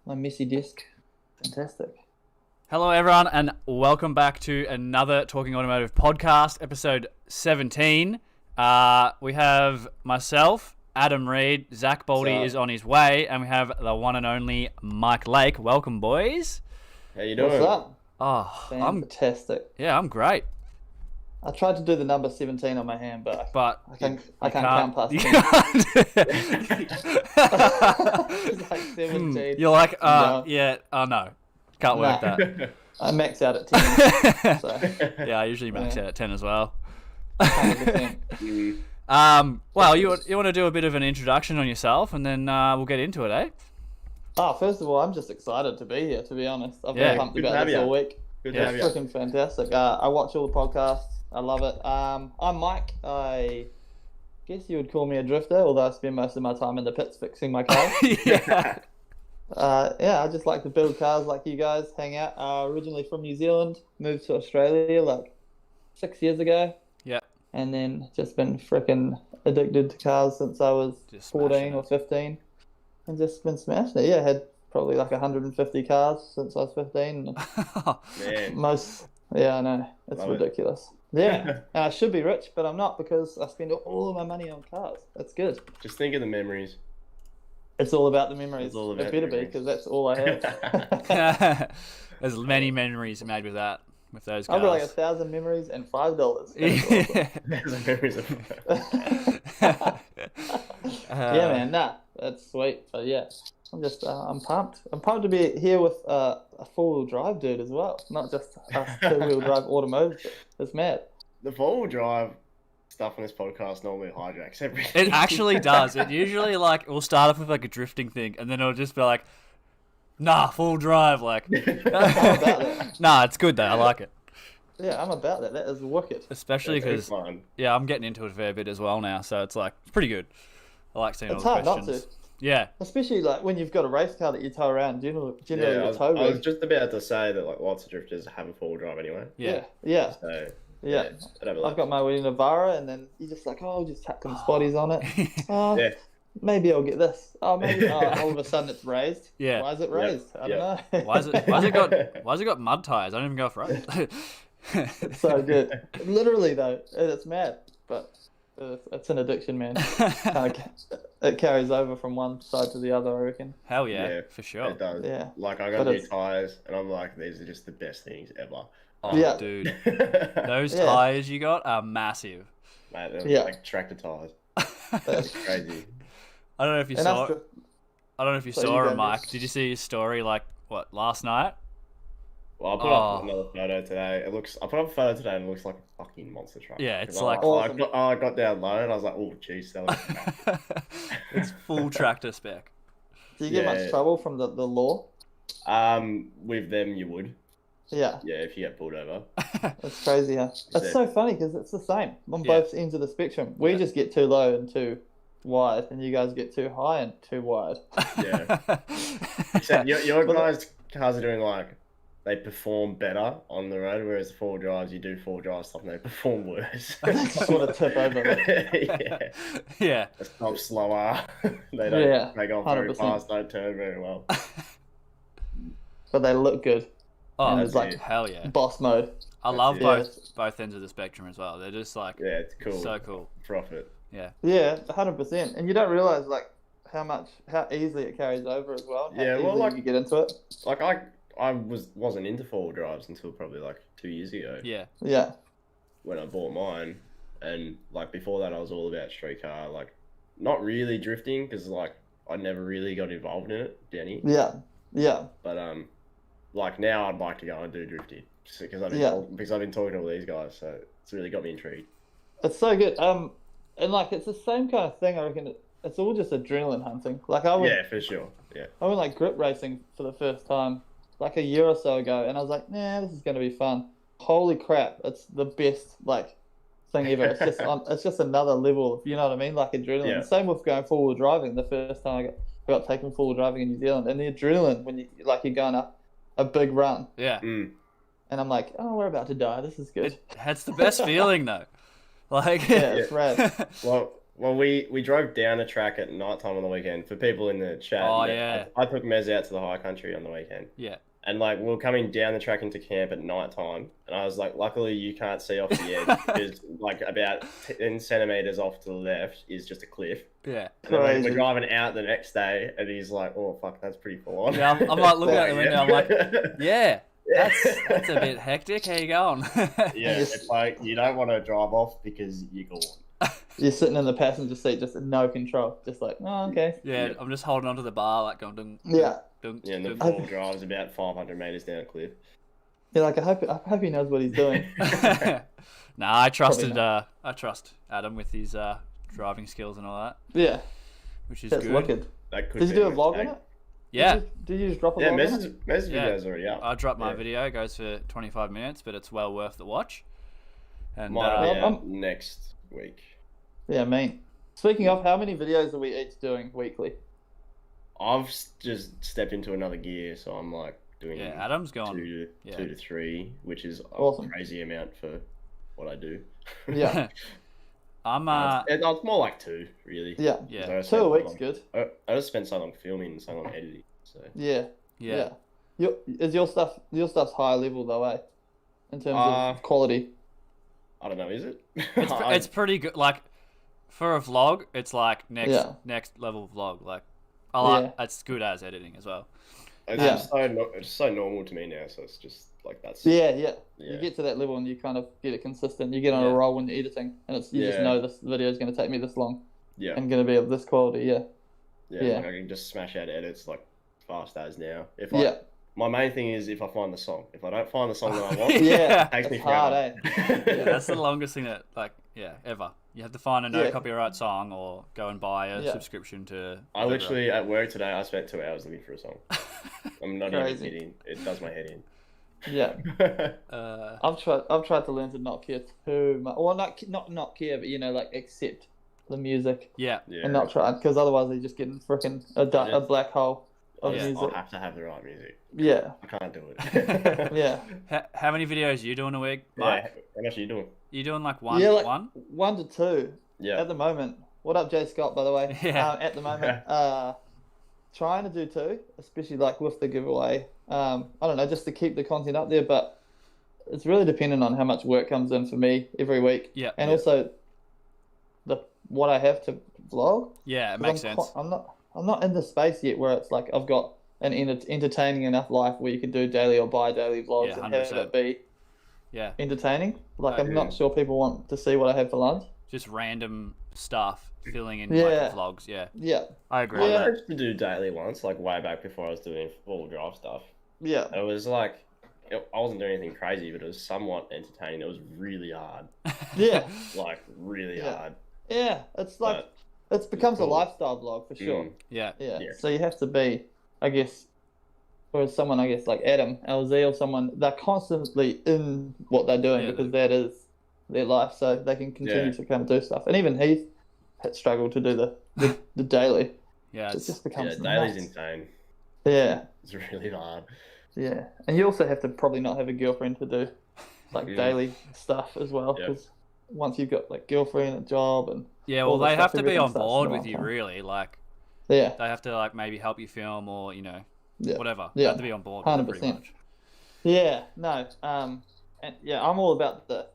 my messy desk. Fantastic. Hello, everyone, and welcome back to another Talking Automotive podcast, episode 17. We have myself, Adam Reed, Zach Baldy is on his way, and we have the one and only Mike Lake. Welcome, boys. How you doing? What's up? Oh, Fantastic. I'm great. I tried to do the number 17 on my hand, but I can't count past 10. It's like 17. You're like, No. yeah, oh no, can't work that. I max out at 10. So, Yeah, I usually max out at 10 as well. 100%. Well, you want to do a bit of an introduction on yourself, and then we'll get into it, eh? Oh, first of all, I'm just excited to be here, to be honest. I've Yeah, been pumped good to about have this you. all week. Good to Yeah. have It's you. freaking fantastic. I watch all the podcasts. I love it. I'm Mike. I guess you would call me a drifter, although I spend most of my time in the pits fixing my cars. Yeah. I just like to build cars like you guys, hang out. Originally from New Zealand, moved to Australia like 6 years ago, Yeah. and then just been freaking addicted to cars since I was Just 14 smashing or it. 15, and just been smashing it. Yeah, had probably like 150 cars since I was 15. Man, Yeah, I know. It's Love it. ridiculous. Yeah, and I should be rich, but I'm not because I spend all of my money on cars. That's good. just think of the memories. It's all about the memories. It's all about It better be memories. because that's all I have. There's many memories made with that, with those guys. I've got like 1,000 memories and $5. That's Yeah. There's the memories of Yeah, man, that's sweet. But yeah, I'm pumped. I'm pumped to be here with a four-wheel drive dude as well, not just us two-wheel drive automotive. It's mad. the four-wheel drive stuff on this podcast normally hijacks everything. It actually does. It usually we'll start off with like a drifting thing, and then it'll just be like, nah, full drive. Like, I'm about that. nah, it's good though. I like it, Yeah, I'm about that. That is wicked. especially It's very because fun. I'm getting into it a fair bit as well now. So it's pretty good. I like seeing It's all the hard not questions. to, Yeah, especially like when you've got a race car that you tow around. Generally Yeah, your tow I was rig. just about to say that like lots of drifters have a four-wheel drive anyway. yeah. Yeah. So Yeah. I'd have a I've look. got my Wii Navara, and then you just like, oh, I'll just tap some spotties on it. Oh, Yeah. maybe I'll get this. Oh, maybe. Oh, all of a sudden it's raised. Yeah. Why is it raised? I don't know. Why has it got mud tires? I don't even go off road. It's so good. Literally though, it's mad, but it's an addiction, man. It carries over from one side to the other, I reckon. Hell yeah, Yeah, for sure. It does. Yeah. Like I got But new it's- tires, and I'm like, these are just the best things ever. Oh, Yeah. dude, Mate, those Yeah. tires you got are massive. they're Yeah. like tractor tires. That's- It's crazy. I don't know if you and saw. that's I don't know if you So saw you it, go Mike. next. Did you see his story? Last night? Well, I put up another photo today. I put up a photo today, and it looks like a fucking monster truck. Yeah, it's 'Cause like- Awesome. I got down low, and I was like, oh, jeez, that was It's full tractor spec. Do you get much Yeah. trouble from the law? With them, you would. Yeah, Yeah, if you get pulled over. it's crazy, huh? It's Yeah. so funny because it's the same on Yeah. both ends of the spectrum. We Yeah. just get too low and too wide, and you guys get too high and too wide. Yeah. Except your Well, guys' cars are doing they perform better on the road, whereas the four drives, you do four drive stuff and they perform worse. They just want to tip over. Yeah. Yeah. They stop slower. They don't Yeah, take off very 100%. fast, don't turn very well. But they look good. Oh, And That's it's like it. hell yeah. boss mode. I love it. both ends of the spectrum as well. They're just Yeah, it's cool. so cool. Profit. Yeah. Yeah, 100%. And you don't realize like how easily it carries over as well. How Yeah, well, easily like- you get into it. Like I wasn't into four-wheel drives until probably 2 years ago. Yeah. Yeah, When I bought mine, and before that I was all about street car, not really drifting because I never really got involved in it, Denny. yeah, yeah. But now I'd like to go and do drifting because I've been Yeah. because I've been talking to all these guys, so it's really got me intrigued. It's so good. And like it's the same kind of thing. I reckon it's all just adrenaline hunting. Like I Yeah, for sure. Yeah. went grip racing for the first time like a year or so ago, and I was like, nah, this is gonna be fun. Holy crap! It's the best thing ever. It's just another level of, you know what I mean, like adrenaline. Yeah. Same with going forward driving. The first time I got taken forward driving in New Zealand, and the adrenaline when you're going up a big run, Yeah. Mm. and I'm like, oh, we're about to die. This is good. It's the best feeling though. Yeah, it's rad. Well, Well, we drove down the track at night time on the weekend. For people in the chat, Oh, yeah. I took Mez out to the high country on the weekend. Yeah. And like we were coming down the track into camp at night time, and I was like, luckily you can't see off the edge because like about 10 centimeters off to the left is just a cliff. Yeah. And then Crazy. we're driving out the next day, and he's like, "Oh fuck, that's pretty full on." Yeah, I'm like looking out the window. I'm like, yeah, that's a bit hectic. How you going? Yeah, it's like you don't want to drive off because you're gone. You're sitting in the passenger seat, just no control, just like, oh, okay. Yeah, I'm just holding onto the bar, like going dung. Yeah. Dung, Yeah, and the dung. ball drives about 500 meters down a cliff. Yeah, like I hope he knows what he's doing. Nah, I trusted. I trust Adam with his driving skills and all that, Yeah, which is that's good. wicked. That could Did you be do a mistake. vlog on it? Yeah, Did you just drop a Yeah, vlog on it? Mez's Yeah. video's already up. I dropped my Yeah. video. It goes for 25 minutes, but it's well worth the watch. And Mine will be I'm- out next week. Yeah, mean. Speaking of, how many videos are we each doing weekly? I've just stepped into another gear, so I'm like doing yeah, Adam's gone. two Yeah. to three, which is a Awesome. crazy amount for what I do. Yeah, I'm It's more like two, really. yeah. yeah, 'Cause I just 2 spent weeks, so good. long- I just spent so long filming and so long editing. So Yeah, yeah. Is your stuff's high level though, eh? In terms of quality. I don't know, is it? It's pretty good. Like for a vlog, it's like Yeah. next level vlog. Like I like Yeah. it's good as editing as well. It's Yeah. just it's so normal to me now, so it's just like that's Yeah. You Yeah. get to that level and you kind of get it consistent. You get on a Yeah. roll when you're editing, and you just Yeah. know this video is going to take me this long yeah. and going to be of this quality. Yeah. Yeah, Yeah. like I can just smash out edits like fast as now. Yeah. My main thing is if I find the song. If I don't find the song that I want, Yeah. it takes me It's hard, eh? Yeah, that's the longest thing that ever. You have to find a no Yeah. copyright song or go and buy a Yeah. subscription to. I literally at work today I spent 2 hours looking for a song. I'm not even Crazy. kidding. It does my head Yeah. in. I've tried to learn to not care too much. Well, not care, but like accept the music Yeah, Yeah. and not try, because otherwise they just get in freaking a black hole of I music. have to have the right music. Yeah. I can't do it. Yeah. How many videos are you doing a week, Yeah. Mike? How much are you doing? You doing like one? Yeah, like one? 1 to 2 Yeah. at the moment. What up, Jay Scott? By the way, Yeah. at the moment, trying to do 2, especially like with the giveaway. I don't know, just to keep the content up there, but it's really dependent on how much work comes in for me every week, Yeah. and also what I have to vlog. Yeah, it 'Cause makes sense. I'm not in the space yet where it's like I've got an entertaining enough life where you can do daily or bi-daily vlogs Yeah, and have 100%. it be Yeah, entertaining. Like I'm Yeah. not sure people want to see what I have for lunch. just random stuff filling in Yeah. like the vlogs. Yeah, Yeah, I agree. I Yeah. managed to do daily once, like way back before I was doing all drive stuff. yeah, It was like I wasn't doing anything crazy, but it was somewhat entertaining. It was really hard, yeah, like really Yeah. hard. yeah. It's like But it becomes cool. a lifestyle vlog for sure. Yeah, Yeah. Yeah. So you have to be, I guess, or someone I guess like Adam, LZ, or someone, they're constantly in what they're doing Yeah, because that is their life, so they can continue Yeah. to kind of do stuff. And even he's had struggled to do the daily. yeah. It It's, just yeah, becomes daily's nuts. insane. Yeah, It's really hard. yeah. And you also have to probably not have a girlfriend to do like Yeah. daily stuff as well, Yeah. because once you've got like girlfriend, a job, and yeah, all well, the they have stuff, to be everything on starts to board go with on you, time. really. Like yeah, they have to like maybe help you film or Yeah. whatever. They Yeah. have to be on board. With it pretty 100%. much. yeah, no, and yeah, I'm all about the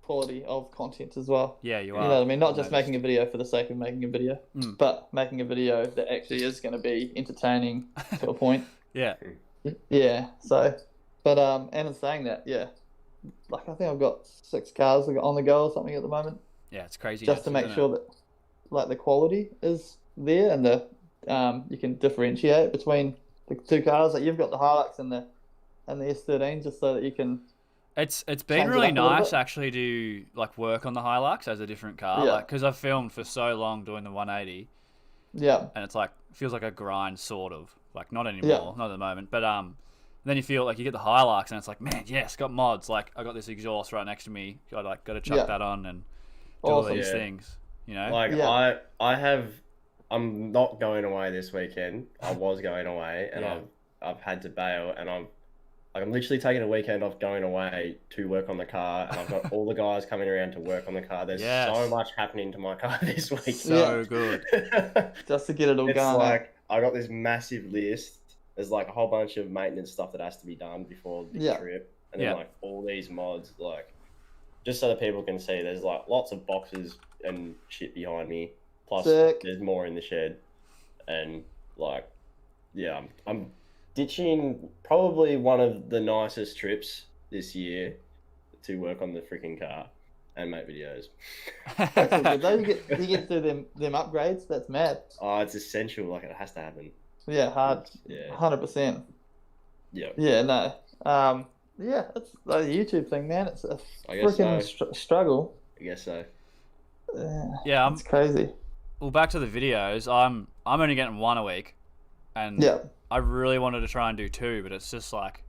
quality of content as well. Yeah, you You are. know what I mean? Not just Noticed. making a video for the sake of making a video, Mm. but making a video that actually is going to be entertaining to a point. Yeah, Yeah. So, but and in saying that, yeah, like I think I've got 6 cars on the go or something at the moment, yeah, it's crazy. just to nuts, make isn't sure it? that like the quality is there and the you can differentiate between the 2 cars. Like you've got the Hilux and the S13, just so that you can. It's been change it really up a little nice bit. actually to like work on the Hilux as a different car, Yeah. like because I've filmed for so long doing the 180, Yeah. and it's like feels like a grind sort of like not anymore, Yeah. not at the moment, but then you feel like you get the Hilux and it's like man, yes, got mods. Like I got this exhaust right next to me, got to chuck Yeah. that on and do all Awesome. these Yeah. things, you know. Like Yeah. I'm not going away this weekend. I was going away, and Yeah. I've had to bail, and Like I'm literally taking a weekend off going away to work on the car, and I've got all the guys coming around to work on the car. There's Yes. so much happening to my car this week. So good. Just to get it all It's going. like I got this massive list. There's like a whole bunch of maintenance stuff that has to be done before the trip, and then like all these mods, like just so that people can see. There's like lots of boxes and shit behind me. Plus, there's more in the shed, and like, yeah, I'm ditching probably one of the nicest trips this year to work on the freaking car and make videos. That's all good. Though you get through them upgrades. That's mad. Oh, it's essential. Like it has to happen. Yeah, hard. Yeah, 100%. Yeah. Yeah, no. Yeah, it's the YouTube thing, man. It's a freaking struggle. I guess so. Yeah, it's crazy. Well, back to the videos. I'm only getting one a week, and I really wanted to try and do two, but it's just like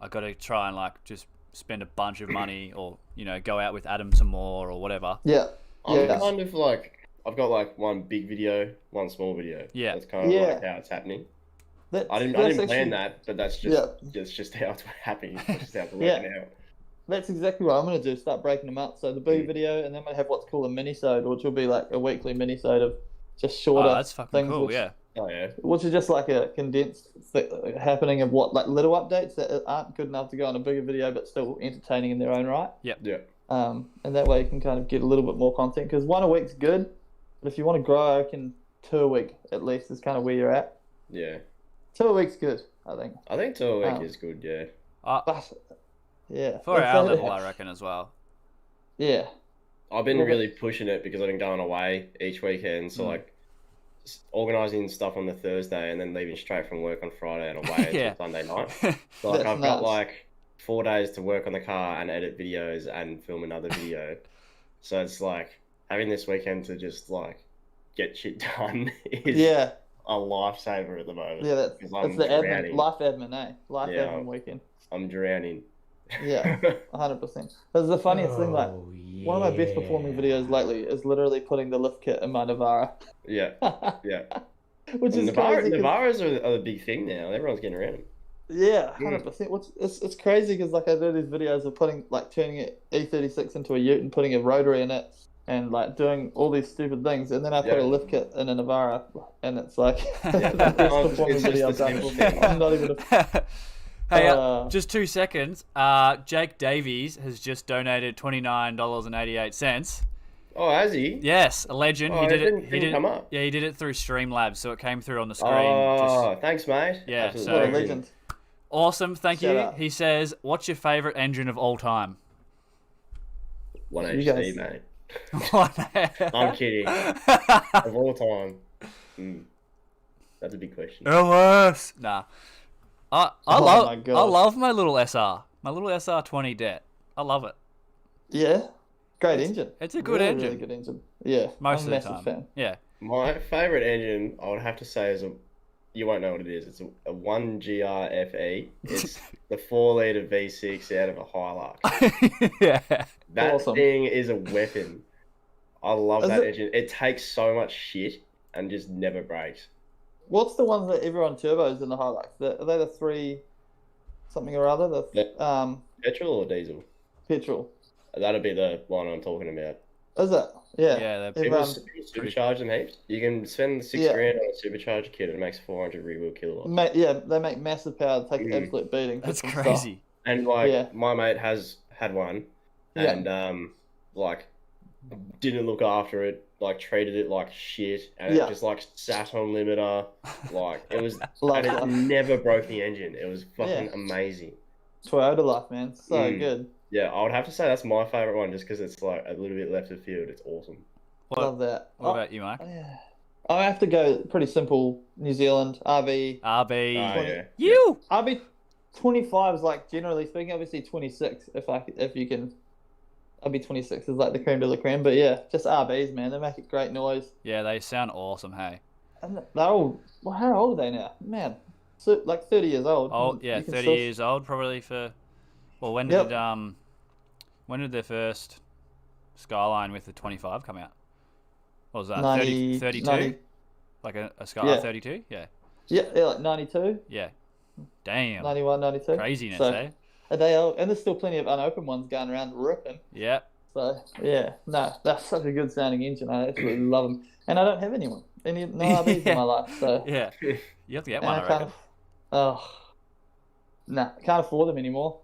I got to try and like just spend a bunch of money, or go out with Adam some more, or whatever. Yeah, I'm kind of like I've got like one big video, one small video. Yeah, that's kind of like how it's happening. I didn't plan that, but that's just how it's happening. It's just how it's working out. That's exactly what I'm going to do. Start breaking them up. So the big video, and then I'm going to have what's called a mini-sode, which will be like a weekly mini-sode of just shorter that's fucking things. Cool, Which is just like a condensed happening of like little updates that aren't good enough to go on a bigger video, but still entertaining in their own right. Yep. Yeah. And that way you can kind of get a little bit more content, because one a week's good, but if you want to grow, I reckon 2 a week at least is kind of where you're at. Yeah. 2 a week's good, I think. I think 2 a week is good, yeah. But, yeah. For our level, I reckon, as well. Yeah. I've been really pushing it because I've been going away each weekend, so like organising stuff on the Thursday and then leaving straight from work on Friday and away until Sunday night. So like I've got like 4 days to work on the car and edit videos and film another video. So it's like having this weekend to just like get shit done is a lifesaver at the moment. Yeah, that's the admin, life admin, eh? Life admin weekend. I'm drowning. Yeah, 100%. That's the funniest thing. Like one of my best performing videos lately is literally putting the lift kit in my Navara. Yeah. Which is crazy. Navaras are the big thing now. Everyone's getting around them. Yeah, 100%. Which it's crazy because like I do these videos of turning an E36 into a Ute and putting a rotary in it, and like doing all these stupid things, and then I put a lift kit in a Navara, and it's like the best performing video I've done. I'm not even Hey, just 2 seconds. Jake Davies has just donated $29.88. Oh, has he? Yes, a legend. Oh, he did it. Didn't come up. Yeah, he did it through Streamlabs, so it came through on the screen. Oh, thanks, mate. Yeah, what a legend. Awesome, thank you. Out. He says, "What's your favorite engine of all time?" 1HC, mate. I'm kidding. Of all time. That's a big question. LS. Nah. I love my little SR. My little SR20 Det. I love it. Yeah. Great engine. It's a good engine. Really good engine. Yeah. Most I'm of a the time. fan. Yeah. My favourite engine, I would have to say, is you won't know what it is. It's a 1GR FE. It's the 4-litre V6 out of a Hilux. Yeah. That thing is a weapon. I love that engine. It takes so much shit and just never breaks. What's the ones that everyone turbos in the Hilux? Are they the 3 something or other? Petrol or diesel? Petrol. That'd be the one I'm talking about. Is it? Yeah. Yeah. People supercharge them heaps. You can spend $6,000 on a supercharger kit and it makes 400 rear-wheel kilowatts. Yeah, they make massive power to take an absolute beating. That's crazy. And like my mate has had one, and like didn't look after it, like treated it like shit, and it just like sat on limiter, like it was, and it never broke the engine. It was fucking amazing. Toyota life, man, so good. Yeah, I would have to say that's my favourite one, just because it's like a little bit left of field. It's awesome. Love that. What about you, Mike? Yeah. I have to go pretty simple. New Zealand RB. RB 25 is like, generally speaking, obviously 26 if you can. RB 26 is like the creme de la creme, but yeah, just RBs, man. They make a great noise. Yeah, they sound awesome. Hey. And they're all. Well, how old are they now, man? So, like 30 years old. Oh yeah, 30 years old probably for. Well, when did their first Skyline with the 25 come out? What was that? 32? 90, like a Skyline 32? Yeah. Yeah, like 92. Yeah. Damn. 91, 92. Craziness, So, eh? and there's still plenty of unopened ones going around ripping. Yeah. So, yeah. No, that's such a good sounding engine. I absolutely love them. And I don't have no RVs in my life. So, Yeah. You have to get and one, I reckon. Can't afford them anymore.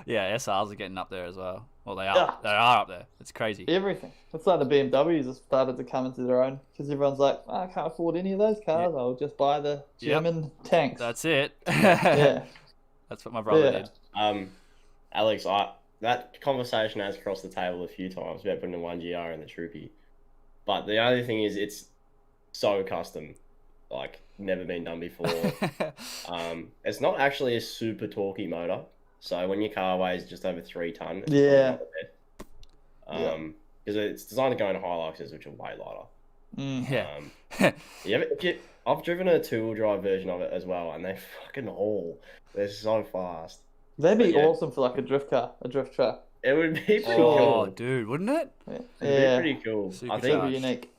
Yeah, SRs are getting up there as well. Well, they are. They are up there. It's crazy. Everything. It's like the BMWs have started to come into their own because everyone's like, I can't afford any of those cars. I'll just buy the German tanks. That's it. Yeah. That's what my brother did. Alex, that conversation has crossed the table a few times about putting the 1GR in the Troopy. But the only thing is, it's so custom. Like, never been done before. It's not actually a super torquey motor. So when your car weighs just over 3 ton, because it's designed to go in Hiluxes, which are way lighter. I've driven a 2-wheel drive version of it as well, and they fucking haul. They're so fast. That'd be awesome for like a drift car, a drift truck. It would be pretty cool. Oh, dude, wouldn't it? It'd be pretty cool. I think super unique.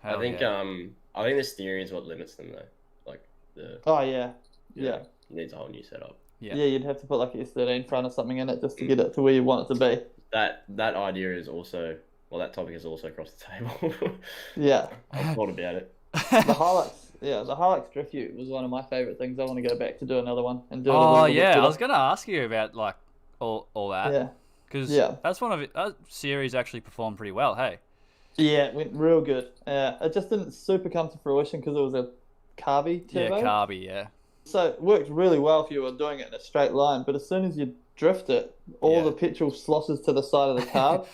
I think the steering is what limits them though. Like the. Oh yeah. It needs a whole new setup. Yeah, you'd have to put like a S13 front or something in it just to get it to where you want it to be. That idea is also, that topic is also across the table. Yeah. I've thought about it. The Hilux Drift Ute was one of my favourite things. I want to go back to do another one and do it. I was going to ask you about like all that. Yeah. Because that's one of it. That series actually performed pretty well, hey? Yeah, it went real good. It just didn't super come to fruition because it was a carby turbo. Yeah, carby, yeah. So it worked really well if you were doing it in a straight line, but as soon as you drift it, all the petrol sloshes to the side of the carb,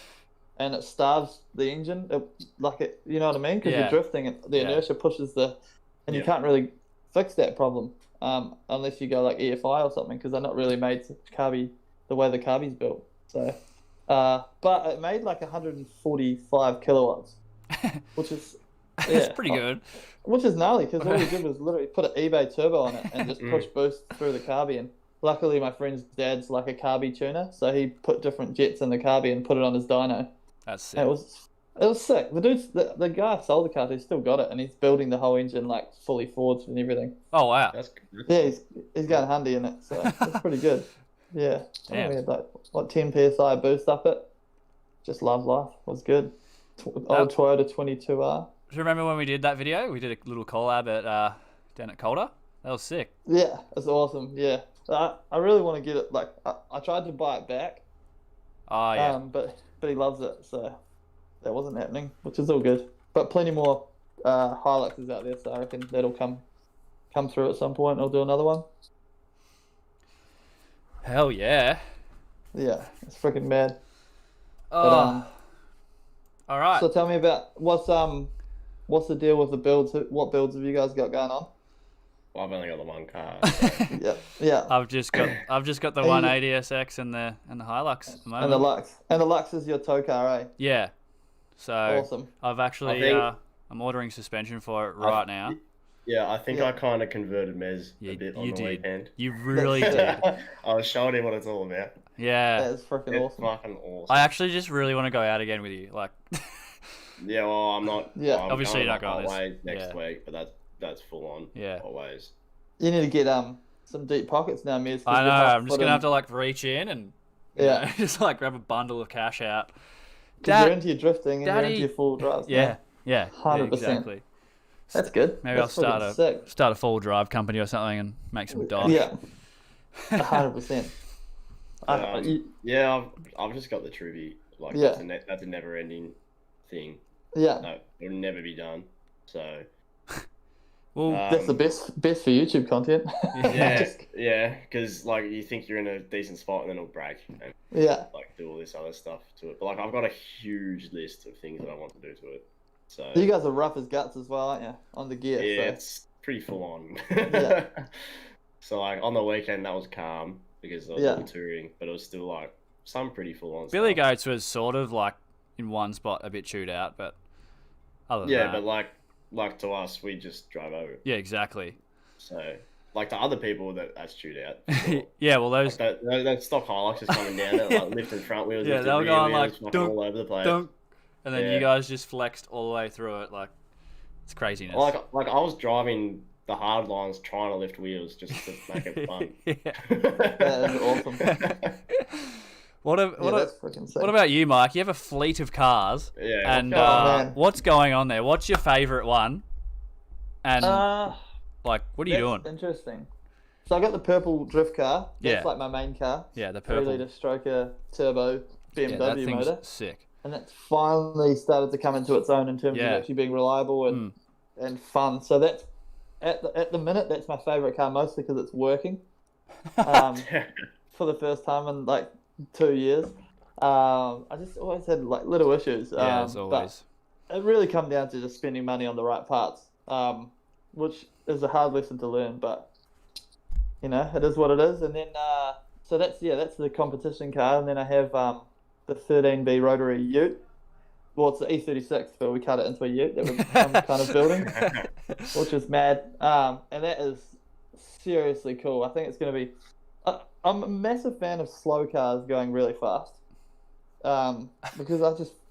and it starves the engine. You know what I mean? Because you're drifting, and the inertia pushes and you can't really fix that problem unless you go like EFI or something, because they're not really made to carby the way the carby's built. So, but it made like 145 kilowatts, which is that's pretty good. Which is gnarly, because all we did was literally put an eBay turbo on it and just push boost through the carby. And luckily, my friend's dad's like a carby tuner, so he put different jets in the carby and put it on his dyno. That's sick. It was sick. The guy sold the car, he's still got it, and he's building the whole engine like fully forged and everything. Oh wow, that's good. Yeah, he's got a Hyundai in it, so it's pretty good. Yeah, we had like 10 psi boost up it. Just love life. It was good. Old Toyota 22R. Do you remember when we did that video? We did a little collab down at Calder. That was sick. Yeah, it's awesome. Yeah, I really want to get it. Like I tried to buy it back. Oh yeah. But he loves it, so that wasn't happening, which is all good. But plenty more Hiluxes out there, so I reckon that'll come through at some point. I'll do another one. Hell yeah. Yeah, it's freaking mad. Oh. All right. So tell me about what's the deal with the builds? What builds have you guys got going on? Well, I've only got the one car. So. yeah. I've just got the 180 SX and the Hilux at the moment. And the Lux is your tow car, eh? Yeah. So awesome. I've actually I'm ordering suspension for it right now. Yeah, I think I kind of converted Mez a bit on the weekend. You really did. I was showing him what it's all about. Yeah. That is freaking awesome. Fucking awesome. I actually just really want to go out again with you. Like. Yeah, well, I'm not. Yeah. I'm obviously you're not going away next week, but that's full on. Yeah. Always. You need to get some deep pockets now, Mez. I know. I'm just gonna have to like reach in and just like grab a bundle of cash out. You're into your drifting and you're into your full drives. Yeah. 100%. Exactly. That's good. Maybe I'll start a full drive company or something and make some dosh. Yeah. 100%. I've just got the Truby. Like that's a never-ending thing. Yeah. No, it'll never be done. So. Well, that's the best for YouTube content. Yeah, because like you think you're in a decent spot and then it'll break and like do all this other stuff to it. But like I've got a huge list of things that I want to do to it. So you guys are rough as guts as well, aren't you? On the gear. Yeah, it's pretty full on. Yeah. So like on the weekend that was calm because I was all touring, but it was still like some pretty full on. Billy Goats was sort of like in one spot a bit chewed out, but other than that, but like to us, we just drive over. Yeah, exactly. So, like to other people, that's chewed out. Yeah, well, those like that stock Hilux is coming down, like lifting front wheels, they were going like all over the place. Dunk. And then you guys just flexed all the way through it, like it's craziness. Like I was driving the hard lines trying to lift wheels just to make it fun. That is awesome. What about you, Mike? You have a fleet of cars. Yeah. And what's going on there? What's your favourite one? And what are you doing? Interesting. So I got the purple drift car. That's like my main car. Yeah, the purple 3-litre stroker turbo BMW that thing's motor. Sick. And that's finally started to come into its own in terms of actually being reliable and fun. So that's at the minute that's my favourite car, mostly because it's working. For the first time in like 2 years. I just always had like little issues. As always. But it really come down to just spending money on the right parts, which is a hard lesson to learn, but you know, it is what it is. And then so that's the competition car, and then I have the 13B rotary ute. Well, it's the E36, but we cut it into a ute that I'm kind of building, which is mad. And that is seriously cool. I think it's going to be... I'm a massive fan of slow cars going really fast. Because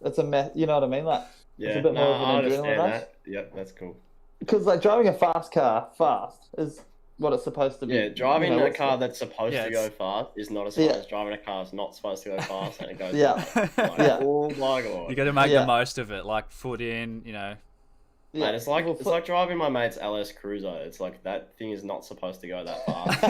it's you know what I mean? Like, it's a bit more of an adrenaline rush. Yep, that's cool. Because like driving a fast car fast is what it's supposed to be. Yeah, driving a car that's supposed to go fast is not as fast as driving a car that's not supposed to go fast and it goes oh my god. You got to make the most of it, like foot in, you know. Yeah, man, it's like driving my mate's LS Cruiser. It's like that thing is not supposed to go that fast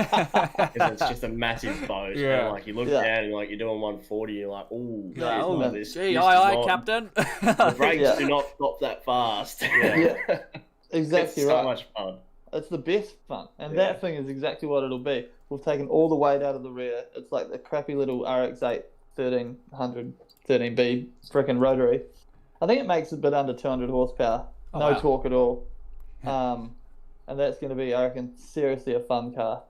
because it's just a massive boat. Yeah. And like you look down and you're doing 140. You're like, aye, Captain. The brakes do not stop that fast. Yeah, exactly it's right. So much fun. It's the best fun, and that thing is exactly what it'll be. We've taken all the weight out of the rear. It's like the crappy little RX-8 1300 13B freaking rotary. I think it makes a bit under 200 horsepower. No torque at all. And that's going to be, I reckon, seriously a fun car.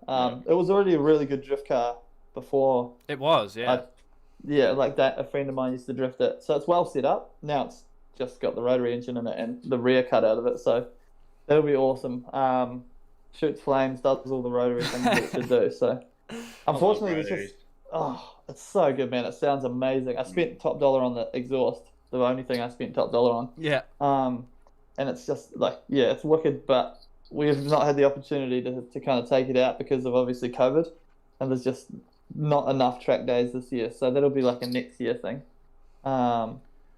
It was already a really good drift car before. It was, like that. A friend of mine used to drift it. So it's well set up. Now it's just got the rotary engine in it and the rear cut out of it. So that'll be awesome. Shoots flames, does all the rotary things it should do. So unfortunately, it's so good, man. It sounds amazing. I spent top dollar on the exhaust. The only thing I spent top dollar on. Yeah. And it's just like, it's wicked, but we've not had the opportunity to kind of take it out because of obviously COVID, and there's just not enough track days this year. So that'll be like a next year thing,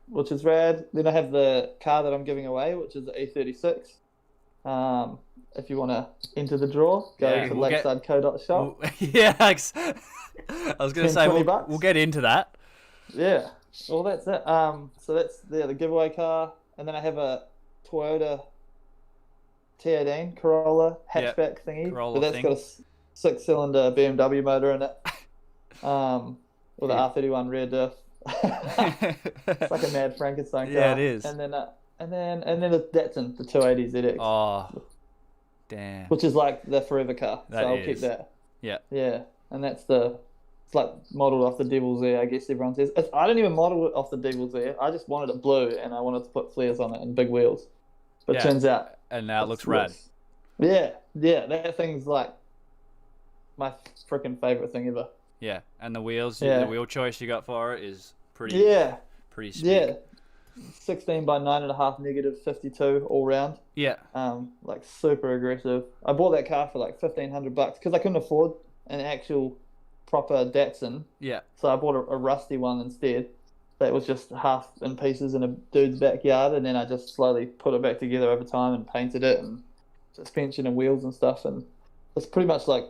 which is rad. Then I have the car that I'm giving away, which is the E36. If you want to enter the draw, go to lakesideco.shop. I was going to say, we'll get into that. Yeah, well, that's it. So that's the giveaway car. And then I have a Toyota T18 Corolla hatchback thingy, but that's got a 6-cylinder BMW motor in it, with an R31 rear diff. It's like a mad Frankenstein car. Yeah, it is. And then the Datsun, the 280 ZX. Oh, damn. Which is like the forever car. So I'll keep that. Yeah. Yeah, and it's like modelled off the Devil's Ear, I guess everyone says. I didn't even model it off the Devil's Ear. I just wanted it blue, and I wanted to put flares on it and big wheels. But it turns out... And now it looks rad. Yeah, that thing's like my freaking favourite thing ever. Yeah, and the wheels, the wheel choice you got for it is pretty sweet. Yeah, 16 by 9.5 negative 52 all round. Yeah. Like super aggressive. I bought that car for like $1,500 because I couldn't afford an actual proper Datsun. Yeah. So I bought a rusty one instead. That was just half in pieces in a dude's backyard, and then I just slowly put it back together over time and painted it and suspension and wheels and stuff. And it's pretty much like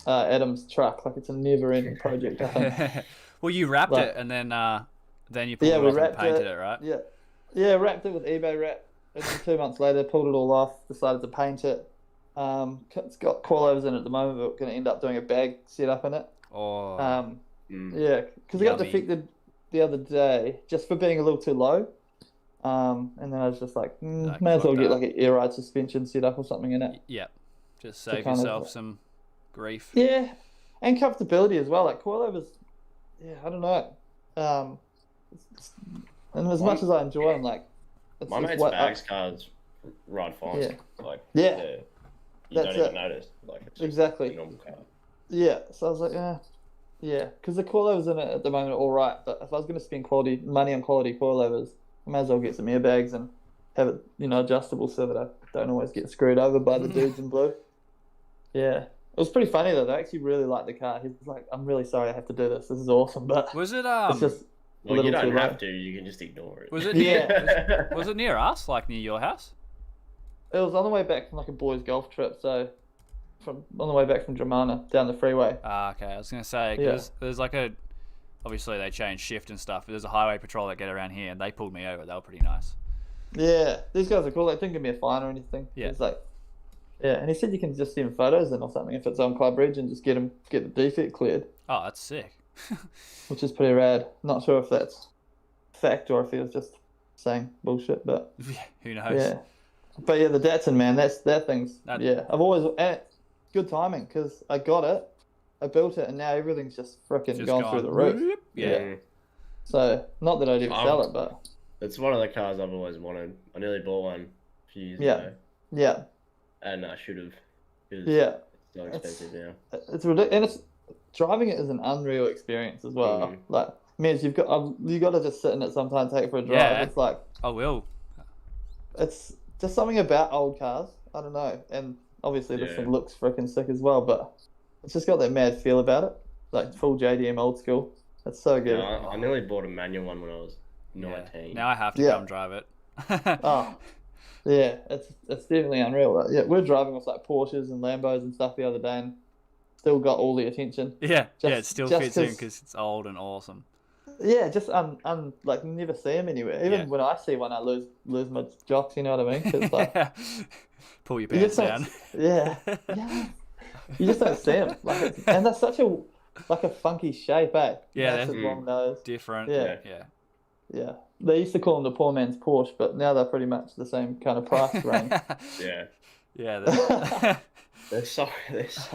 Adam's truck. Like it's a never-ending project. I think. Well, you wrapped it and then you pulled it off and painted it, right? Yeah, wrapped it with eBay wrap. And then 2 months later, pulled it all off. Decided to paint it. It's got coilovers in it at the moment, but we're going to end up doing a bag setup in it. Oh. Yeah, because it got defected the other day just for being a little too low. And then I was just like, may as well get like an air ride suspension set up or something in it. Yeah, just save yourself some grief. Yeah, and comfortability as well. Like coilovers, I don't know. And as much as I enjoy them, like my mate's bags cars ride fine. You don't even notice. Like it's exactly. A normal car. Yeah, so I was like, because the coilovers in it at the moment are all right, but if I was going to spend money on quality coilovers, I may as well get some airbags and have it, adjustable so that I don't always get screwed over by the dudes in blue. Yeah. It was pretty funny though. They actually really liked the car. He was like, "I'm really sorry I have to do this. This is awesome." But Was it it's just a Well, little you don't too have late. to. You can just ignore it. was it Yeah. near was it near us, like near your house? It was on the way back from like a boys' golf trip. So on the way back from Dramana down the freeway. Ah, okay. I was gonna say because there's like a obviously they change shift and stuff. But there's a highway patrol that get around here, and they pulled me over. They were pretty nice. Yeah, these guys are cool. They didn't give me a fine or anything. Yeah. It's like, yeah, and he said you can just send photos in or something if it's on club reg and just get the defect cleared, Oh, that's sick. which is pretty rad. Not sure if that's fact or if he was just saying bullshit, but Yeah, who knows? yeah. But yeah, the Datsun, man, that thing's yeah. I've always and good timing because I got it, I built it, and now everything's just freaking gone through the roof. Yeah. So not that I'd ever sell it, but It's one of the cars I've always wanted. I nearly bought one a few years Yeah. ago. yeah, And I should have. yeah. It's so expensive now. It's ridiculous, and it's driving it is an unreal experience as well. Mm. Like, man, you got to just sit in it sometimes, take it for a drive. Yeah. It's like I will. it's just something about old cars. I don't know, and obviously this Yeah. thing looks freaking sick as well. But it's just got that mad feel about it, like full JDM old school. It's so good. Yeah, I nearly bought a manual one when I was Yeah. 19. Now I have to Yeah. come drive it. Oh, yeah, it's definitely unreal. Yeah, we're driving with like Porsches and Lambos and stuff the other day, and still got all the attention. Yeah, Just- it still just fits in 'cause- because it's old and awesome. Yeah, just like never see them anywhere. Even Yeah. when I see one, I lose my jocks. You know what I mean? 'Cause, like, Pull your you pants just down. don't, yeah, you just don't see them. And that's such a funky shape, eh? Yeah, Massive that's- long nose. Different. Yeah. Yeah. Yeah, they used to call them the poor man's Porsche, but now they're pretty much the same kind of price range. Yeah. Yeah. They're so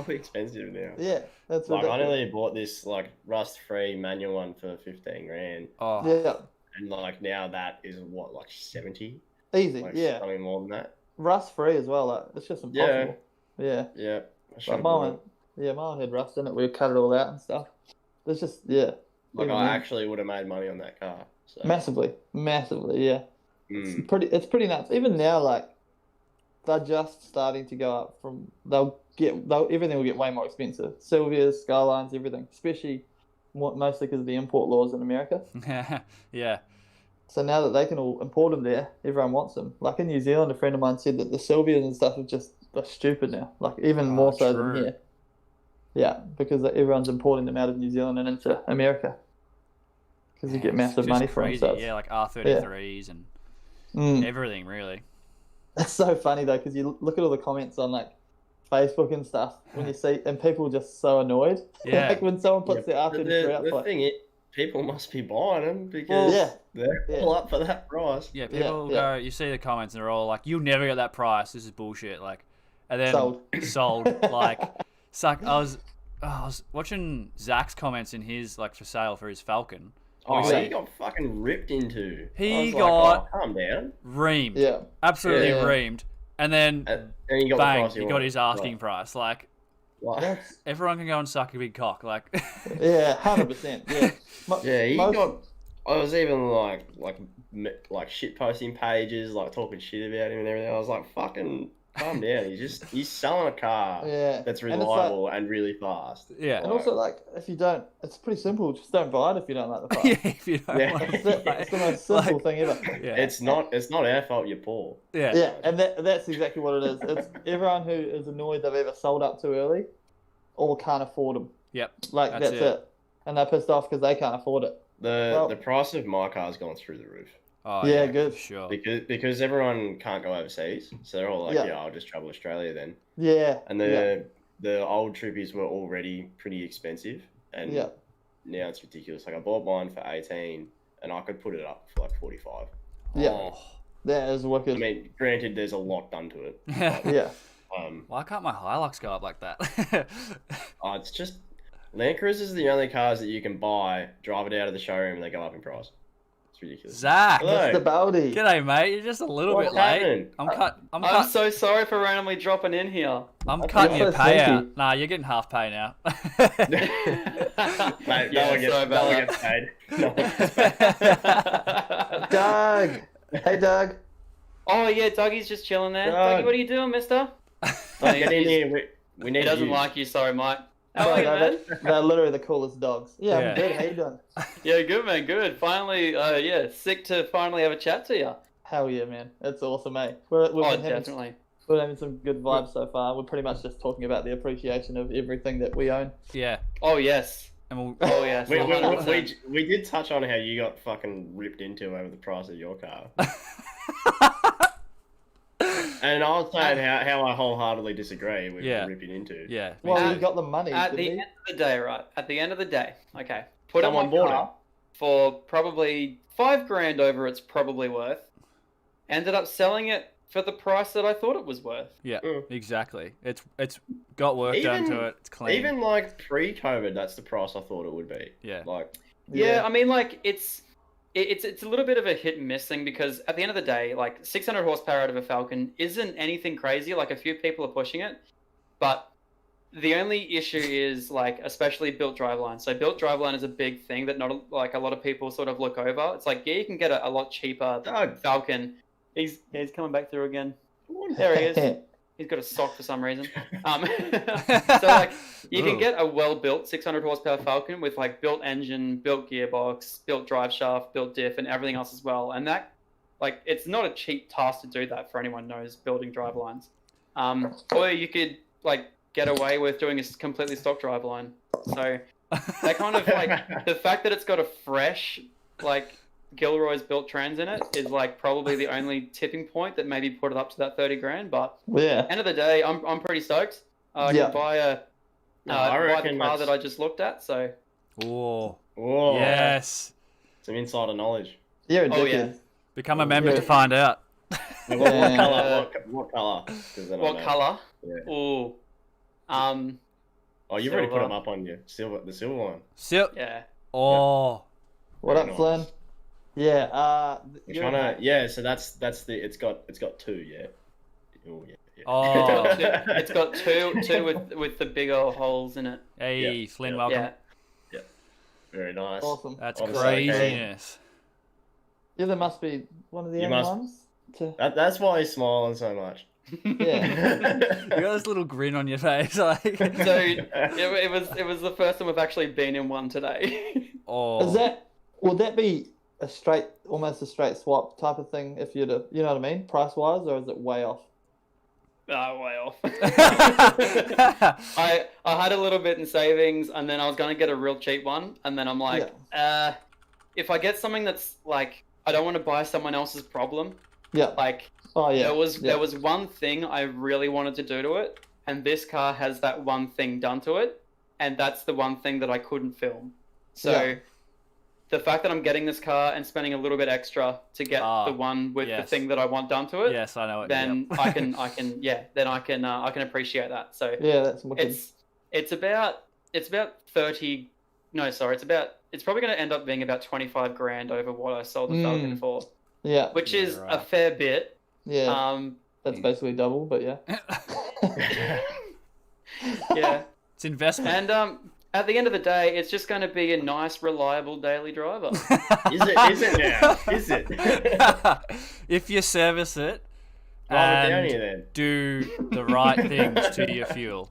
expensive now. Yeah, that's Like, I ridiculous. nearly bought this, like, rust-free manual one for 15 grand. Oh, Yeah, And, like, now that is, what, like 70? easy. Like, Yeah, something more than that. rust free as well. Like, it's just impossible. Yeah, Yeah. I should but have mine, mine had rust in it. We cut it all out and stuff. It's just Like, even I then. actually would have made money on that car. So. massively. Yeah. Mm. It's pretty nuts. Even now, like, they're just starting to go up from. Everything will get way more expensive. Silvias, Skylines, everything, especially mostly because of the import laws in America. yeah. So now that they can all import them there, everyone wants them. Like in New Zealand, a friend of mine said that the Silvias and stuff are stupid now. Like even more so than true. here. Yeah, because everyone's importing them out of New Zealand and into America. Because you get massive It's money just for them. crazy. So it's- Yeah, like R33s and Mm. everything, really. It's so funny though, because you look at all the comments on like Facebook and stuff when you see, and people are just so annoyed. Yeah. Like when someone puts their But R33 out, the like, thing is, people must be buying them because they're Yeah. all up for that price. Yeah, people yeah. go, you see the comments and they're all like, you'll never get that price. This is bullshit. Like, and then Sold. like, suck. I was watching Zach's comments in his, like, for sale for his Falcon. Oh, Yeah. he got fucking ripped into. He I was got- like, oh, calm down. Reamed. yeah, Absolutely Yeah. reamed. And then, And he got the bang, price he got wanted. his asking price. Like, Like, that's everyone can go and suck a big cock. Like, yeah, 100%. Yeah, yeah, he most- got. I was even like shit posting pages, like talking shit about him and everything. I was like, fucking calm down. He's selling a car Yeah, that's and it's like- reliable and really fast. yeah. And also, like, if you don't, it's pretty simple. Just don't buy it if you don't like the price. Yeah, if you don't Yeah. want It's, to it's the most simple Like, thing ever. Yeah. It's not our fault you're poor. Yeah. Yeah, and that's exactly what it is. It's everyone who is annoyed they've either sold up too early or can't afford them. Yep. Like, That's that's it. it. And they're pissed off because they can't afford it. The price of my car's gone through the roof Oh, Yeah, for good. Sure. because everyone can't go overseas, so they're all like, Yeah. yeah, I'll just travel Australia then. Yeah. And yeah. the old trippies were already pretty expensive, and Yeah. now it's ridiculous. Like I bought mine for 18, and I could put it up for like 45. Yeah. Oh. That is I wicked. mean, granted, there's a lot done to it. Yeah. Why can't my Hilux go up like that? It's just Land Cruisers are the only cars that you can buy, drive it out of the showroom, and they go up in price. It's ridiculous. Zach. Hello. Mr. Baldy. G'day, mate. You're just a little What's bit late. happening? I'm so sorry for randomly dropping in here. I'm cutting You're your so payout. sneaky. Nah, you're getting half pay now. Mate, Yeah, no one sorry about gets paid. No one gets paid. Doug. Hey, Doug. Oh yeah, Dougie's just chilling there. Doug. Dougie, what are you doing, mister? Get in here. We need He doesn't you. like you, sorry, Mike. How are you, man? They're literally the coolest dogs. Yeah, I'm good. How you doing? Yeah, good, man, good. Finally, sick to finally have a chat to you. Hell yeah, man. It's awesome, mate. Definitely. We're having some good vibes so far. We're pretty much just talking about the appreciation of everything that we own. Yeah. Oh, yes. And Oh, yes. We did touch on how you got fucking ripped into over the price of your car. And I was saying how I wholeheartedly disagree with ripping into. Yeah. Well, you got the money. At the end of the day, right? At the end of the day, okay. Put Someone on my bought car for probably $5,000 over it's probably worth. Ended up selling it for the price that I thought it was worth. Yeah, exactly. It's got work done to it. It's clean. Even like pre-COVID, that's the price I thought it would be. Yeah. Like. Yeah, I mean, like it's a little bit of a hit and miss thing because at the end of the day, like 600 horsepower out of a Falcon isn't anything crazy. Like a few people are pushing it, but the only issue is like especially built driveline. So built driveline is a big thing that not like a lot of people sort of look over. It's like you can get a lot cheaper Falcon. He's coming back through again. There he is. He's got a sock for some reason. So like you can get a well-built 600 horsepower Falcon with like built engine, built gearbox, built drive shaft, built diff, and everything else as well. And that, like, it's not a cheap task to do that for anyone who knows building drive lines. Or you could like get away with doing a completely stock drive line. So that kind of like the fact that it's got a fresh like Gilroy's built trans in it is like probably the only tipping point that maybe put it up to that $30,000. But end of the day, I'm pretty stoked. I can buy buy the car that I just looked at. So yes, some insider knowledge. You're addicted. Become a member to find out. What color? What color? What color? Yeah. Oh, you've already put them up on you. The silver one. Yeah. Oh. What up, Flynn? Yeah, so that's the it's got two, yeah. Oh yeah. Oh. It's got two with the bigger holes in it. Hey, Flynn, welcome. Yeah. Very nice. Awesome. That's craziness. Yeah, there must be one of the only ones. That's why he's smiling so much. Yeah. You got this little grin on your face, like. Dude, it was the first time I've actually been in one today. Would that be almost a straight swap type of thing if you know what I mean, price wise, or is it way off? Way off. I had a little bit in savings, and then I was gonna get a real cheap one, and then I'm like, if I get something that's like, I don't want to buy someone else's problem. Yeah. Like, there was one thing I really wanted to do to it, and this car has that one thing done to it, and that's the one thing that I couldn't film. So. The fact that I'm getting this car and spending a little bit extra to get the one with the thing that I want done to it. Yes, I know it. Then I can appreciate that. So that's it's about 30. No, sorry, it's probably going to end up being about $25,000 over what I sold the Falcon for. Yeah, which is a fair bit. Yeah. That's basically double, but yeah. Yeah. It's investment. And at the end of the day, it's just going to be a nice, reliable daily driver. Is it now? Is it? If you service it and do the right things to your fuel.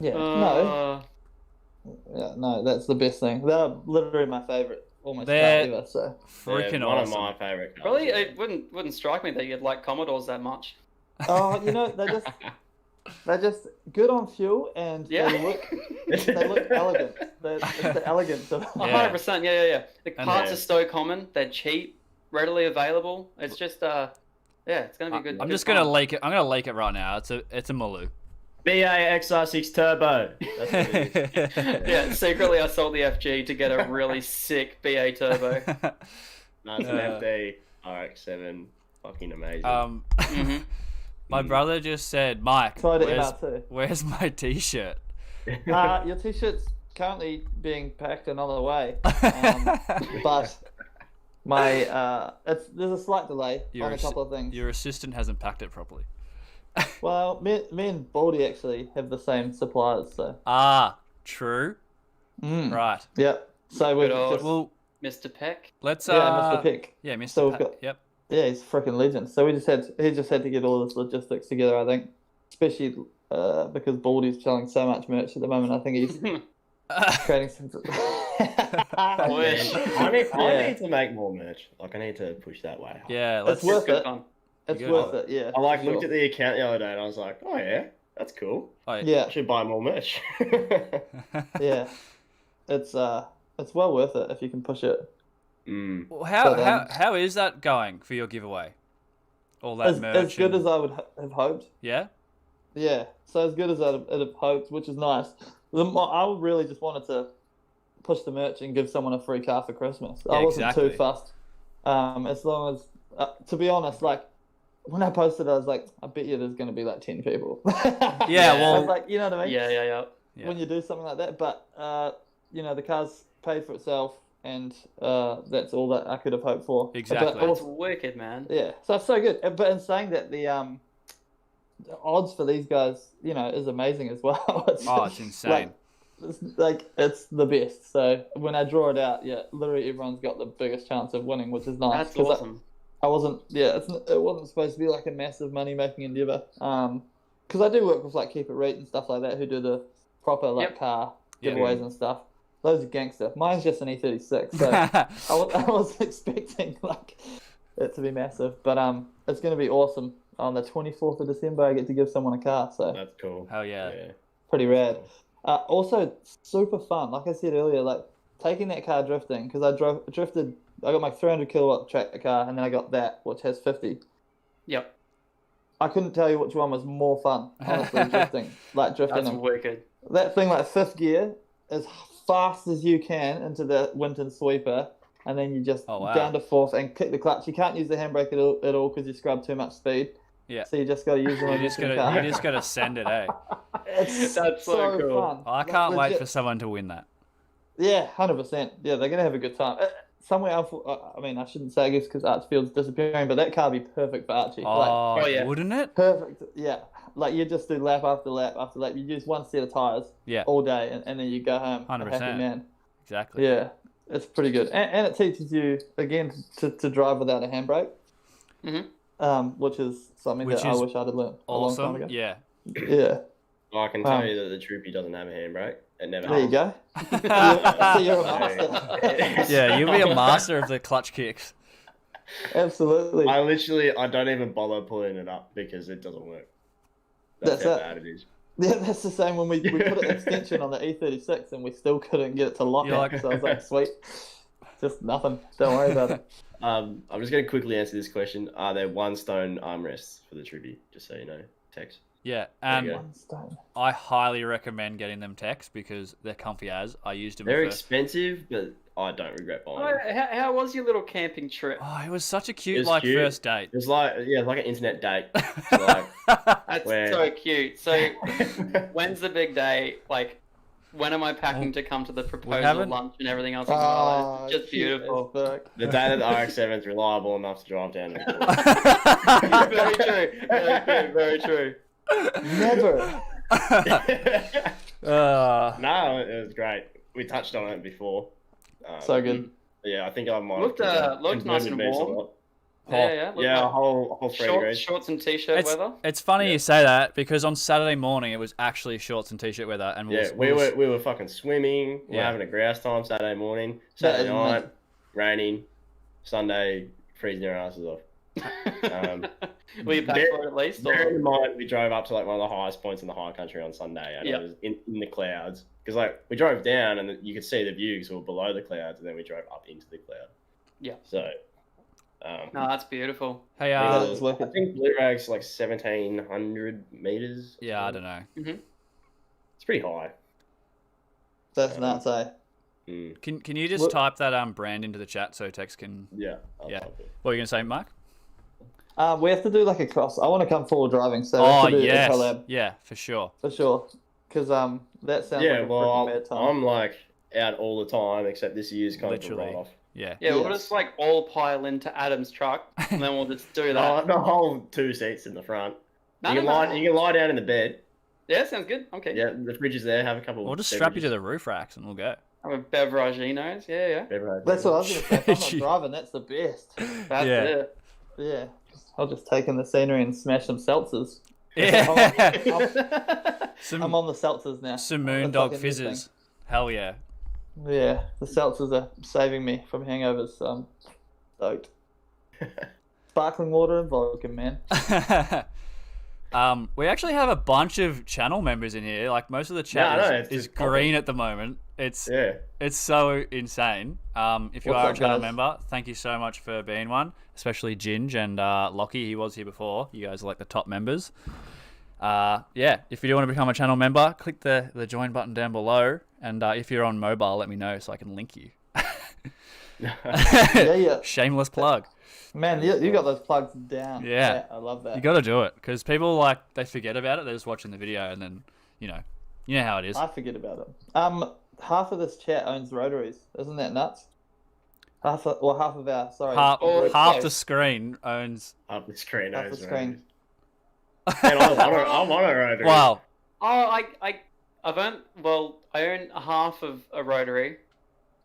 Yeah. No, that's the best thing. They're literally my favorite. Almost ever. So freaking one awesome. of my favorite cars. Really, it wouldn't strike me that you'd like Commodores that much. Oh, they're just good on fuel, and they look elegant. It's the elegance of it. 100%. Yeah. The parts are so common. They're cheap, readily available. It's just it's gonna be good. I'm just gonna leak it. I'm gonna leak it right now. It's a Maloo. BA XR6 Turbo. That's what it is. Yeah, secretly I sold the FG to get a really sick BA Turbo. That's an FD RX-7. Fucking amazing. My brother just said, Mike, where's my t-shirt? Your t-shirt's currently being packed another way. But there's a slight delay on a couple of things. Your assistant hasn't packed it properly. Well, me and Baldy actually have the same suppliers, so. True. Right. Yep. So we're Mr. Peck. Let's Mr. Peck. Yeah, Mr. So Peck. Yep. Yeah, he's a freaking legend. So he just had to get all this logistics together, I think, especially because Baldy's selling so much merch at the moment. I think he's creating some. I need to make more merch. Like I need to push that way. Yeah, it's worth it. It's Good. worth it. Yeah. I looked at the account the other day and I was like, oh yeah, that's cool. Yeah. I should buy more merch. Yeah, it's well worth it if you can push it. Well, how is that going for your giveaway? All that merch. As good as I would have hoped. Yeah. Yeah. So as good as I'd have hoped, which is nice. I really just wanted to push the merch and give someone a free car for Christmas. Yeah, I wasn't exactly. too fussed. As long as, to be honest, like when I posted, I was like, I bet you there's going to be like 10 people. Yeah, well, I was like, you know what I mean? Yeah. When you do something like that, but the car's paid for itself, and that's all that I could have hoped for. Exactly. But It's wicked, man. yeah, so it's so good. But in saying that, the odds for these guys, is amazing as well. it's insane. It's the best. So when I draw it out, literally everyone's got the biggest chance of winning, which is nice. That's awesome. I wasn't. Yeah, it wasn't supposed to be like a massive money making endeavor. Because I do work with like Keep It Reet and stuff like that, who do the proper car giveaways and stuff. Those are gangster. Mine's just an E36, so I was expecting like it to be massive, but it's going to be awesome. On the 24th of December, I get to give someone a car, so that's cool. Hell yeah. Pretty rad. Also, super fun. Like I said earlier, like taking that car drifting, because I drifted. I got my 300 kilowatt track car, and then I got that, which has 50. Yep. I couldn't tell you which one was more fun, honestly, drifting. Like drifting. That's wicked. That thing, like fifth gear, as fast as you can into the Winton sweeper, and then you just down to fourth and kick the clutch. You can't use the handbrake at all because you scrub too much speed. Yeah. So you just got to use the You just gotta send it, eh? That's so cool. fun. I can't wait for someone to win that. Yeah, 100%. Yeah, they're gonna have a good time. Somewhere else, I mean, I shouldn't say this because Archfield's disappearing, but that car would be perfect for Archie. Wouldn't it? Perfect. Yeah, like you just do lap after lap after lap. You use one set of tires. All day, and then you go home. 100%. A happy man. Exactly. Yeah, it's pretty good, and it teaches you again to drive without a handbrake. Which is something that I wish I'd have learned a long time ago. Yeah. Yeah. Well, I can tell you that the Troopy doesn't have a handbrake. It never There has. you go. So you're a master. Yeah, you'll be a master of the clutch kicks. Absolutely. I don't even bother pulling it up because it doesn't work. That's how bad it is. Yeah, that's the same when we put an extension on the E36 and we still couldn't get it to lock up. So I was like, sweet. Just nothing. Don't worry about it. I'm just going to quickly answer this question. Are there one stone armrests for the Troopy? Just so you know. Text. Yeah, and I highly recommend getting them Tex because they're comfy as. I used them. They're expensive, but I don't regret buying them. How was your little camping trip? Oh, it was such a cute cute. first date. It was like an internet date. That's so cute. So when's the big day? Like, when am I packing to come to the proposal lunch and everything else? It's just beautiful. The day that the RX-7 is reliable enough to drive down. Very true. Very true. Never. No, it was great. We touched on it before. So good. Yeah, I think I might looked nice and warm. Yeah, a whole 3 degrees. Shorts and t-shirt weather. It's funny you say that because on Saturday morning it was actually shorts and t-shirt weather, and we were fucking swimming. We were having a grouse time Saturday morning. Saturday night, raining. Sunday, freezing our asses off. Were you packed for it at least? Bear in mind, we drove up to like one of the highest points in the high country on Sunday, and it was in the clouds. Because like we drove down and you could see the view because we were below the clouds, and then we drove up into the cloud. Yeah. So. No, that's beautiful. Hey, I think Blue Rag's like 1,700 meters. Yeah, I don't know. It's pretty high. That's nuts, eh? Can you just type that brand into the chat so Tex can? Yeah. What were you gonna say, Mark? We have to do like a cross. I want to come forward driving, so we have to do a collab. Yeah, for sure. For sure, because that sounds like a freaking bad time. I'm like out all the time, except this year's kind of a write-off. Yeah. We'll just like all pile into Adam's truck, and then we'll just do that. The whole 2 seats in the front. You can lie down in the bed. Yeah, sounds good. Okay. Yeah, the fridge is there. Have a couple. We'll just strap you to the roof racks, and we'll go. Have a beveraginos. Yeah. That's what I was going to say. If I'm not driving, that's the best. That's it. Yeah, I'll just take in the scenery and smash some seltzers. Yeah. I'm on the seltzers now. Some That's Moondog like a new fizzes. Hell yeah. thing. Yeah, the seltzers are saving me from hangovers. So I'm stoked. Sparkling water and vodka, man. We actually have a bunch of channel members in here. Like most of the chat is green at the moment. It's so insane. If you What's are up, a channel guys? member, thank you so much for being one. Especially Ginge and Lockie. He was here before. You guys are like the top members. Yeah, if you do want to become a channel member, click the join button down below. And if you're on mobile, let me know so I can link you. Yeah. Shameless plug. Man, you got those plugs down. Yeah. I love that. You got to do it because people they forget about it. They're just watching the video and then you know how it is. I forget about it. Half of this chat owns rotaries. Isn't that nuts? Half of our Half the screen owns. Half the screen. Half the screen. And I want a rotary. Wow. Oh, I own half of a rotary.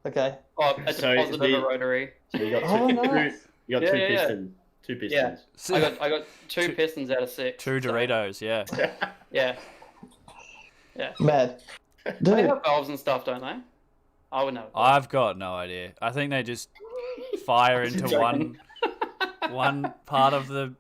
Okay. Oh, a deposit of a rotary. So you got Nice. two pistons. Two pistons. Yeah. I got two pistons out of 6. 2 Doritos, yeah. Yeah. Mad. They Dude, have valves and stuff, don't they? I would know. I've got no idea. I think they just fire into one part of the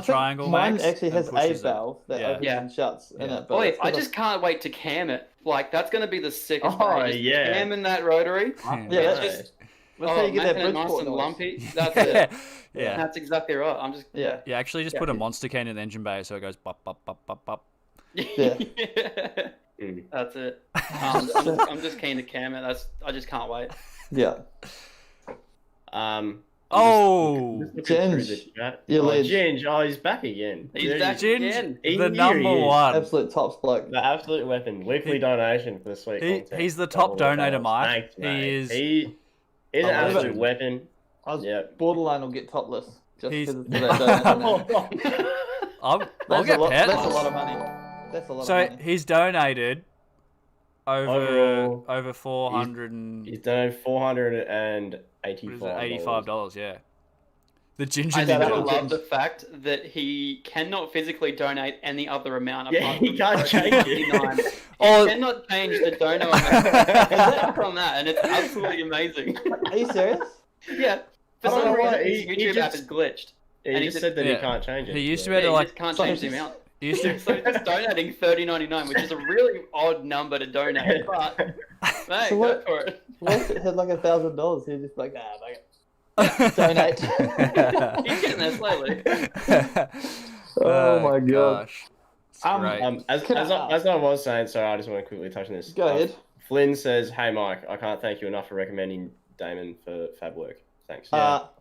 triangle. Mine makes actually and has a pushes it. valve that opens and shuts in it. But Boy, it's I got just can't wait to cam it. Like, that's going to be the sickest Oh, thing. Just yeah. Cam in that rotary. Yeah, It's that's how you get that making it nice Bridgeport and noise. lumpy. That's it. Yeah. That's exactly right. I'm just... Yeah. Yeah, actually just put a monster can in the engine bay so it goes bop bop bop bop bop. Yeah. That's it. I'm just keen to cam it. I just can't wait. Yeah. Oh, Ginge. Your ledge. Ginge. Oh, he's back again. He's back again. Ginge, He the knew number he is. one. Absolute tops bloke. The absolute weapon. Weekly donation for this week. He's the top donator, Mike. Thanks, mate. He is. He's an absolute weapon. I was Yeah. borderline will get topless just He's- because of that donation. I'll That's get a lot. pet. That's a lot of money. That's a lot So of money. he's donated Overall, over 400 and He's done $485. $85. Yeah. The ginger I Shout out still to ninja. love the fact that he cannot physically donate any other amount. Yeah, apart he from can't change it. $4.99. He Oh. cannot change the donor amount. He's stuck on that, and it's absolutely amazing. Are you serious? Yeah. For I don't some know why reason, his he YouTube app just- is glitched. He And just he said that Yeah. he can't change it. He used to be Yeah, able to he like. just can't change the amount. He used to. So he's just donating $30.99, which is a really odd number to donate, but mate, So go what- for it. What if it had like $1,000? He'd just be like, fuck it. Donate. He's getting there slowly. Oh my God. Gosh. It's great. As I was saying, sorry, I just want to quickly touch on this. Go ahead. Flynn says, "Hey Mike, I can't thank you enough for recommending Damon for Fab Work. Thanks."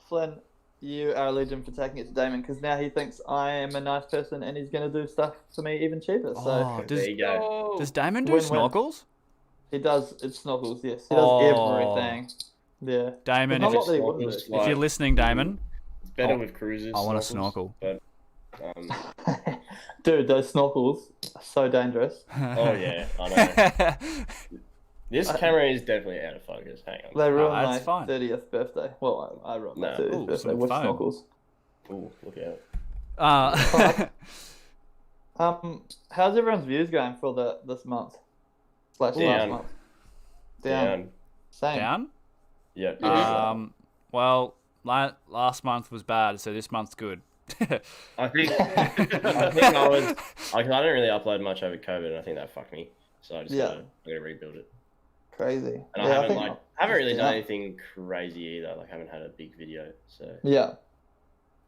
Flynn, you are a legend for taking it to Damon because now he thinks I am a nice person and he's going to do stuff for me even cheaper. So Oh, there you go. does Damon do Win-win. snorkels? he does. It snorkels. Yes, he does everything. Yeah. Damon, There's if, not a lot that he wouldn't Snorkels, do. if you're listening, Damon, It's better with cruises. I want a snorkels, snorkel. But, Dude, those snorkels are so dangerous. oh yeah, I know. This camera is definitely out of focus. Hang on. They ruined my that's fine. 30th birthday. Well, I ruined my No. 30th Ooh, birthday some with foam. snorkels. Ooh, look out. How's everyone's views going for this month? Last Down. month. Down. Same. Down? Yeah. Well, last month was bad, so this month's good. I think I was. I don't really upload much over COVID, and I think that fucked me. So I just gotta rebuild it. Crazy. And I haven't really done anything crazy either. Like I haven't had a big video. So Yeah.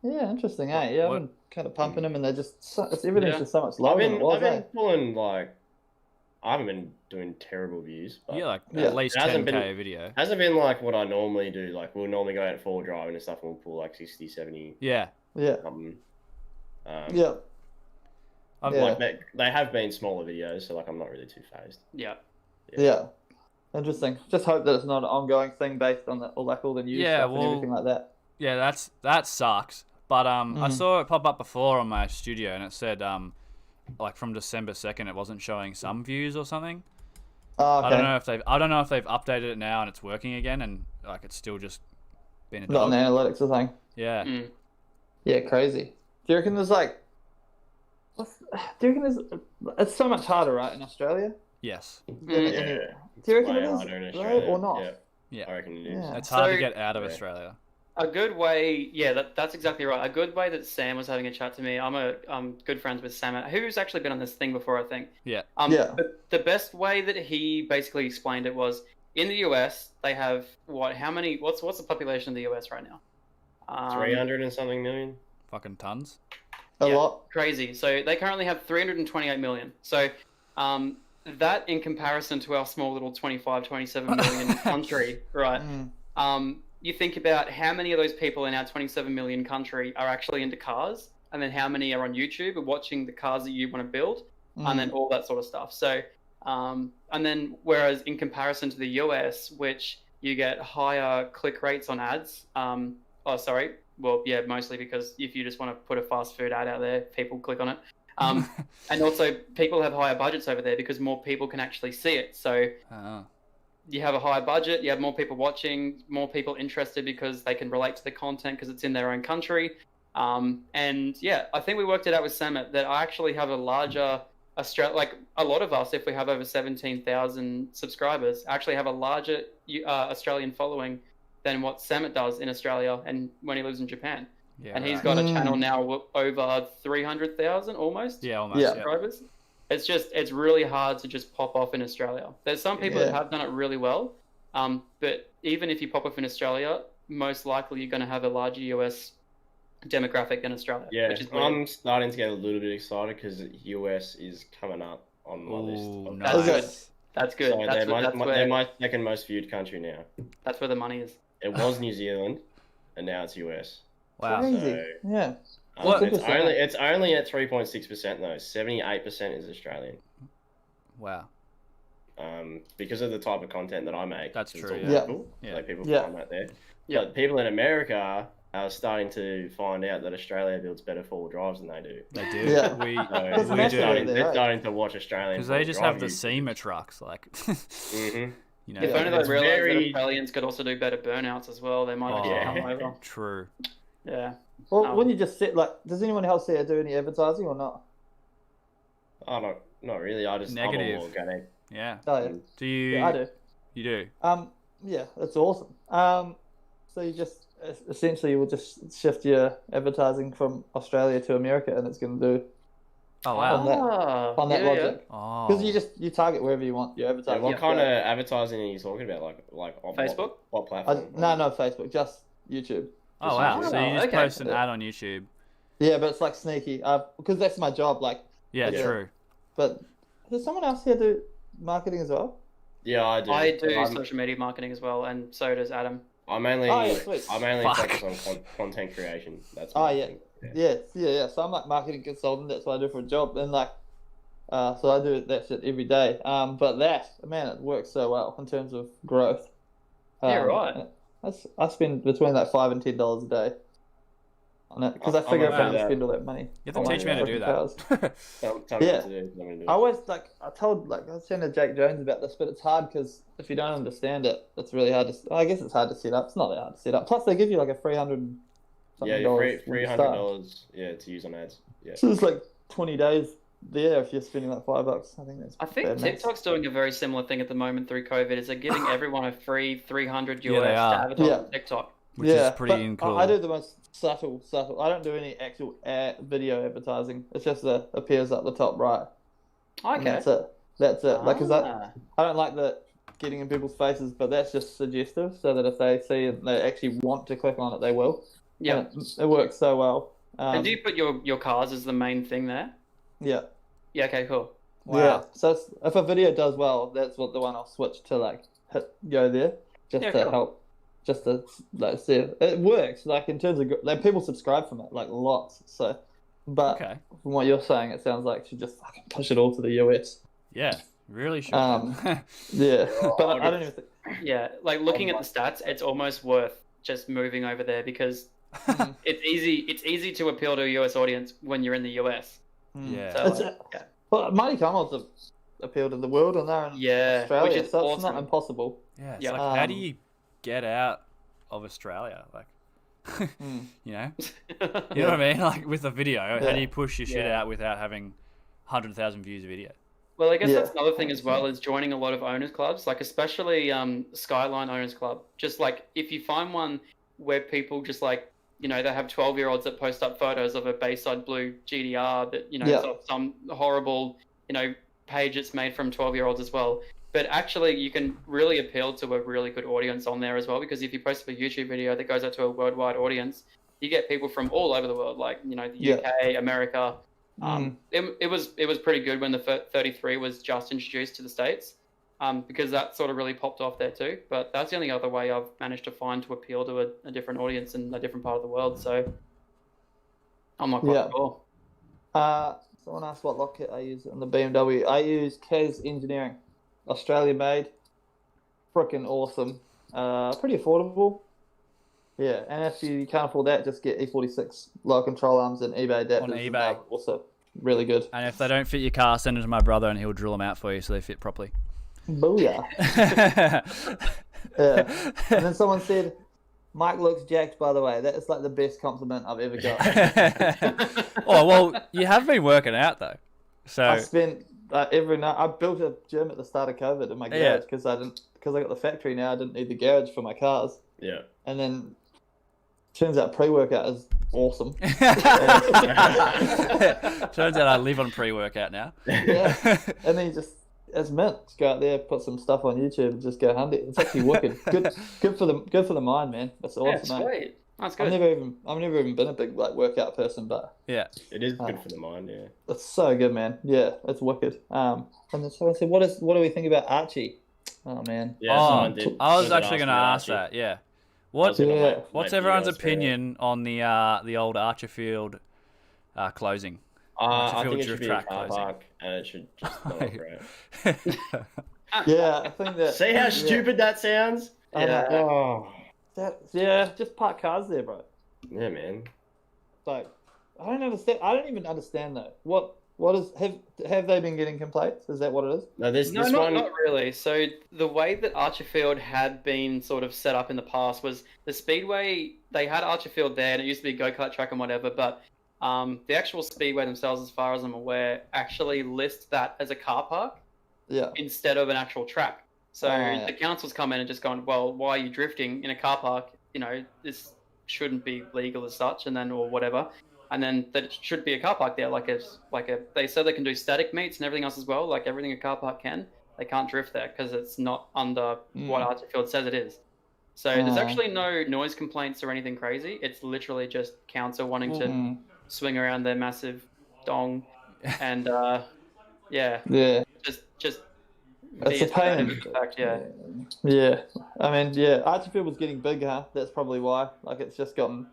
Yeah, interesting, eh? Yeah, I've been kind of pumping them, and they're just everything's just so much lower than it was, I've been eh? pulling like. I haven't been doing terrible views. But Yeah, like Yeah. at least It hasn't 10k been- a video. hasn't been like what I normally do. Like we'll normally go out full driving and stuff, and we'll pull like 60, 70 Yeah. Yeah. something. Yeah. I've Yeah. Like they have been smaller videos, so like I'm not really too phased. Yeah. Yeah. Interesting. Just hope that it's not an ongoing thing based on all the news stuff and everything like that. Yeah, that sucks. But I Mhm. saw it pop up before on my studio, and it said like from December 2nd, it wasn't showing some views or something. Oh, okay. I don't know if they've updated it now and it's working again, and like it's still just been a Not dog. an analytics or thing. Yeah. Mm. Yeah, crazy. Do you reckon there's like? Do you reckon it's so much harder, right, in Australia? Yes. Than anywhere. Do you reckon it is, or not? Yeah. I reckon it is. Yeah. It's hard to get out of Australia. A good way, that's exactly right. A good way that Sam was having a chat to me. I'm good friends with Sam, who's actually been on this thing before, I think. Yeah. But the best way that he basically explained it was in the US they have what's the population of the US right now? 300 and something million. Fucking tons. A lot. Crazy. So they currently have 328 million. So that in comparison to our small little 27 million country, right? You think about how many of those people in our 27 million country are actually into cars, and then how many are on YouTube and watching the cars that you want to build, and then all that sort of stuff. So, and then whereas in comparison to the US, which you get higher click rates on ads, mostly because if you just want to put a fast food ad out there, people click on it. And also people have higher budgets over there because more people can actually see it. So you have a higher budget, you have more people watching, more people interested because they can relate to the content because it's in their own country. And yeah, I think we worked it out with Summit that I actually have a larger like a lot of us, if we have over 17,000 subscribers, actually have a larger Australian following than what Summit does in Australia and when he lives in Japan. Yeah, and he's got a channel now over 300,000 almost. Yeah, almost. Subscribers. It's really hard to just pop off in Australia. There's some people that have done it really well, but even if you pop off in Australia, most likely you're going to have a larger US demographic than Australia. Yeah, which is I'm starting to get a little bit excited because US is coming up on my list. That's good. So they're my second most viewed country now. That's where the money is. It was New Zealand, and now it's US. Wow. Crazy. So, it's only at 3.6% though. 78% is Australian. Wow. Because of the type of content that I make. That's true. Local, so people find that there. Yeah. But people in America are starting to find out that Australia builds better four-wheel drives than they do. They do. Yeah. They're starting to watch Australian. Because they just have the SEMA trucks, like. You know, if only they realised that Australians could also do better burnouts as well, they might have come over. True. Yeah. Well, when you just sit, like, does anyone else here do any advertising or not? Oh, not really. I'm all organic. Yeah. Oh, yeah. Do you? Yeah, I do. You do? Yeah, that's awesome. So you just, essentially, you will just shift your advertising from Australia to America, and it's going to do... Oh, wow. On that logic. Oh. Because you target wherever you want your advertising. What kind of advertising are you talking about? Like on Facebook? What platform? No, Facebook, just YouTube. Oh, wow. So you just post an ad on YouTube. Yeah, but it's like sneaky. Because that's my job. Like. Yeah, true. But does someone else here do marketing as well? Yeah, I do. I do social media marketing as well, and so does Adam. I mainly focus on content creation. That's thing. Yeah. So I'm like marketing consultant. That's what I do for a job, and like, so I do that shit every day. But it works so well in terms of growth. Yeah, right. I spend between like $5 and $10 a day on it because I figure if I don't spend all that money. You have to teach me how to do that. Tell me what to do. I always I was saying to Jake Jones about this, but it's hard because if you don't understand it, it's really hard to. I guess it's hard to set up. It's not that hard to set up. Plus, they give you like a $300. $300. Yeah, to use on ads. Yeah. So it's like 20 days there if you're spending like $5. I think TikTok's doing a very similar thing at the moment through COVID. Is they're giving everyone a free $300 to advertise on TikTok. Which is pretty cool. I do the most subtle. I don't do any actual video advertising. It's just appears up the top right. Okay. And that's it. Like, cause I don't like the getting in people's faces, but that's just suggestive, so that if they see it, they actually want to click on it, they will. Yeah. It works so well. And do you put your cars as the main thing there? Yeah. Yeah. Okay. Cool. Wow. Yeah. So if a video does well, that's what the one I'll switch to go there to help. Just to see it works. Like in terms of people subscribe from it like lots. So, but from what you're saying, it sounds like you just fucking push it all to the US. Yeah, really should. Yeah, but I don't even think. Yeah, like looking at the stats, it's almost worth just moving over there because it's easy. It's easy to appeal to a US audience when you're in the US. Yeah. So, well, Mighty Carmel's appeal to the world, and they're in Australia, so awesome. It's not impossible. Yeah. It's like, how do you get out of Australia? Like, You know what I mean? Like with a video, how do you push your shit out without having 100,000 views a video? Well, I guess that's another thing as well, is joining a lot of owners clubs, like especially Skyline Owners Club. Just like if you find one where people just like, you know, they have 12-year-olds that post up photos of a Bayside Blue GDR that, you know, it's off some horrible, you know, page it's made from 12-year-olds as well. But actually, you can really appeal to a really good audience on there as well, because if you post up a YouTube video that goes out to a worldwide audience, you get people from all over the world, like, you know, the UK, America. It was pretty good when the 33 was just introduced to the States, because that sort of really popped off there too. But that's the only other way I've managed to find to appeal to a different audience in a different part of the world. So I'm not quite sure. Someone asked what lock kit I use in the BMW. I use Kaz Engineering, Australian made, freaking awesome, pretty affordable. Yeah, and if you can't afford that, just get E46 low control arms and eBay adapters. On eBay. Also really good. And if they don't fit your car, send them to my brother and he'll drill them out for you so they fit properly. Booyah. Yeah. And then someone said, Mike looks jacked, by the way. That is like the best compliment I've ever got. Oh, well, you have been working out though. So I spent every night. I built a gym at the start of COVID in my garage because I got the factory now. I didn't need the garage for my cars. Yeah. And then turns out pre-workout is awesome. Turns out I live on pre-workout now. Yeah. And then you just, it's mint. Just go out there, put some stuff on YouTube, and just go hunt it. It's actually wicked. Good for the mind, man. That's awesome. Yeah, sweet. That's good. I've never even been a big like workout person, but yeah, it is good for the mind. Yeah, it's so good, man. Yeah, it's wicked. And then someone said, what do we think about Archie? Oh man. Yeah, I was actually going to ask that. Yeah. What's everyone's opinion on the old Archerfield closing? I think it should be a car park, and it should just not operate. Yeah, I think that. See how stupid that sounds? Yeah. Just park cars there, bro. Yeah, man. Like, I don't understand. I don't even understand though. What is have they been getting complaints? Is that what it is? No, not really. So the way that Archerfield had been sort of set up in the past was the Speedway. They had Archerfield there, and it used to be a go-kart track and whatever. But the actual Speedway themselves, as far as I'm aware, actually list that as a car park, instead of an actual track. So the council's come in and just gone, well, why are you drifting in a car park? You know, this shouldn't be legal as such, and then or whatever. And then that it should be a car park there, they said they can do static meets and everything else as well, like everything a car park can. They can't drift there because it's not under what Archerfield says it is. So there's actually no noise complaints or anything crazy. It's literally just council wanting to swing around their massive dong, and just. It's a pain. Yeah. I mean, Archerfield was getting big, huh? That's probably why. Like, it's just gotten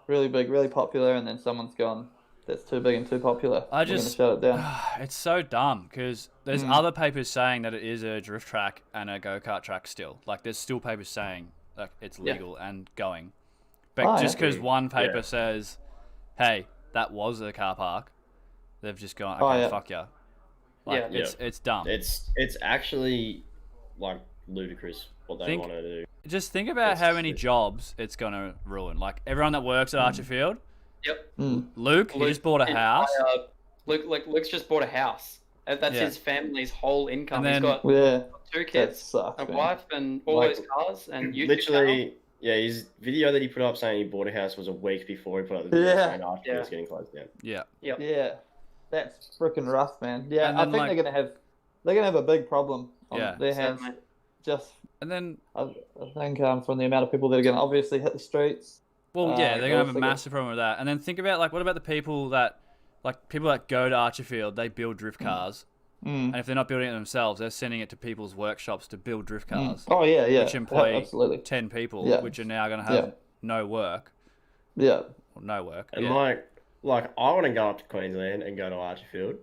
really big, really popular, and then someone's gone, that's too big and too popular. We're going to shut it down. It's so dumb because there's other papers saying that it is a drift track and a go-kart track still. Like, there's still papers saying like it's legal and going. But just because one paper says, hey, that was a car park, they've just gone, okay, fuck ya. Like, it's dumb. It's actually like ludicrous what they want to do. Just think about how many jobs it's gonna ruin. Like everyone that works at Archerfield. Yep. Luke, he just bought a house. Luke's just bought a house. That's his family's whole income. And then, he's got 2 kids, a wife, and all those cars, and YouTube literally. channel. Yeah, his video that he put up saying he bought a house was a week before he put up the video saying after it was getting closed down. Yeah. Yeah. That's freaking rough, man. Yeah, I think they're gonna have a big problem on their hands. And then I think from the amount of people that are gonna obviously hit the streets. Well, they're gonna have a massive problem with that. And then think about what about the people that go to Archerfield? They build drift cars, and if they're not building it themselves, they're sending it to people's workshops to build drift cars. Oh yeah, which employ 10 people, which are now gonna have no work. Yeah, or no work. And Like, I want to go up to Queensland and go to Archerfield.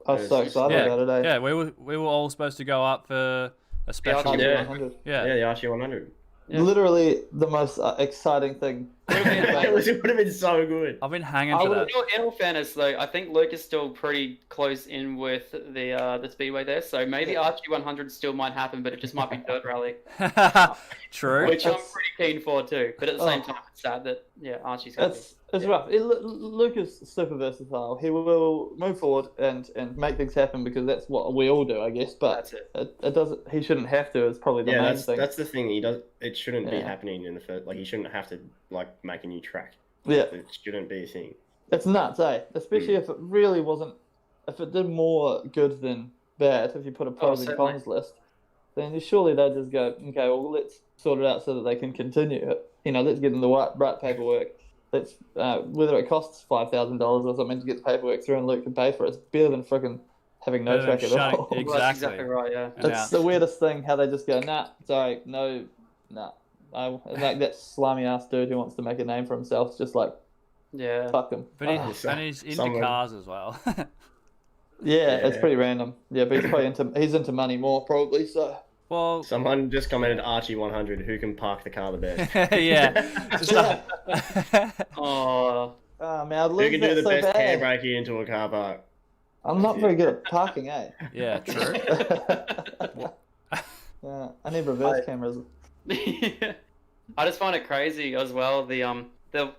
I was so excited about it, eh? Yeah, we were all supposed to go up for a special. The RC100. Yeah, the RC100. literally the most exciting thing. It would have been so good. I've been hanging for that. In all fairness, though, I think Luke is still pretty close in with the speedway there, so maybe RG100 still might happen, but it just might be dirt rally. True. Which I'm pretty keen for too, but at the same time, it's sad that Archie's got it's rough. Luke is super versatile. He will move forward and make things happen because that's what we all do, I guess. But it doesn't. He shouldn't have to. It's probably the main thing. That's the thing. It shouldn't be happening in the first. Like he shouldn't have to make a new track. Yeah, it shouldn't be a thing. It's nuts, eh? Especially if it really wasn't. If it did more good than bad, if you put a pros and cons list, then surely they'd just go, okay, well, let's sort it out so that they can continue it. Let's get them the right paperwork. Let's whether it costs $5,000 or something to get the paperwork through and Luke can pay for it. It's better than freaking having no track at all. Exactly. Well, that's exactly right. Yeah. It's the weirdest thing how they just go, nah, sorry, no, nah. Like that slimy ass dude who wants to make a name for himself, just like, fuck him. But he's into cars as well. It's pretty random. Yeah, but he's probably into money more probably. So. Well, someone just commented Archie100. Who can park the car the best? Oh man, I'd love who can do the best handbraking into a car park? I'm not very good at parking, eh? Yeah, true. I need reverse cameras. I just find it crazy as well. The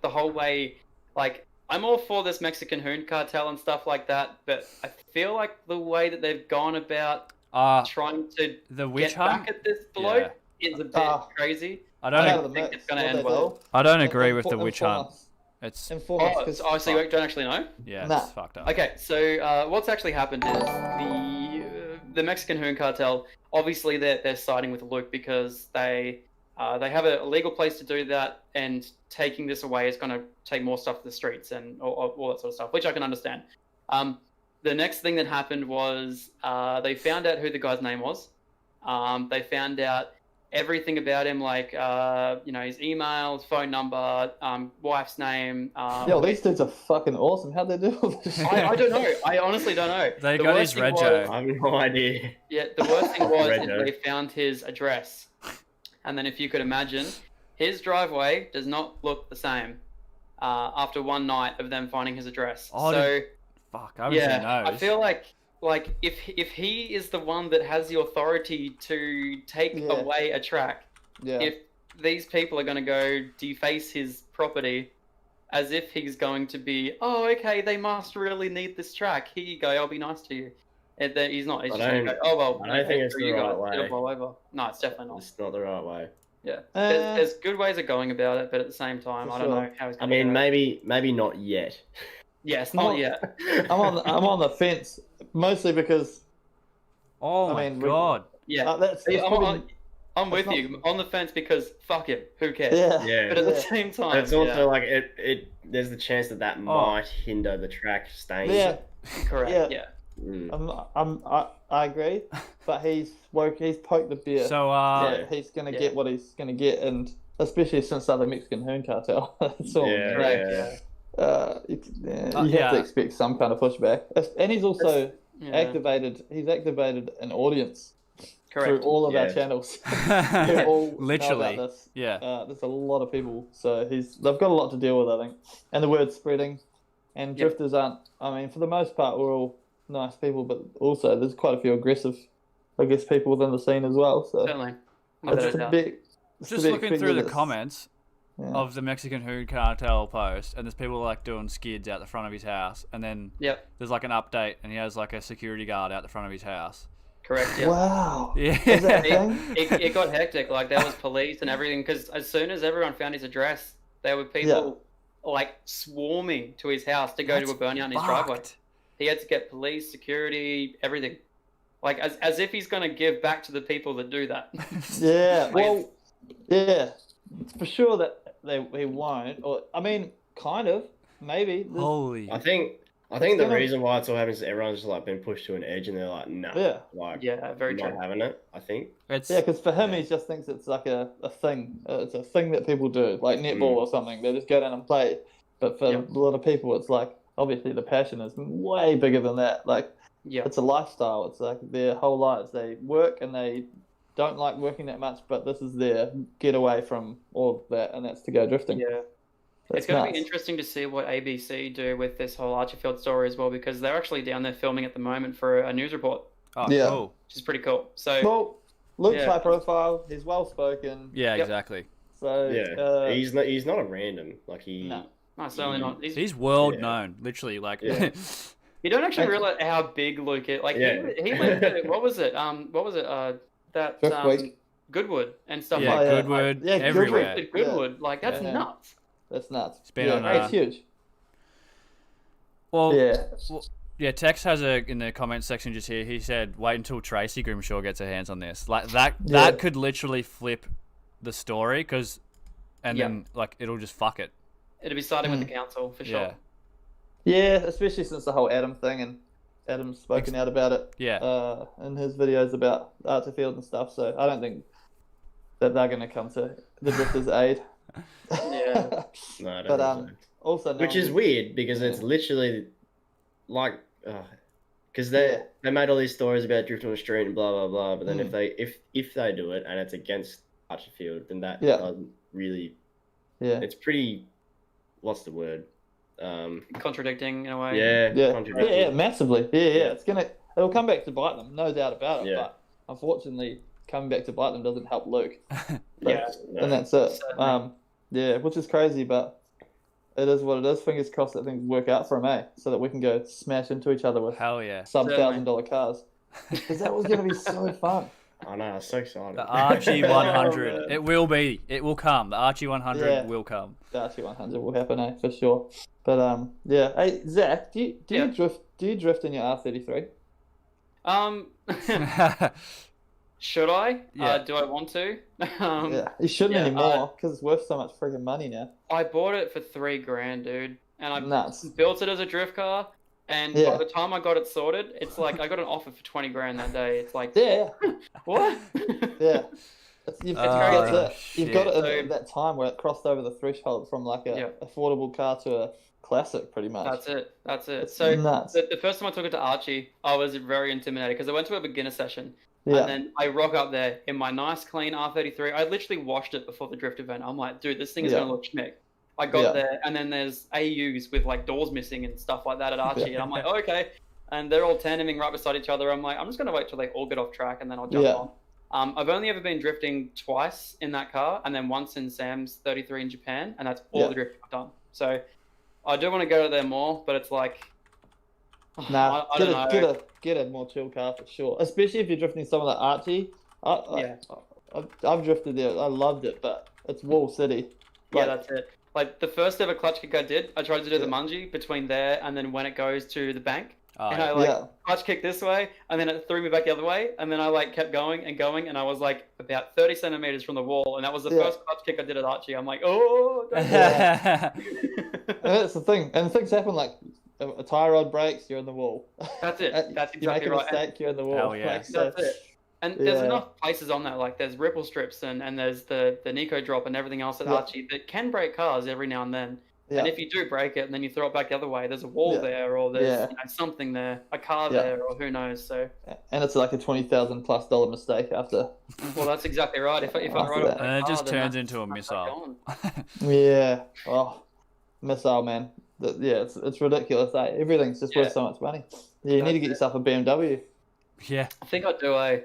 whole way, like, I'm all for this Mexican hoon cartel and stuff like that, but I feel like the way that they've gone about trying to get back at this bloke is a bit crazy. I don't think it's going to end well. I don't agree with the witch hunt. It's so you don't actually know? Yeah, it's fucked up. Okay, so what's actually happened is the Mexican hoon cartel, obviously they're siding with Luke because they have a legal place to do that, and taking this away is going to take more stuff to the streets and all that sort of stuff, which I can understand. The next thing that happened was they found out who the guy's name was. They found out everything about him, like his email, his phone number, wife's name. These dudes are fucking awesome. How'd they do all this? I don't know. I honestly don't know. They got his rego. I have no idea. Yeah, the worst thing was they found his address, and then if you could imagine, his driveway does not look the same after one night of them finding his address. Fuck, I haven't seen those. I feel like if he is the one that has the authority to take away a track, if these people are going to go deface his property as if he's going to be, okay, they must really need this track. Here you go, I'll be nice to you. And then he's not. He's just going to go, I don't think it's the right way. It'll blow over. No, it's definitely not. It's not the right way. Yeah, there's good ways of going about it, but at the same time, I don't know how he's going to maybe not yet. Yes, not yet. I'm on the fence mostly because. Oh my god! I'm with you on the fence because fuck him, who cares? Yeah. But at the same time, but it's also like it. There's the chance that might hinder the track staying. Yeah, correct. Yeah. I agree, but he's poked the bear. So he's gonna get what he's gonna get, and especially since they're the Mexican hoon cartel, that's all. You have to expect some kind of pushback, and he's also activated. He's activated an audience through all of our channels. All literally, know about this. There's a lot of people, so they've got a lot to deal with, I think, and the word's spreading. And drifters aren't. I mean, for the most part, we're all nice people, but also there's quite a few aggressive, I guess, people within the scene as well. So certainly, just looking through the comments of the Mexican hoon cartel post, and there's people like doing skids out the front of his house, and then there's like an update, and he has like a security guard out the front of his house. Correct. Yeah. Wow. Yeah. It got hectic. Like there was police and everything, because as soon as everyone found his address, there were people like swarming to his house to go to a burnout in his driveway. He had to get police, security, everything. Like as if he's going to give back to the people that do that. Yeah. Well, for sure that he won't. Or I mean, kind of, maybe. Holy. I think the reason why it's all happening is everyone's just like been pushed to an edge, and they're like, no, very not true. having it. I think because for him, he just thinks it's like a thing. It's a thing that people do, like netball or something. They just go down and play. But for a lot of people, it's like obviously the passion is way bigger than that. Like it's a lifestyle. It's like their whole lives. They work and they don't like working that much, but this is their getaway from all of that, and that's to go drifting. Yeah. It's going to be interesting to see what ABC do with this whole Archiefield story as well, because they're actually down there filming at the moment for a news report. Oh, cool. Which is pretty cool. So, well, Luke's high profile. He's well spoken. Yeah, exactly. So he's not a random. Like no, certainly not. He's world known, literally. Like, you don't actually realize how big Luke is. Like he went to, what was it? That Goodwood and stuff like that. Goodwood, everywhere. Goodwood, like that's nuts. That's nuts. It's been on. It's huge. Well, Tex has in the comments section just here. He said, "Wait until Tracy Grimshaw gets her hands on this." Like that could literally flip the story, then like it'll just fuck it. It'll be starting with the council for sure. Yeah, especially since the whole Adam thing, and Adam's spoken out about it. Yeah. In his videos about Archiefield and stuff. So I don't think that they're going to come to the drifters' aid. Yeah. No, I don't think so. Also, which is weird because it's literally like, because they made all these stories about drifting on the street and blah blah blah. But then if they do it and it's against Archiefield, then that doesn't really. Yeah. It's pretty. What's the word? Contradicting in a way. Yeah, massively. Yeah. It'll come back to bite them, no doubt about it. But unfortunately, coming back to bite them doesn't help Luke. And that's it. Which is crazy, but it is what it is. Fingers crossed that things work out for him, so that we can go smash into each other with sub $1,000 cars. Because that was going to be so fun. I know, I'm so excited. The Archie 100. It will be. It will come. The Archie 100 will come. The Archie 100 will happen, for sure. But hey Zach, do you drift? Do you drift in your R33? Should I? Do I want to? You shouldn't anymore because it's worth so much freaking money now. I bought it for $3,000, dude, and I built it as a drift car. And by the time I got it sorted, it's like I got an offer for $20,000 that day. It's like what? You've got it at that time where it crossed over the threshold from like a affordable car to a classic, pretty much. That's it. So the first time I took it to Archie, I was very intimidated because I went to a beginner session. And then I rock up there in my nice, clean R33. I literally washed it before the drift event. I'm like, dude, this thing is going to look schmick. I got there, and then there's AUs with like doors missing and stuff like that at Archie. And I'm like, okay. And they're all tandeming right beside each other. I'm like, I'm just going to wait till they all get off track, and then I'll jump on. I've only ever been drifting twice in that car, and then once in Sam's 33 in Japan, and that's all the drifting I've done. So I do want to go there more, but it's like... I don't know. Get a more chill car for sure. Especially if you're drifting someone like Archie. I've drifted there. I loved it, but it's Wall City. That's it. Like the first ever clutch kick I did, I tried to do the mungie between there and then when it goes to the bank. And I clutch kicked this way, and then it threw me back the other way, and then I kept going, and I was like about 30 centimeters from the wall, and that was the first clutch kick I did at Archie. I'm like, oh, don't and that's the thing. And things happen like a tie rod breaks, you're in the wall. That's it. That's exactly you make a right. mistake, you're in the wall. Hell yeah. That's it. And there's enough places on that, like there's ripple strips and there's the Nico drop and everything else at Archie that can break cars every now and then. Yeah. And if you do break it and then you throw it back the other way, there's a wall there or there's something there, a car there or who knows. So. And it's like a $20,000+ mistake after. Well, that's exactly right. If I ride off and it just turns into a missile. Missile, man. It's ridiculous. Everything's just worth so much money. You need to get yourself a BMW. Yeah. I think I do,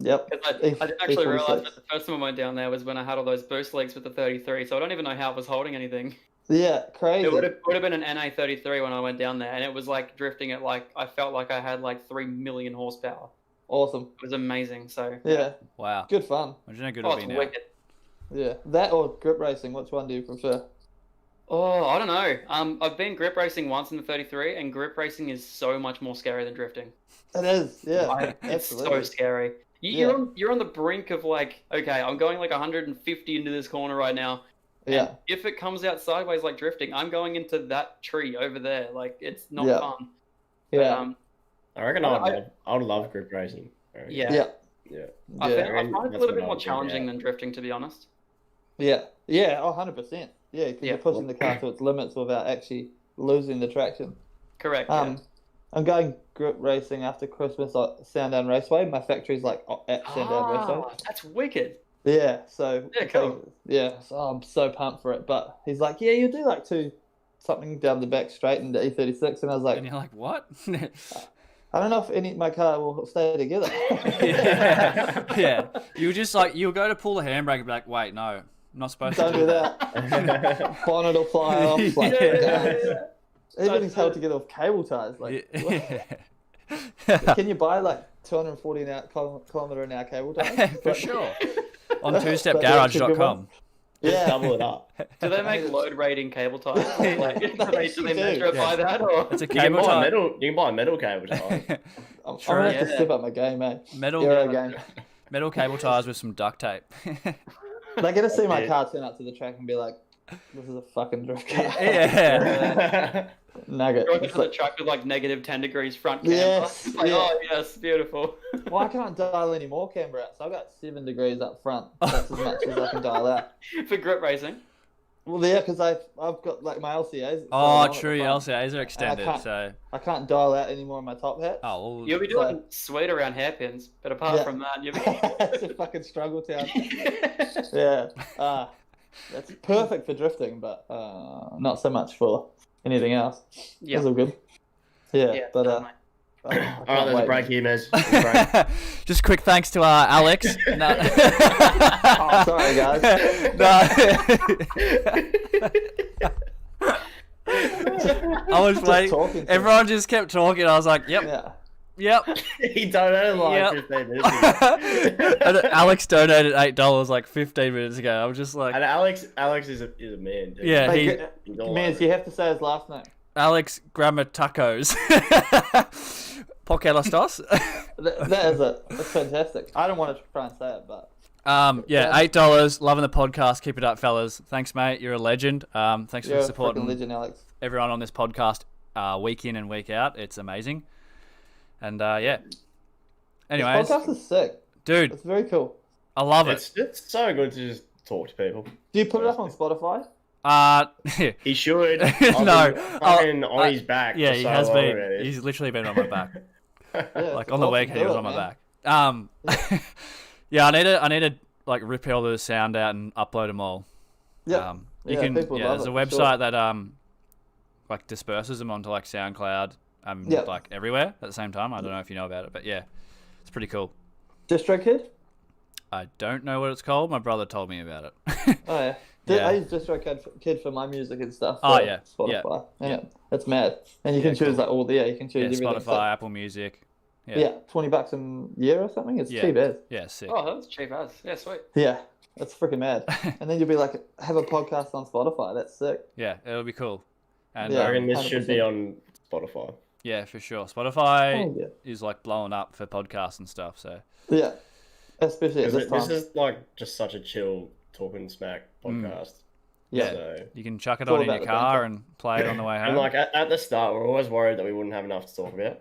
Yep. I didn't actually realise that the first time I went down there was when I had all those boost legs with the 33, so I don't even know how I was holding anything. Yeah, crazy. It would have been an NA33 when I went down there, and it was like drifting at I felt like I had 3 million horsepower. Awesome. It was amazing, so. Yeah. Wow. Good fun. Imagine how good it'll be now. Wicked. Yeah. That or grip racing, which one do you prefer? Oh, I don't know. I've been grip racing once in the 33, and grip racing is so much more scary than drifting. It is, yeah. It's so scary. You're on the brink of okay, I'm going 150 into this corner right now. And if it comes out sideways like drifting, I'm going into that tree over there. It's not fun. Yeah. But, I reckon I would love grip racing. Yeah. I find it a little bit more challenging than drifting, to be honest. Yeah. Yeah. 100%. Yeah, because you're pushing the car to its limits without actually losing the traction. Correct. I'm going grip racing after Christmas at Sandown Raceway. My factory's like at Sandown Raceway. That's wicked. Yeah, so Yeah, cool. So I'm so pumped for it. But he's like, yeah, you do like something down the back straight into E36, and I was like, And you're like, what? I don't know if my car will stay together. Yeah. You just like, you'll go to pull the handbrake and be like, wait, no, I'm not supposed Don't to do that. Bonnet will fly off. Like, everything's held together with cable ties. Like, can you buy like 240 kilometer an hour cable ties? For sure. On twostepgarage.com. Yeah. Double it up. Do they make load rating cable ties? Like, do they measure it by that? Or? It's a You can cable buy tie. you can buy a metal cable tie. I'm gonna have to step up my game, mate. Game. Metal cable ties with some duct tape. They get to see my car turn up to the track and be like, this is a fucking drift car. Yeah. Nugget. Going to the truck with like -10 degrees front camber. Yes, Like, yeah. oh yes, beautiful. Well, I can't dial any more camber out, so I've got 7 degrees up front. That's as much as I can dial out. For grip racing. Well, yeah, because I've got like my LCAs. Oh, true. Your LCAs are extended, so. I can't dial out anymore on my top hat. Oh, well. You'll be doing sweet around hairpins, but apart from that, you'll be. It's a fucking struggle town. Yeah. That's perfect for drifting, but not so much for anything else. Yeah. It's all good. Yeah, but All right, there's a break here, Mez. Just quick thanks to Alex. No. Oh, sorry, guys. I was waiting. Talking to Everyone just kept talking. I was like, yep. Yeah. Yep. He donated like 15 minutes ago. And Alex donated $8 like 15 minutes ago. I was just like, And Alex is a man. Too. yeah, Hey, He's all man, over you it. have to say his last name. Alex Grammaticos. Pokelastos. That is it. That's fantastic. I don't want to try and say it, but Yeah, $8. Loving the podcast. Keep it up, fellas. Thanks, mate. You're a legend. Thanks you're for a supporting freaking legend, Alex. everyone on this podcast week in and week out. It's amazing. And yeah. Anyways, This podcast is sick. dude, It's very cool. I love it. It's so good to just talk to people. Do you put it up on Spotify? He should. No. On his back. Yeah, for he so has long been. already. He's literally been on my back. Yeah, Like it's on the awesome. weekend, he was Do on it, my man. back. Yeah, I need to like rip all the sound out and upload them all. Yeah. You Yeah, can. people Yeah, love there's a it, for website that like disperses them onto like SoundCloud, Yeah. like everywhere at the same time. I don't know if you know about it, but yeah, it's pretty cool. DistroKid? I don't know what it's called. My brother told me about it. Oh, yeah. Yeah. I use DistroKid for my music and stuff. Oh, for yeah. Spotify. Yeah. Yeah. That's mad. And you can choose like all the, you can choose Yeah, everything. Spotify, Apple Music. Yeah, $20 a year or something. It's cheap as. Yeah, sick. Oh, that's cheap as. Yeah, sweet. Yeah, that's freaking mad. And then you'll be like, have a podcast on Spotify. That's sick. Yeah, it'll be cool. And Yeah. I reckon this should be 100%. on Spotify. yeah, for sure. Spotify Oh, yeah. is like blowing up for podcasts and stuff. So Yeah, especially at this time. This is like just such a chill talking smack podcast. Yeah. So, you can chuck it It's all on in about your the car banter. and play it on the way home. and like at the start, we're always worried that we wouldn't have enough to talk about.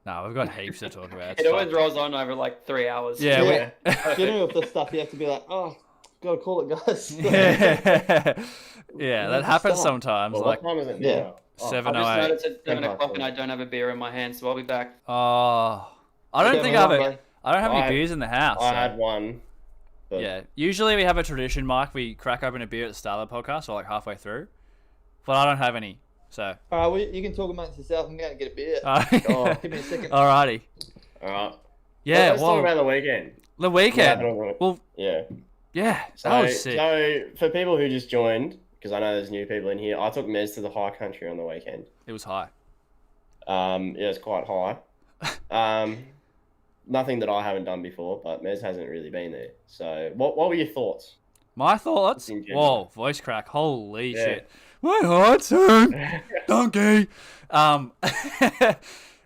No, we've got heaps to talk about. It's It always fun. rolls on over like 3 hours. Yeah, Yeah. Generally with this stuff, you have to be like, oh, gotta call it, guys. Yeah, that happens Stop. sometimes. Well, Like what time is it Yeah. now? Oh, I've 7:08. just noticed it's 7 Yeah. o'clock and I don't have a beer in my hand, so I'll be back. Oh, I don't Okay, think move I have on, it. buddy. I don't have any I- beers in the house. I so- had one. But Yeah, usually we have a tradition, Mike. We crack open a beer at the start of the podcast, or like halfway through. But I don't have any, so. All right, well, you can talk amongst yourself. I'm going to get a beer. Oh. Give me a second. Alrighty. All right. Yeah, Let's talk well, about the weekend. the weekend. Yeah, Well, yeah. yeah, So, that was sick. so for people who just joined, because I know there's new people in here, I took Mez to the high country on the weekend. It was high. Yeah, it's quite high. Nothing that I haven't done before, but Mez hasn't really been there. So, what were your thoughts? My thoughts. In general. Whoa, voice crack. Holy Yeah. shit. My heart's hurt. Donkey.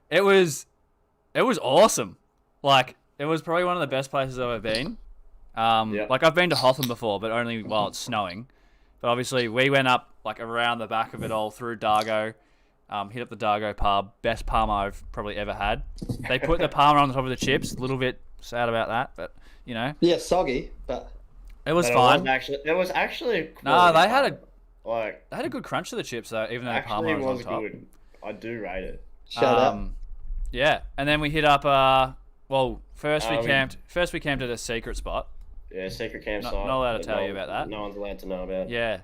It was awesome. Like, it was probably one of the best places I've ever been. Yeah. Like, I've been to Hotham before, but only while it's snowing. But obviously, we went up like around the back of it all through Dargo. Hit up the Dargo pub. Best parma I've probably ever had. They put the parma on the top of the chips. A little bit sad about that, but you know, Yeah, soggy, but it was But fine. It was actually. No, they quality had parma. Like They had a good crunch to the chips though, even though the actually parma was on was top. good. I do rate it. shout out. Yeah, and then we hit up. First we camped. First we camped at a secret spot. Yeah, secret campsite. Not allowed to tell you about that. No one's allowed to know about. Yeah.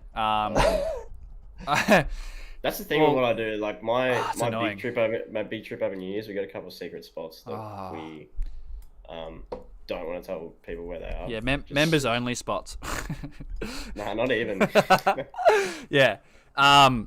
That's the thing with what I do. Like my annoying. big trip over New Year's, we got a couple of secret spots that we don't want to tell people where they are. Yeah, members only spots. Nah, not even. Yeah. And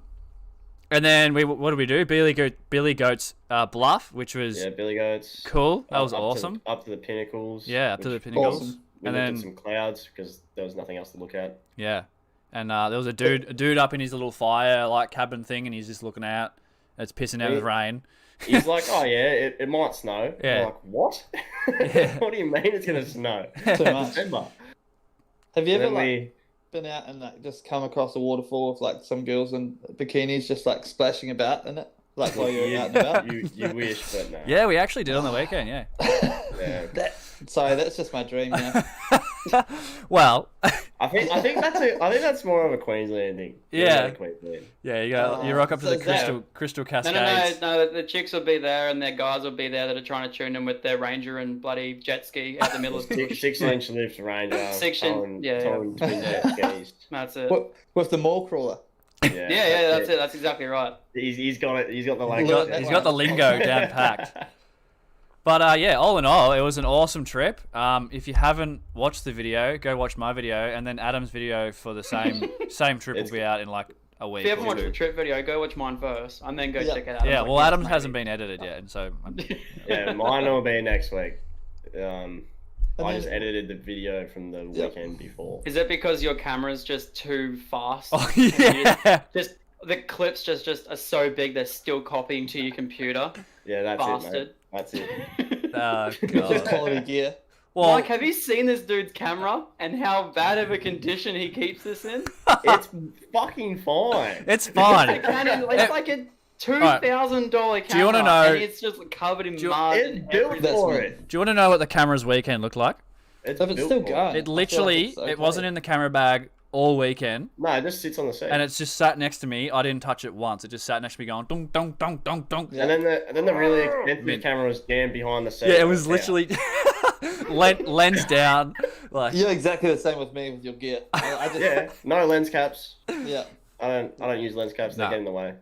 then what did we do? Billy Goat's Bluff, which was Billy Goat's cool. That was awesome. Up to the pinnacles. Yeah, up to the pinnacles. Awesome. We looked at some clouds because there was nothing else to look at. Yeah, and there was a dude up in his little fire cabin thing, and he's just looking out. It's pissing out with rain. He's like, oh yeah, it might snow. Yeah. I'm like, what? Yeah. What do you mean it's gonna snow? Too much. December. Have you ever been out and just come across a waterfall with some girls in bikinis just splashing about in it, while you're out and about? You wish, but no. Yeah, we actually did on the weekend. Yeah. Yeah. Sorry, that's just my dream now. Well, I think that's more of a Queensland thing. Yeah. Queensland. Yeah, you rock up to the crystal cascades. No. The chicks will be there and their guys will be there that are trying to tune them with their Ranger and bloody jet ski out the middle of the bush. 6-inch lifts Ranger. Twin jet skis. That's it. With the mall crawler. Yeah, that's it. That's exactly right. He's got it. He's got the language. He's got the lingo down packed. But all in all, it was an awesome trip. If you haven't watched the video, go watch my video, and then Adam's video for the same trip will be out in a week. If you haven't watched the trip video, go watch mine first, and then go check it out. Yeah, well, Adam's hasn't been edited yet, and so. Yeah, mine will be next week. I just edited the video from the weekend before. Is it because your camera's just too fast? Oh yeah. The clips just are so big they're still copying to your computer. Yeah, that's Bastard. it, mate. That's it. Oh, Just God. quality gear. Well, Have you seen this dude's camera and how bad of a condition he keeps this in? It's fucking fine. it's fine. It's like a $2,000 camera. Do you want to know? And it's just covered in mud. It's built for it. Do you want to know what the camera's weekend looked like? It's But it's still going. It literally, it wasn't in the camera bag all weekend. No, it just sits on the seat. And it's just sat next to me. I didn't touch it once. It just sat next to me going dong dong dong dong dong. And then the really expensive camera was jammed behind the seat. Yeah, it was literally lens down. You're exactly the same with me with your gear. I just, no lens caps. Yeah. I don't use lens caps. They get in the way.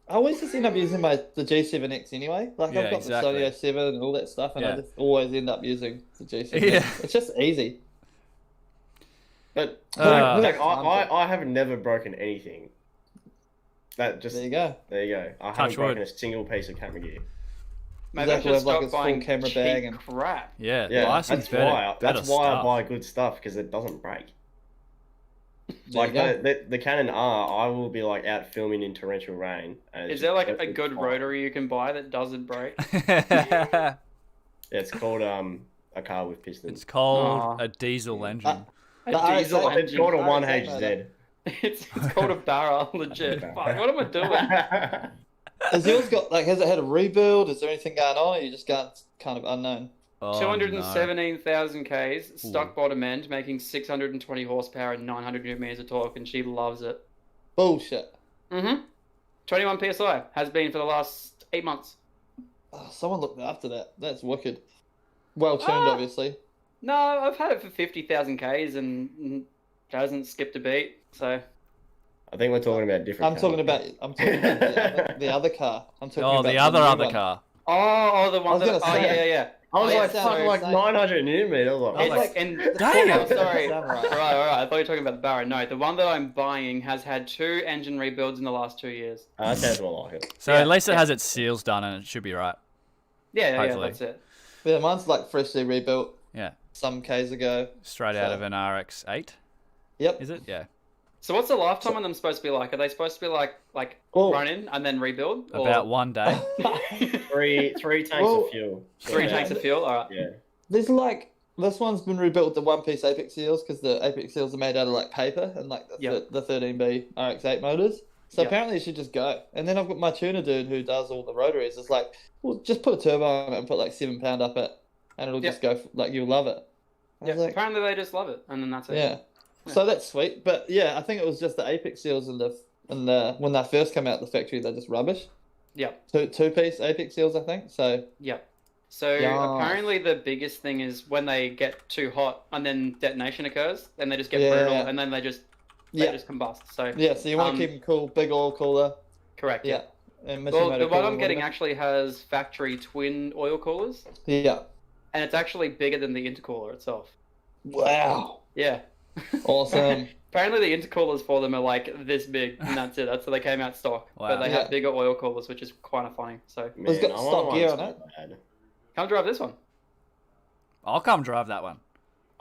I always just end up using the G7X anyway. I've got the Sony A7 and all that stuff, and I just always end up using the G7. Yeah. It's just easy. But I have never broken anything. There you go. I haven't broken a single piece of camera gear. Maybe I should stop full buying camera cheap bag and crap. Yeah, that's why I buy good stuff, because it doesn't break. The Canon R, I will be out filming in torrential rain. And is there a good rotary you can buy that doesn't break? Yeah, it's called a car with pistons. It's called a diesel engine. It's called a 1HZ. It's called a Barra, legit. Fuck, what am I doing? Has yours got has it had a rebuild? Is there anything going on? Or you just kind of unknown? 217,000 Ks, stock bottom end, making 620 horsepower and 900 Newton meters of torque, and she loves it. Bullshit. 21 PSI, has been for the last 8 months. Oh, someone looked after that. That's wicked. Well tuned, obviously. No, I've had it for 50,000 Ks and hasn't skipped a beat, so... I think we're talking about different I'm talking about the other car. I'm talking about the other car. Oh, the one that... yeah. I was like 900 Newton meters. I was damn! Sorry. Right. I thought you were talking about the Barra. No, the one that I'm buying has had 2 engine rebuilds in the last 2 years. That sounds more like it. So at least it has its seals done and it should be right. Yeah, that's it. Yeah, mine's freshly rebuilt. Yeah. Some Ks ago. Straight out of an RX-8? Yep. Is it? Yeah. So what's the lifetime on them supposed to be like? Are they supposed to be like run in and then rebuild? About 1 day. three tanks of fuel. 3 tanks of fuel? Alright. Yeah. There's this one's been rebuilt with the one-piece Apex seals, because the Apex seals are made out of paper and the 13B RX-8 motors. So apparently it should just go. And then I've got my tuner dude who does all the rotaries. It's well, just put a turbo on it and put 7 pound up it, and it'll just go. You'll love it. Yeah. Apparently they just love it, and then that's it. Yeah. So that's sweet, but I think it was just the Apex seals and the when they first come out the factory, they're just rubbish. Yep. Two-piece apex seals, I think. So Yep. So apparently the biggest thing is when they get too hot and then detonation occurs, then they just get brittle and then they just combust. So so you want to keep them cool, big oil cooler. Correct. Yeah. And well, the one I'm getting actually has factory twin oil coolers. Yeah. And it's actually bigger than the intercooler itself. Wow. Yeah. Awesome. Apparently the intercoolers for them are like this big, and that's it. That's how they came out stock. Wow. But they have bigger oil coolers, which is kind of funny. So it's got stock gear on it. Come drive this one. I'll come drive that one.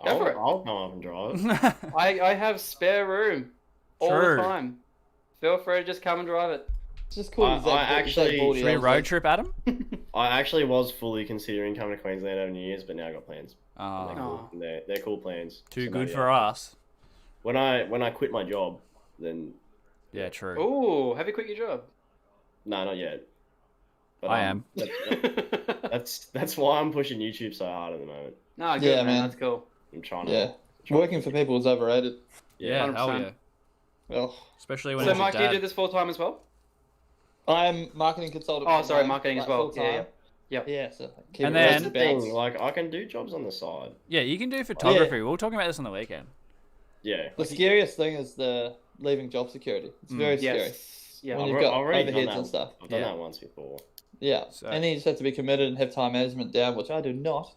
Go for it. I'll come up and drive. I have spare room all the time. Feel free to just come and drive it. It's just cool. Should we road trip, Adam? I actually was fully considering coming to Queensland over New Year's, but now I got plans. Oh. They're cool plans. Too good for us. When I quit my job, then yeah, true. Oh, have you quit your job? No, not yet. But I am. That's why I'm pushing YouTube so hard at the moment. No, good, man. That's cool. I'm trying to. Working for people is overrated. Yeah, 100%. Hell yeah. Well, especially when. So, Mike, do you do this full time as well? I'm marketing consultant. Oh, sorry, marketing as well. Yeah. So and then that's the thing, like I can do jobs on the side. Yeah, you can do photography. We were talking about this on the weekend. Yeah. The scariest thing is the leaving job security. It's very scary. Yeah. When you've got overheads and stuff. I've done that once before. Yeah. So. And then you just have to be committed and have time management down, which I do not.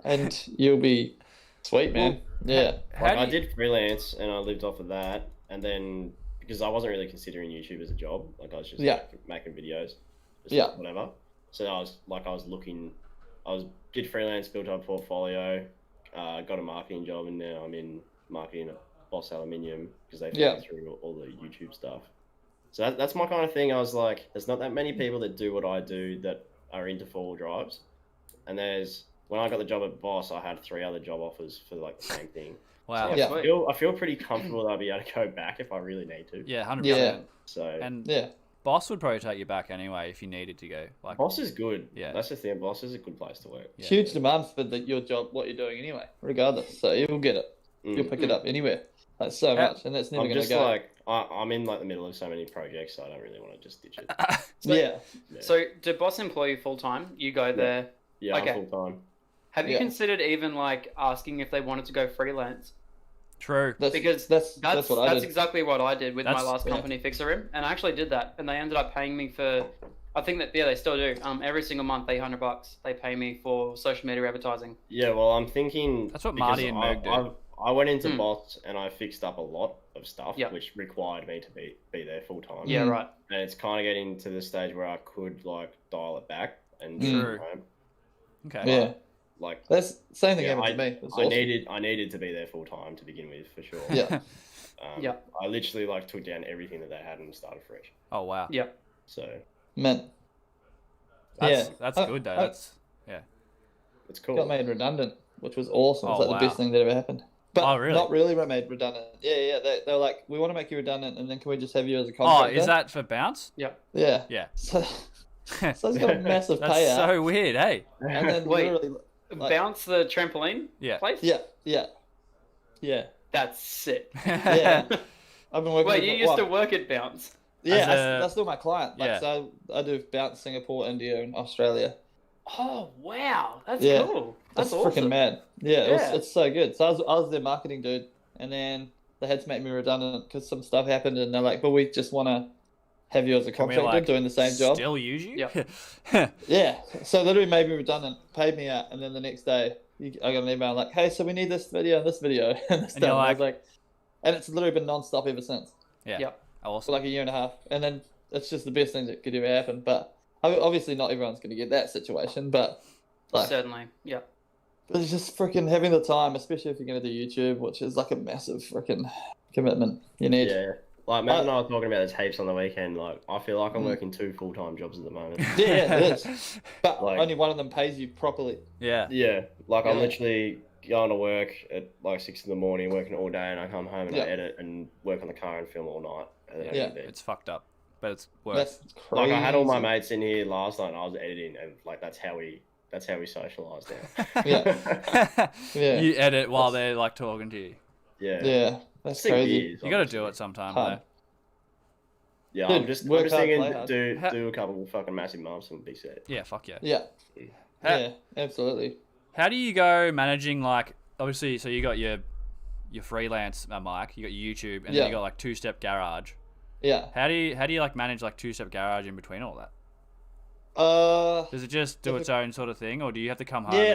And you'll be sweet, man. Yeah. I did freelance and I lived off of that, and then because I wasn't really considering YouTube as a job, like I was just making videos, whatever. So I was looking, did freelance, built up a portfolio, got a marketing job, and now I'm in marketing at Boss Aluminium because they put me through all the YouTube stuff. So that's my kind of thing. I was like, there's not that many people that do what I do that are into four-wheel drives, and when I got the job at Boss, I had 3 other job offers for like the same thing. Wow. So I feel pretty comfortable that I'll be able to go back if I really need to. Yeah, 100%. Yeah. So Boss would probably take you back anyway if you needed to go. Like Boss is good. Yeah. That's the thing. Boss is a good place to work. Yeah. Huge demand for your job, what you're doing anyway, regardless. So you'll get it. You'll pick it up anywhere. That's so much, and that's never going to go. Like, I'm in like the middle of so many projects, so I don't really want to just ditch it. Yeah. So, do Boss employ you full time? You go there. Yeah, okay. I'm full time. Have you considered even like asking if they wanted to go freelance? True. Because that's what I did. Exactly what I did with my last company, Fixer Rim, and I actually did that, and they ended up paying me for. I think that they still do. Every single month, $800 they pay me for social media advertising. Yeah, well, I'm thinking that's what Marty and Meg do. I went into Boss and I fixed up a lot of stuff, which required me to be there full time. Yeah, right. And it's kind of getting to the stage where I could like dial it back and True. Okay. Yeah. Like that's the same thing happened to me. I needed to be there full time to begin with, for sure. Yeah. I literally like took down everything that they had and started fresh. Oh wow. Yeah. So. Man. That's good though. It's cool. Got made redundant, which was awesome. It's like the best thing that ever happened. But really? Not really made redundant. Yeah. They were like, we want to make you redundant, and then can we just have you as a contractor? Oh, is that for Bounce? Yeah. Yeah. So it's got a massive That's payout. so weird, hey? And then literally... Bounce the trampoline place? Yeah. That's sick. Yeah. I've been working Wait, you used to work at Bounce? Yeah, that's still my client. So I do Bounce Singapore, India, and Australia. Oh, wow. That's cool. That's awesome. Freaking mad. Yeah, it's so good. So I was their marketing dude, and then they had to make me redundant because some stuff happened, and they're like, but we just want to have you as a contractor doing the same job. Still use you? Yeah. Yeah. So literally made me redundant, paid me out, and then the next day I got an email like, hey, so we need this video and this video and this stuff. And I was like, and it's literally been non-stop ever since. Yeah. Yep. Awesome. For like a year and a half. And then it's just the best thing that could ever happen. But obviously not everyone's going to get that situation, but like, certainly. Yeah. But it's just freaking having the time, especially if you're going to do YouTube, which is like a massive freaking commitment you need. Yeah. Like Matt and I were talking about this heaps on the weekend. Like I feel like I'm working 2 full-time jobs at the moment. Yeah, it is. But like, only one of them pays you properly. Yeah. Yeah. Like I'm literally going to work at like 6 a.m, working all day, and I come home and I edit and work on the car and film all night. And then I go to bed. It's fucked up, but it's work. That's crazy. Like I had all my mates in here last night and I was editing, and like that's how we socialise now. Yeah. You edit while they're like talking to you. Yeah. Yeah. That's crazy. Years, you got to do it sometime, though. Yeah, Dude, I'm just work hard, thinking play hard. do a couple of fucking massive months and be set. Yeah, fuck yeah. Yeah. How- Yeah, absolutely. How do you go managing, like, obviously, so you got your freelance mic, you got your YouTube, and then you got like Two-Step Garage. Yeah. How do you like manage like Two-Step Garage in between all that? Does it just do its own sort of thing, or do you have to come home? Yeah,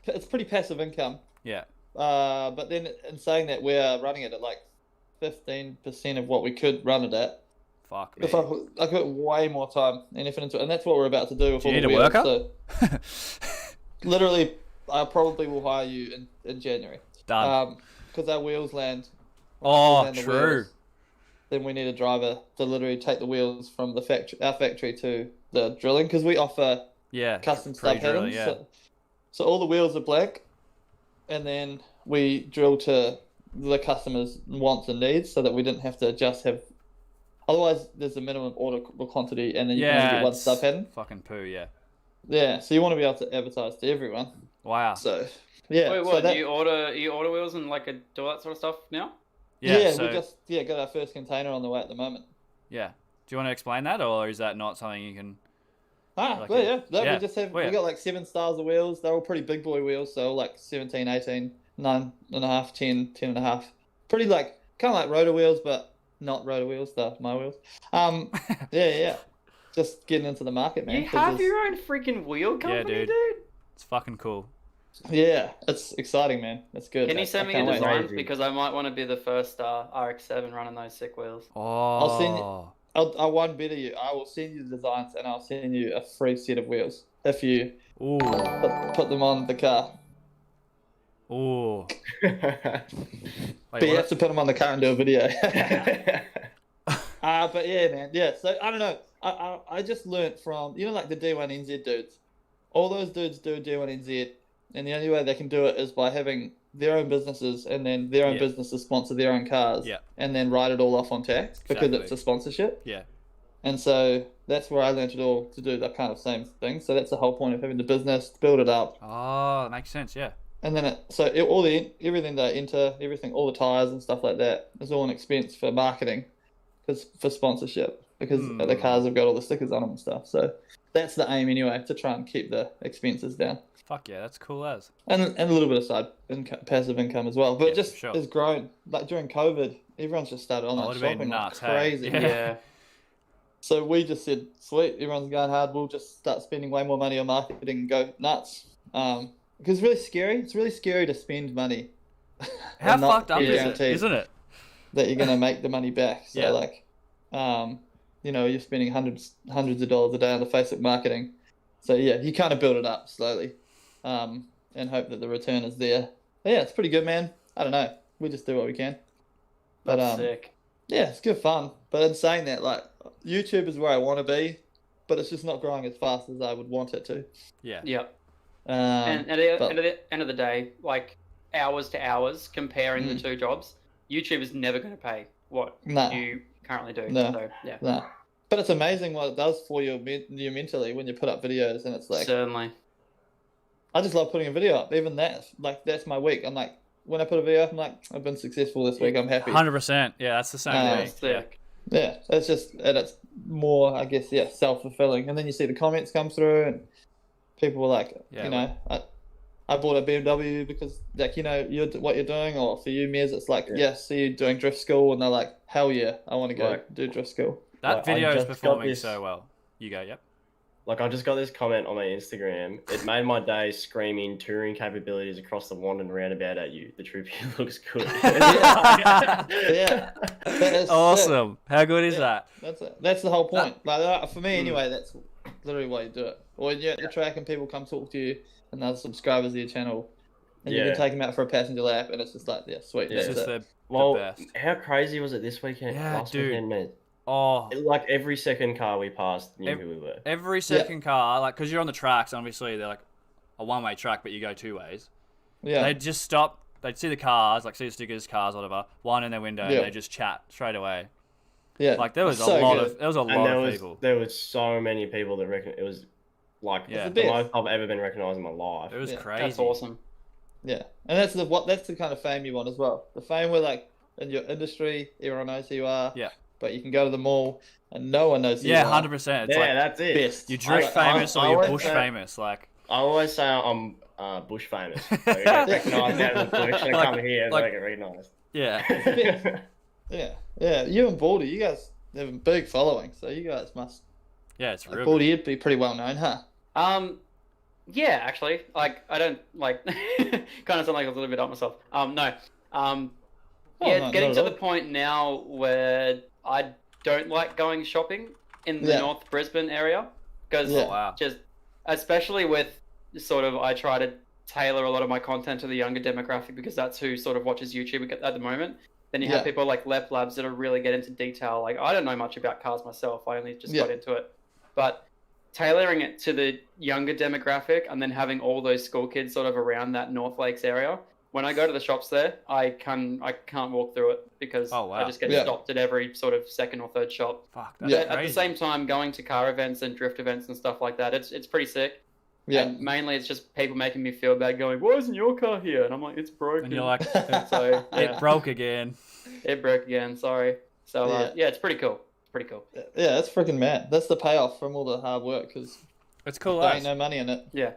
it's pretty passive income. Yeah. But then in saying that, we're running it at like 15% of what we could run it at. Fuck, If man. I put way more time and effort into it, and that's what we're about to do with Do you all need the a wheels. worker? So literally, I probably will hire you in January. Done. Because our wheels land. Oh, land the true. wheels, then we need a driver to literally take the wheels from our factory to the drilling, because we offer Yeah. custom stud pre-drilling, patterns. yeah. So all the wheels are black, and then we drill to the customer's wants and needs, so that we didn't have to just have. Otherwise, there's a minimum order quantity, and then you can only get one it's stud pattern. fucking poo, yeah. Yeah, so you want to be able to advertise to everyone. Wow. So yeah. Wait, so what? that, You order wheels and like do all that sort of stuff now? Yeah, we so, just got our first container on the way at the moment. yeah. Do you want to explain that, or is that not something you can... Ah, Like well, a- yeah. No, yeah. we just have Well, yeah. we got like 7 styles of wheels. They're all pretty big boy wheels, so like 17, 18, 9.5, 10, 10.5. Pretty like kind of like rotor wheels, but not rotor wheels. They're my wheels. Yeah. Just getting into the market, man. You 'cause have it's- your own freaking wheel company, dude. dude? It's fucking cool. Yeah, it's exciting, man. It's good. Can you I send me can't your wait. designs? Crazy. Because I might want to be the first RX-7 running those sick wheels. Oh. send you- I'll one better you. I will send you the designs, and I'll send you a free set of wheels if you Ooh. put them on the car. Ooh. But Wait, you what? have to put them on the car and do a video. But yeah, man. Yeah, so I don't know. I just learnt from, like the D1NZ dudes. All those dudes do D1NZ, and the only way they can do it is by having their own businesses, and then their own Yeah. businesses sponsor their own cars, Yeah. and then write it all off on tax because Exactly. it's a sponsorship. Yeah. And so that's where I learnt it all, to do that kind of same thing. So that's the whole point of having the business, to build it up. Oh, that makes sense, yeah. And then everything they enter, all the tires and stuff like that is all an expense for marketing, for sponsorship, because the cars have got all the stickers on them and stuff. So that's the aim anyway, to try and keep the expenses down, Fuck yeah, that's cool as. and a little bit of side income, passive income as well. But Yeah, it just for sure. has grown. Like during COVID, everyone's just started online would've been shopping nuts, like hey? crazy. Yeah. Yeah. So we just said, sweet, everyone's going hard. We'll just start spending way more money on marketing and go nuts. Because it's really scary. It's really scary to spend money. How and not fucked up be is it? guaranteed Isn't it? that you're going to make the money back. So Yeah. you're spending hundreds of dollars a day on the Facebook marketing. So yeah, you kind of build it up slowly, and hope that the return is there. But yeah, it's pretty good, man. I don't know. We just do what we can. But That's sick. yeah, it's good fun. But in saying that, like, YouTube is where I want to be, but it's just not growing as fast as I would want it to. Yeah. Yeah. And at the end of the day, like hours to hours, comparing the two jobs, YouTube is never going to pay what you currently do. No. So, yeah. No. But it's amazing what it does for you mentally when you put up videos, and it's like, Certainly. I just love putting a video up. Even that, like, that's my week. I'm like, when I put a video up, I'm like, I've been successful this week. I'm happy. 100%. Yeah, that's the same That's thing. Yeah. Sick. Yeah, it's just, and it's more, I guess, self-fulfilling. And then you see the comments come through, and people were like, Yeah, I bought a BMW because, like, what you're doing, or for you, Mez, it's like, see you doing drift school, and they're like, hell yeah, I want to go do drift school. That Like, video I is just performing got this- so well. You go, yep. Like, I just got this comment on my Instagram. It made my day screaming touring capabilities across the Wandon roundabout at you. The Troopy looks good. Yeah. That's Awesome. How good is Yeah. that? That's it. That's the whole point. Like, for me, anyway, that's literally why you do it. Or when you're at the track and people come talk to you, and they're subscribers to your channel, and you can take them out for a passenger lap, and it's just like, sweet. Yeah. It's That's just it. the Well, best. how crazy was it this weekend? Yeah, Last dude. weekend, man. Oh, Like, every second car we passed knew who we were. every second car, like, because you're on the tracks, obviously they're like a one-way track, but you go two ways. Yeah. They'd just stop. They'd see the cars, like see the stickers, cars, whatever, one in their window, Yeah. and they just chat straight away. Yeah. Like there was It's so a lot good. of there was a And lot there of was people. there was so many people that reckon it was like Yeah. the most I've ever been recognised in my life. It was Yeah. crazy. That's awesome. Yeah, and that's the kind of fame you want as well. The fame where, like, in your industry, everyone knows who you are. Yeah. but you can go to the mall and no one knows who Yeah, you are. 100%. It's that's it. Best. you're drift famous or you're bush famous. Like I always say I'm bush famous. So you get recognised out of the bush and come here and don't get recognised. yeah. Yeah. You and Baldy, you guys have a big following, so you guys must. Yeah, it's real. Baldy, you'd be pretty well known, huh? Yeah, actually, like I don't like kind of sound like a little bit up myself. No. Getting to the point now where I don't like going shopping in the North Brisbane area because just especially with sort of I try to tailor a lot of my content to the younger demographic because that's who sort of watches YouTube at the moment. Then you have people like Lep Labs that are really get into detail. Like I don't know much about cars myself. I only just got into it, but tailoring it to the younger demographic and then having all those school kids sort of around that North Lakes area. When I go to the shops there, I can't walk through it because I just get stopped at every sort of second or third shop. Fuck, that's crazy. At the same time, going to car events and drift events and stuff like that, it's pretty sick. Yeah. And mainly it's just people making me feel bad going, why isn't your car here? And I'm like, it's broken. And you're like, so, it broke again. It broke again, sorry. So, it's pretty cool. Yeah, that's freaking mad. That's the payoff from all the hard work because it's cool. There ain't no money in it. Yeah.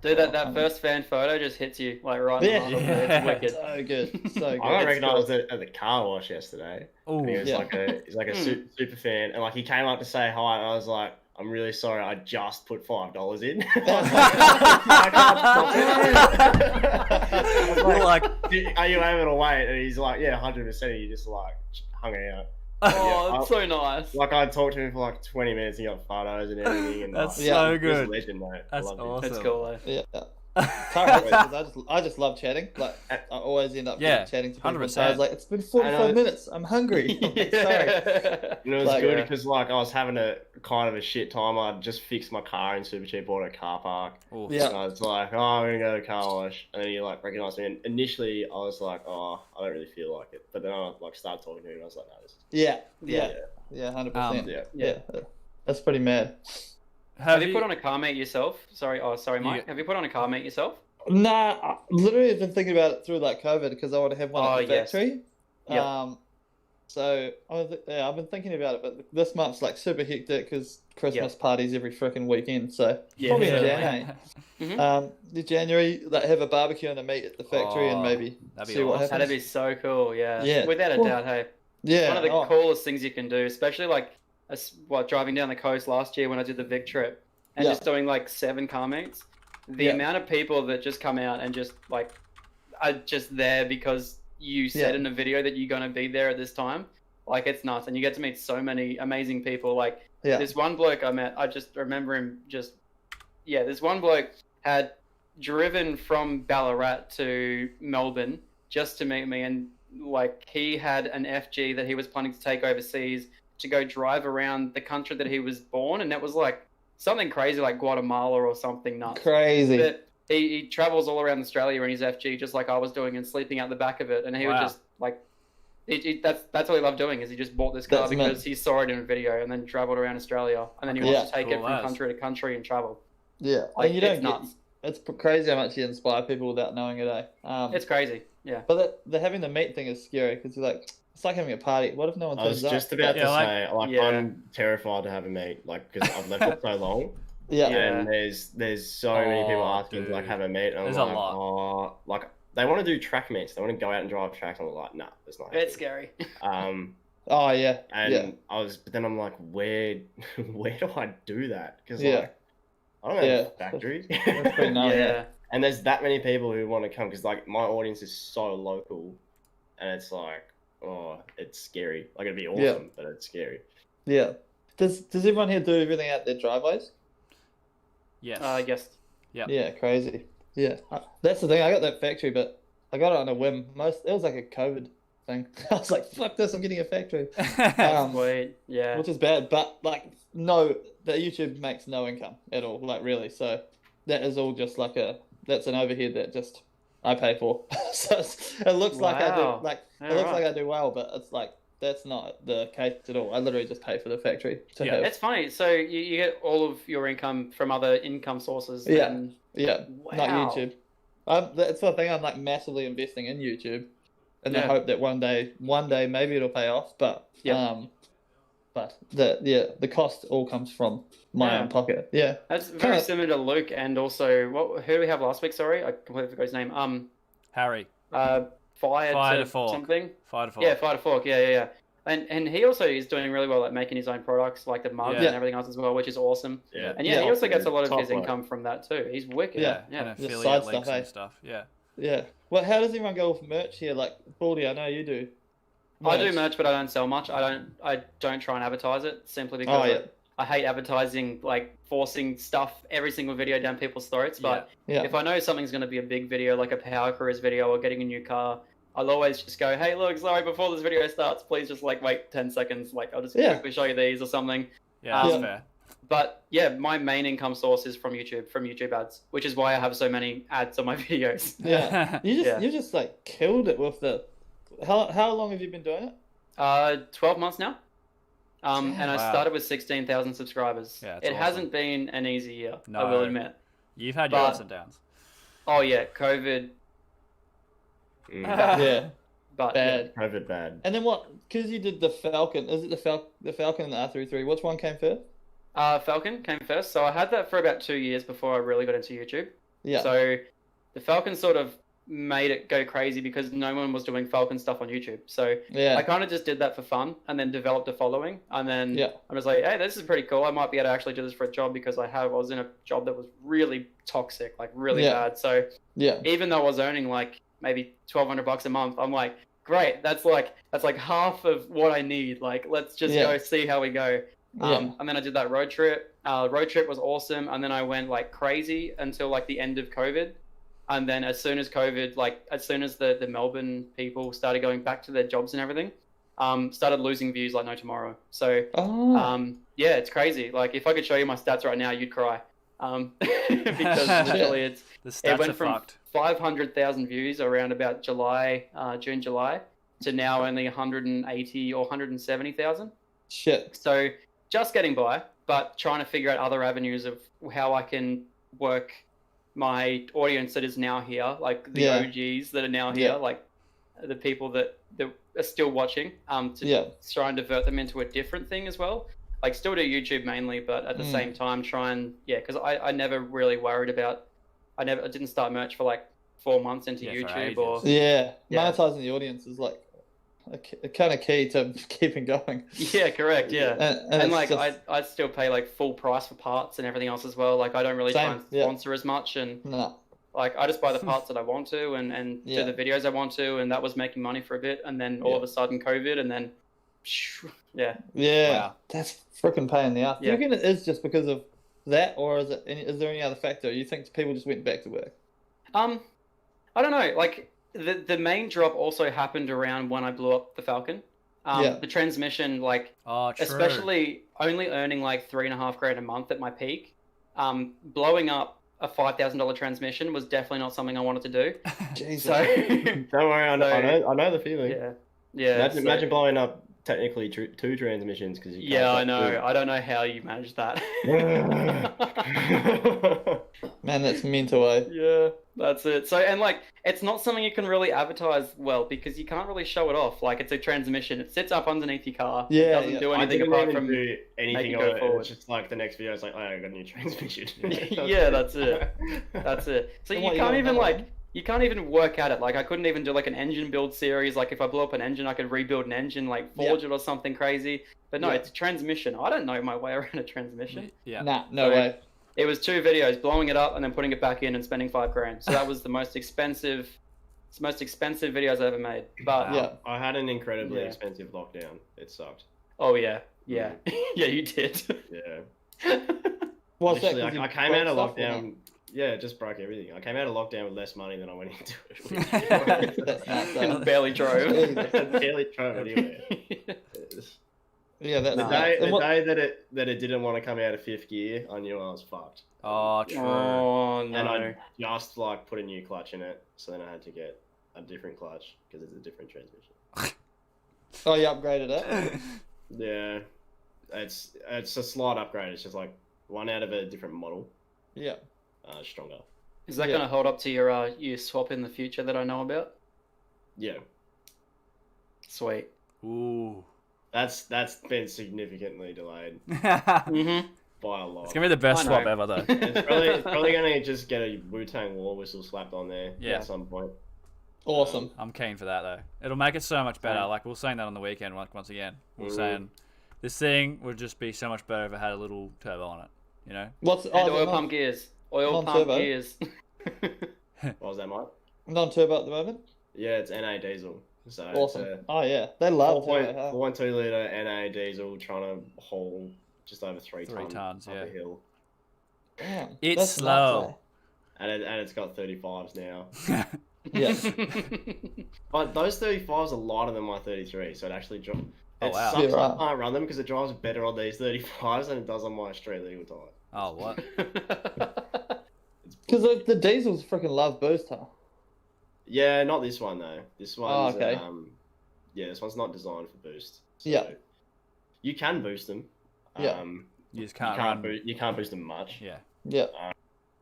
Dude, that first fan photo just hits you like right in the heart. It's wicked. So good. So good. I got recognised at the car wash yesterday. Oh, he was like a super fan, and like he came up to say hi, and I was like, I'm really sorry, I just put $5 in. I was like, are you able to wait? And he's like, yeah, 100%. He just like hung out. That's so nice. Like I talked to him for like 20 minutes and got photos and everything. And that's like, so good. He's a legend, mate. That's awesome. That's cool, though. Yeah. I just love chatting. Like I always end up chatting to people. 100%. So I was like, it's been 45 minutes. I'm hungry. Sorry. And it was good because like I was having a kind of a shit time. I just fixed my car in super cheap, bought a car park. Oof. And I was like, oh, I'm gonna go to the car wash, and then he like recognized me. And initially, I was like, oh, I don't really feel like it. But then I like started talking to him, and I was like, no, this is 100%. Yeah. That's pretty mad. Have you put on a car mate yourself? Sorry, Mike. Have you put on a car mate yourself? Nah, I literally have been thinking about it through like COVID because I want to have one at the factory. So I've been thinking about it, but this month's like super hectic because Christmas parties every freaking weekend. So probably in January. The January, like have a barbecue and a meet at the factory and maybe see what happens. That'd be so cool. Yeah. Without a doubt. Hey. Yeah. One of the coolest things you can do, especially like driving down the coast last year when I did the Vic trip and just doing like 7 car meets. The amount of people that just come out and just like are just there because you said in a video that you're going to be there at this time. Like it's nuts. And you get to meet so many amazing people. Like this one bloke I met, I just remember him this one bloke had driven from Ballarat to Melbourne just to meet me. And like he had an FG that he was planning to take overseas to go drive around the country that he was born. And that was like something crazy like Guatemala or something nuts. Crazy. But he travels all around Australia in his FG just like I was doing and sleeping out the back of it. And he would just like, that's all he loved doing is he just bought this car because he saw it in a video and then traveled around Australia. And then he wants to take it from country to country and travel. Yeah. Like, and you don't nuts. It's crazy how much you inspire people without knowing it, eh? It's crazy, yeah. But the having the meet thing is scary because you're like, it's like having a party. What if no one turns up? I was just about to say, I'm terrified to have a meet, like, because I've left it so long. And there's so many people asking to like have a meet. And there's I'm a like, lot. Like they want to do track meets. They want to go out and drive tracks. And I'm like, nah, it's not. It's scary. And but then I'm like, where do I do that? Because like, I don't have a factory. That's pretty nice. And there's that many people who want to come because like my audience is so local, and it's like, it's scary. Like it'd be awesome, but it's scary. Yeah. Does everyone here do everything out their driveways? Yes. Yes. Yeah, crazy. Yeah. That's the thing. I got that factory, but I got it on a whim. It was like a COVID thing. I was like, fuck this, I'm getting a factory. Sweet. Yeah. Which is bad, but like, no, the YouTube makes no income at all, like really. So that is all just like that's an overhead that just I pay for. So it looks like I do, like, like I do well, but it's like, that's not the case at all. I literally just pay for the factory. It's funny. So you get all of your income from other income sources. Wow. Not YouTube. That's the thing. I'm like massively investing in YouTube, in the hope that one day maybe it'll pay off. But but the cost all comes from my own pocket. Yeah, that's very similar to Luke, and also who do we have last week? Sorry, I completely forgot his name. Harry. Fire to Fork. Something. Fire to Fork. Yeah, Fire to Fork. Yeah. And he also is doing really well at making his own products, like the mugs and everything else as well, which is awesome. Yeah. And he also gets a lot of his income from that too. He's wicked. Yeah. And affiliate side links stuff, and stuff. Yeah. Yeah. Well, how does everyone go with merch here? Like, Baldy, I know you do. I do merch, but I don't sell much. I don't try and advertise it simply because I hate advertising, like forcing stuff every single video down people's throats. But if I know something's going to be a big video, like a power cruise video or getting a new car, I'll always just go, hey, look, sorry, before this video starts, please just like wait 10 seconds. Like I'll just quickly show you these or something. Yeah, that's fair. But yeah, my main income source is from YouTube ads, which is why I have so many ads on my videos. Yeah. You just like killed it with the. How long have you been doing it? 12 months now. And I started with 16,000 subscribers. Yeah, it awesome. hasn't been an easy year, No. I will admit. You've had your ups and downs. Oh yeah, COVID. Yeah. But bad. COVID bad. And then what? Because you did the Falcon. Is it the Falcon and the R33? Which one came first? Falcon came first. So I had that for about 2 years before I really got into YouTube. Yeah. So the Falcon sort of made it go crazy because no one was doing Falcon stuff on YouTube. So I kind of just did that for fun and then developed a following. And then I was like, hey, this is pretty cool. I might be able to actually do this for a job because I was in a job that was really toxic, like really bad. So even though I was earning like maybe $1,200 a month, I'm like, great, that's like half of what I need. Like, let's just go see how we go. And then I did that road trip. Road trip was awesome. And then I went like crazy until like the end of COVID. And then as soon as COVID, like as soon as the Melbourne people started going back to their jobs and everything, started losing views like no tomorrow. So, yeah, it's crazy. Like if I could show you my stats right now, you'd cry. Because literally it went from 500,000 views around about June, July, to now only 180 or 170,000. Shit. So just getting by, but trying to figure out other avenues of how I can work my audience that is now here, like the OGs that are now here, like the people that are still watching, to try and divert them into a different thing as well. Like still do YouTube mainly, but at the same time try and, because I never really worried about, I didn't start merch for like 4 months into YouTube or... monetizing the audience is like a kind of key to keeping going. Yeah, correct, and like just... I still pay like full price for parts and everything else as well. Like I don't really try and sponsor as much, and like I just buy the parts that I want to and do the videos I want to, and that was making money for a bit, and then all of a sudden COVID, and then wow. That's freaking pain in the ass. Do you reckon it is just because of that, or is there any other factor? You think people just went back to work? I don't know. Like the main drop also happened around when I blew up the Falcon. The transmission, like especially only earning like $3,500 a month at my peak, blowing up a $5,000 transmission was definitely not something I wanted to do. Jesus. So don't worry, I know the feeling. Imagine blowing up technically two transmissions because you. I know. I don't know how you managed that. Man, that's mental, eh? Yeah, that's it. So, and like, it's not something you can really advertise well because you can't really show it off. Like, it's a transmission. It sits up underneath your car. It doesn't do anything apart from do anything on it. It's just like the next video is like, oh, I got a new transmission. That's it. That's it. So you can't even work at it. Like I couldn't even do like an engine build series. Like if I blew up an engine, I could rebuild an engine, like forge it or something crazy. But no, it's a transmission. I don't know my way around a transmission. No way. It was 2 videos, blowing it up and then putting it back in and spending $5,000. So that was the most expensive videos I ever made. But I had an incredibly expensive lockdown. It sucked. Oh yeah. Yeah, you did. Yeah. What's that? I came out of lockdown. Yeah, it just broke everything. I came out of lockdown with less money than I went into it. Barely drove. Barely drove anywhere. Yeah, the day that it didn't want to come out of 5th gear, I knew I was fucked. Oh, true. Oh no! And I just like put a new clutch in it, so then I had to get a different clutch because it's a different transmission. Oh, you upgraded it? Yeah, it's a slight upgrade. It's just like one out of a different model. Yeah. Stronger. Is that going to hold up to your swap in the future that I know about? Yeah. Sweet. Ooh. That's been significantly delayed Mm-hmm. by a lot. It's gonna be the best I know. swap ever, though. It's probably gonna just get a Wu-Tang war whistle slapped on there Yeah. at some point. Awesome. I'm keen for that though. It'll make it so much better. Same. Like we were saying that on the weekend once again. We were Mm. saying this thing would just be so much better if it had a little turbo on it. You know? What's And oh, oil non- pump gears. Oil pump non-turbo? gears. What was that, Mike? non-turbo at the moment? Yeah, it's NA diesel. So Awesome. it's Oh yeah, they love a turbo. Huh? 4.2 litre NA diesel trying to haul just over 3 tons, up yeah. a hill. Damn, It's that's slow. nuts, And it's got 35s now. eh? Yeah. But those 35s are lighter than my 33, so it actually drives. Oh, It wow. sucks Yeah, right. I can't run them because it drives better on these 35s than it does on my street legal tire. Oh, what? Because the diesels freaking love boost, huh? Yeah, not this one though. This one's okay. Yeah, this one's not designed for boost. So Yeah. You can boost them. Yeah. You just can't run. You can't boost them much. Yeah. Yeah.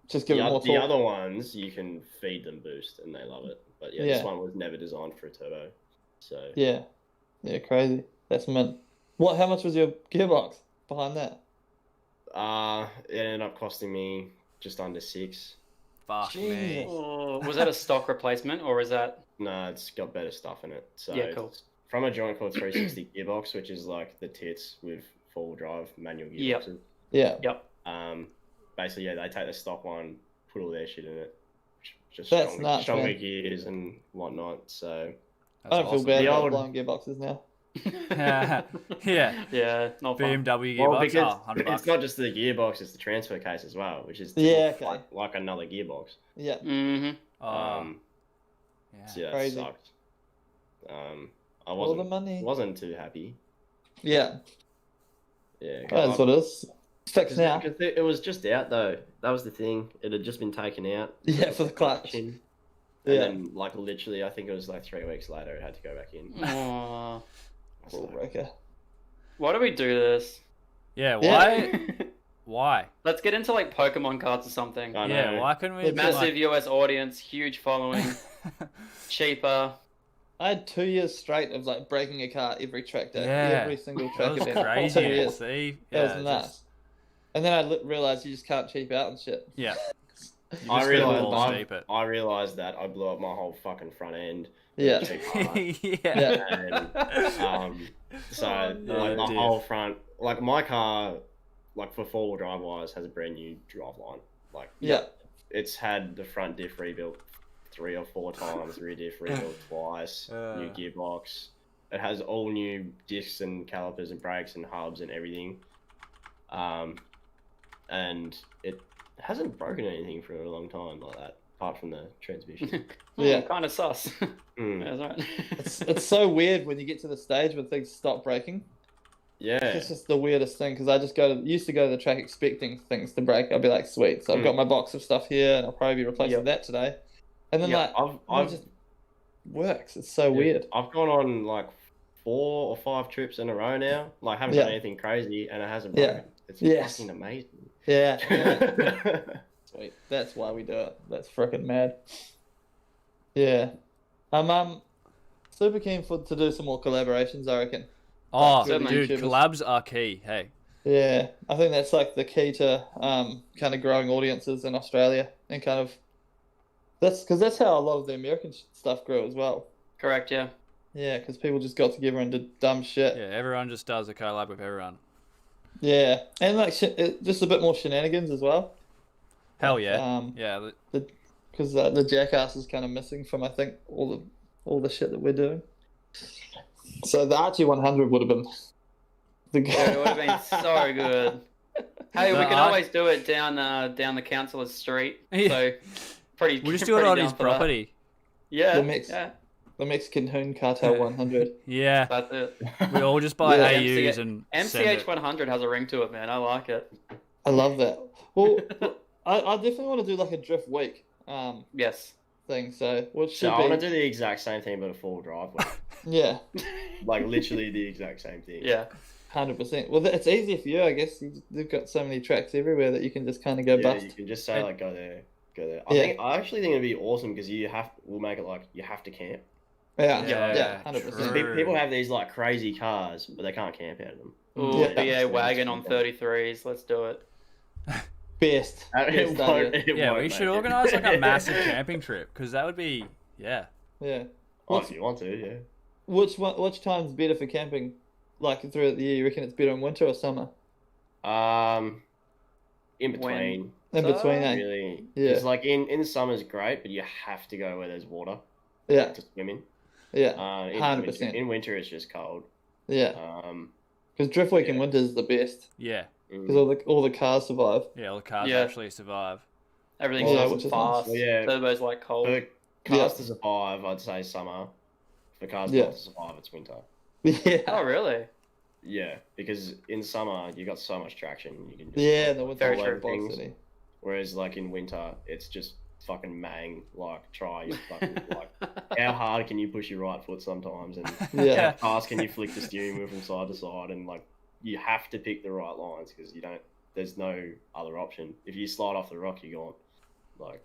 Just give The, it more the torque. other ones you can feed them boost and they love it. But yeah, Yeah. this one was never designed for a turbo. So Yeah. Yeah, crazy. That's mint. What? How much was your gearbox behind that? it ended up costing me just under 6. Fuck me. Jesus. Oh, was that a stock replacement or is that? No, it's got better stuff in it. So Yeah, cool. it's from a joint core 360 gearbox, which is like the tits with four-wheel drive manual Yep. gearboxes. Yeah. Basically, yeah, they take the stock one, put all their shit in it, just That's stronger, nuts, stronger man. gears and whatnot. So That's I don't feel awesome. bad The about old- blowing gearboxes now. Yeah. Yeah, not fun. BMW well, gearbox. because Oh, $100. it's not just the gearbox; it's the transfer case as well, which is Yeah, okay. like another gearbox. Yeah. Mm-hmm. Oh, yeah. So yeah, that Crazy. sucked. I All the money. wasn't too happy. Yeah. Yeah, That's what it is. Fixed now. Because it was just out though. That was the thing. It had just been taken out. Yeah, for the clutch. And Yeah. then, like, literally, I think it was like 3 weeks later, it had to go back in. Aw. So, Rule breaker. Why do we do this? Yeah. Yeah. Why? Why? Let's get into like Pokemon cards or something. I know. Yeah. Why couldn't we? It's do, Massive US audience, huge following, like... cheaper. I had 2 years straight of like breaking a car every track day, Yeah. every single That track was event. crazy. 2 years. See? That Yeah, was nuts. just- And then I realized you just can't cheap out and shit. Yeah. You I just realized, gotta balls deep it. I realized that I blew up my whole fucking front end. Yeah. Cheap car. Yeah. And, so, no, like, the dude. whole front, like, my car, like, for 4-wheel drive wise, has a brand new drive line. Like, Yeah. it's had the front diff rebuilt 3 or 4 times, rear diff rebuilt twice, new gearbox. It has all new discs and calipers and brakes and hubs and everything. And it hasn't broken anything for a long time like that, apart from the transmission. Yeah. Kind of sus. Mm. That's right. It's so weird when you get to the stage when things stop breaking. Yeah. It's just the weirdest thing because I just used to go to the track expecting things to break. I'd be like, sweet. So I've got my box of stuff here and I'll probably be replacing that today. And then Yeah, like, I've it just works. It's so weird. I've gone on like 4 or 5 trips in a row now. Like, haven't done anything crazy, and it hasn't broken. It's Yes. fucking amazing. Yeah. Sweet. That's why we do it. That's freaking mad. Yeah. I'm super keen to do some more collaborations, I reckon. Oh, Good dude, YouTubers. collabs are key. Hey. Yeah. I think that's like the key to kind of growing audiences in Australia and kind of that's how a lot of the American stuff grew as well. Correct, yeah. Yeah, because people just got together and did dumb shit. Yeah, everyone just does a collab with everyone. Yeah, and like just a bit more shenanigans as well. Hell yeah. Yeah, Yeah. because the jackass is kind of missing from I think all the shit that we're doing. So the RT100 would have been the Yeah, it would have been so good. Hey, No, we can I- always do it down the councillor's street. Yeah. So pretty. We'll just do it pretty on down his for that. property. Yeah. The mix. Yeah. the Mexican Hoon Cartel 100. Yeah. That's it. We all just buy Yeah. AUs and send MCH it. 100 has a ring to it, man. I like it. I love that. Well, I definitely want to do like a drift week Yes. thing. So what So should I be? want to do the exact same thing, but a full driveway. Yeah, Like literally the exact same thing. Yeah. 100%. Well, it's easier for you, I guess. They've got so many tracks everywhere that you can just kind of go Yeah, bust. you can just say like go there, go there. Yeah. I actually think it'd be awesome because we'll make it like you have to camp. Yeah, 100%. People have these like crazy cars, but they can't camp out of them. Ooh, BA wagon on 33s. Let's do it. Best. We should organise like a massive camping trip because that would be Yeah. Oh, if you want to, yeah. Which time's better for camping? Like throughout the year, you reckon it's better in winter or summer? In between. In between, really. Yeah. It's like in summer's great, but you have to go where there's water. Yeah. To swim in. Yeah. 100%. In winter, it's just cold. Yeah. Because drift week in winter is the best. Yeah. Because all the cars survive. Yeah, all the cars actually survive. Everything's nice and fast. Well, yeah. Turbo's like cold. For cars to survive, I'd say summer. For cars not to survive, it's winter. Yeah. Oh, really? Yeah, because in summer you got so much traction. You can just the winter very true. Things. Whereas like in winter, it's just fucking mang. Like try your fucking like how hard can you push your right foot sometimes, and how fast can you flick the steering wheel from side to side, and like you have to pick the right lines because you don't. There's no other option. If you slide off the rock, you're gone. Like,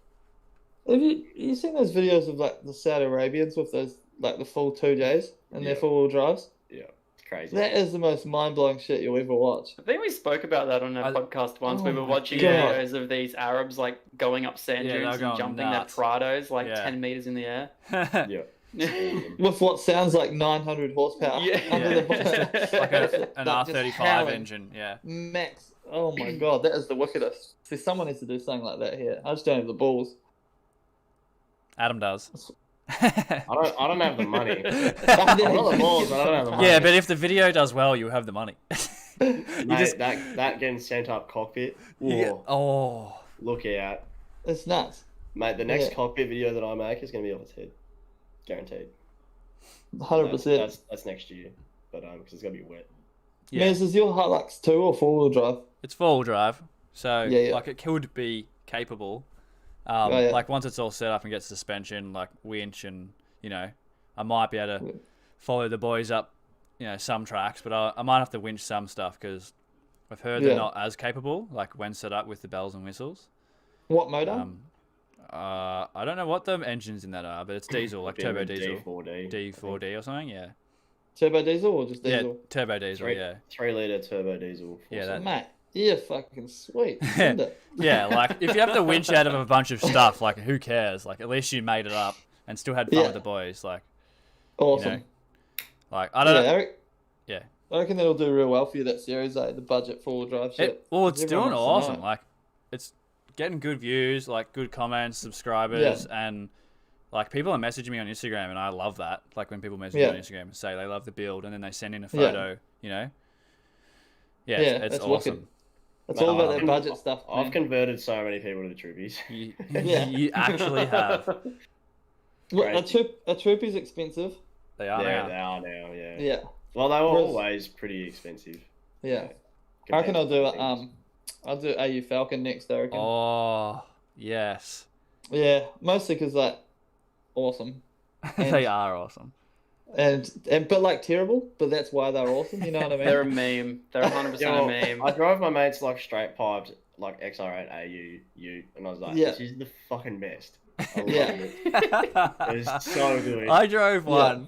have you seen those videos of like the Saudi Arabians with those like the full 2Js and their 4-wheel drives? Yeah, it's crazy. That is the most mind-blowing shit you'll ever watch. I think we spoke about that on our podcast once. We were watching videos of these Arabs like going up sand dunes and jumping their Prados like 10 meters in the air. With what sounds like 900 horsepower under the bonnet. Like an R35 engine, max. Oh my god, that is the wickedest. See, someone needs to do something like that here. I just don't have the balls. Adam does. I don't have the money. I've got the balls, but I don't have the money. Yeah, but if the video does well, you have the money. Mate, that getting sent up cockpit. Oh, look out! It's nuts, mate. The next cockpit video that I make is going to be off its head, guaranteed. 100%. That's next year, but because it's going to be wet. Yeah. Mez, is your Hilux 2 or 4-wheel drive? It's 4-wheel drive, so like it could be capable. Like once it's all set up and gets suspension, like winch, and I might be able to follow the boys up, some tracks, but I might have to winch some stuff because I've heard they're not as capable, like when set up with the bells and whistles. What motor? I don't know what the engines in that are, but it's diesel, like turbo diesel. D4D or something, yeah. Turbo diesel or just diesel? Yeah, turbo diesel, 3-litre turbo diesel. Mate, you're fucking sweet. Yeah, like if you have to winch out of a bunch of stuff, like who cares? Like at least you made it up and still had fun with the boys. Like, awesome. Like I don't know. I reckon that'll do real well for you, that series, the budget 4-wheel drive shit. It's doing awesome. Like it's getting good views, like good comments, subscribers, and like people are messaging me on Instagram, and I love that. Like when people message me on Instagram and say they love the build, and then they send in a photo, it's awesome. Wicked. It's all about that budget stuff. Man. I've converted so many people to the Troopies. You actually have. A Troopie's expensive. They are now. They are now, Yeah. Well, they were always pretty expensive. Yeah. I reckon I'll do AU Falcon next, I reckon. Oh, yes. Yeah, mostly because, awesome. They are awesome. But like terrible, but that's why they're awesome, you know what I mean? They're a meme. They're 100% a meme. I drove my mates like straight piped like XR8 AU, and I was like, this is the fucking best. I love it. It's so good. I drove one.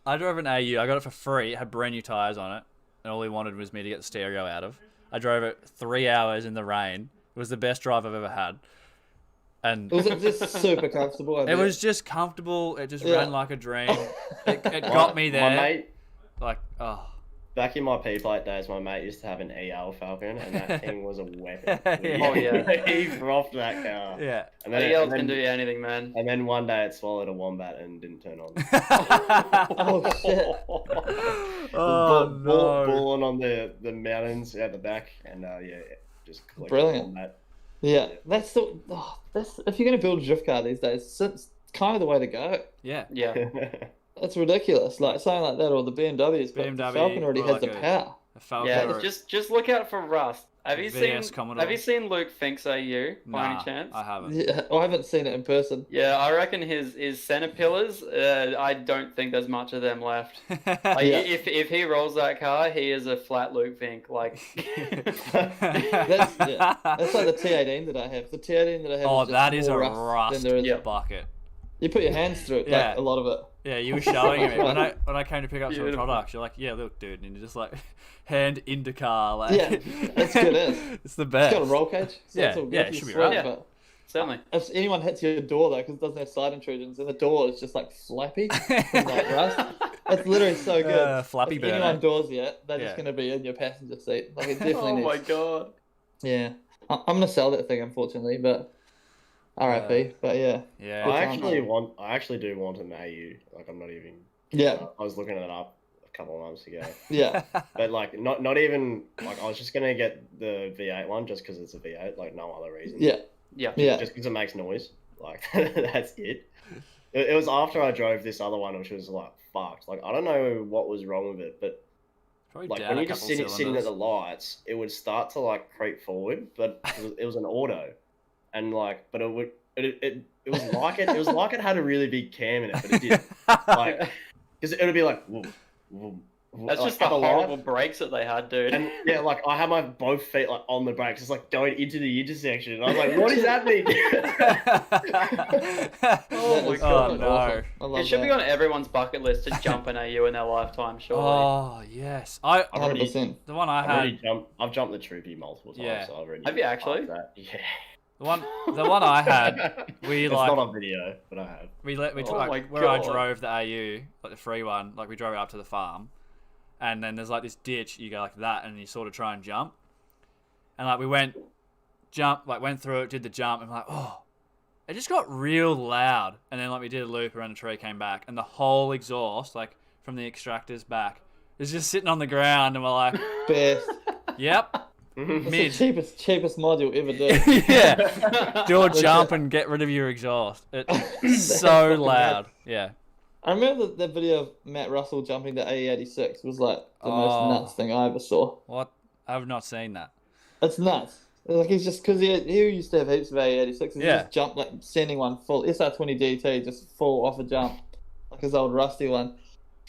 I drove an AU. I got it for free. It had brand new tires on it, and all he wanted was me to get the stereo out of. I drove it 3 hours in the rain. It was the best drive I've ever had. And was it just super comfortable? It was just comfortable. It just ran like a dream. It got me there. My mate, back in my P-plate days, my mate used to have an EL Falcon, and that thing was a weapon. He frothed that car. Yeah. And then EL can do anything, man. And then one day it swallowed a wombat and didn't turn on. Oh shit! Balling on the mountains out the back, and just brilliant. Wombat. Yeah, that's if you're gonna build a drift car these days, it's kind of the way to go. Yeah. That's ridiculous. Like something like that, or the BMWs. But the Falcon already has the power. Just look out for rust. Have you seen Luke Fink's AU by any chance? I haven't. Yeah, I haven't seen it in person. Yeah, I reckon his center pillars. I don't think there's much of them left. If he rolls that car, he is a flat Luke Fink. Like that's like the T18 that I have. The T18 that I have. That is a rust bucket. You put your hands through it, Yeah. like a lot of it. Yeah, you were showing me when I came to pick up some products. You're like, yeah, look, dude, and you're just like hand into car, like Yeah, that's good as. It's the best. It's got a roll cage, so Yeah, it's all good. yeah, it You should be sweat, right. Yeah. but Certainly. if anyone hits your door though, because it doesn't have side intrusions, and the door is just like flappy from like rust, it's literally so good. Flappy if burner. anyone doors yet, they're Yeah. just gonna be in your passenger seat. Like it definitely Oh needs. my god. Yeah, I'm gonna sell that thing unfortunately, but RIP. But yeah, Yeah. I time. actually do want an AU. Like I'm not even. yeah, I was looking it up a couple of months ago, yeah, but like not even like I was just gonna get the V8 one just because it's a V8, like no other reason. yeah, Yeah. yeah. Just because it makes noise. Like that's it. It was after I drove this other one, which was like fucked. Like I don't know what was wrong with it, but Probably like down when a you just couple sitting at cylinders. the lights, it would start to like creep forward, but it was an auto, and like, but it was like it was like it had a really big cam in it, but it didn't. Like, because it would be like, whoom, whoom, whoom, That's like, just the at light. horrible brakes that they had, dude. And yeah, like I had my both feet like on the brakes, just like going into the intersection. And I was like, "What is happening?" Oh my It's god. fucking no. awesome. I love It should be that. on everyone's bucket list to jump an AU in their lifetime, surely. Oh yes, I I've already, 100%. the one I I've had. already jumped. I've jumped the Troopy multiple times. Yeah. So I've already. Have you actually? passed that. Yeah. The one I had, we It's like not on video, but I have. we Oh like my where I God. drove the AU, like the free one, like we drove it up to the farm, and then there's like this ditch. You go like that, and you sort of try and jump, and like we went through it, did the jump, and I'm like, oh, it just got real loud, and then like we did a loop around the tree, came back, and the whole exhaust, like from the extractors back, is just sitting on the ground, and we're like, Best. yep. It's Mid. the cheapest mod you'll ever do. Yeah. Do a jump and get rid of your exhaust. It's so fucking loud. Yeah. I remember the video of Matt Russell jumping to AE86 was like the Oh. most nuts thing I ever saw. What? I have not seen that. It's nuts. Like he's just because he used to have heaps of AE86. He Yeah. just jumped like sending one full SR20 DT just full off a jump like his old rusty one.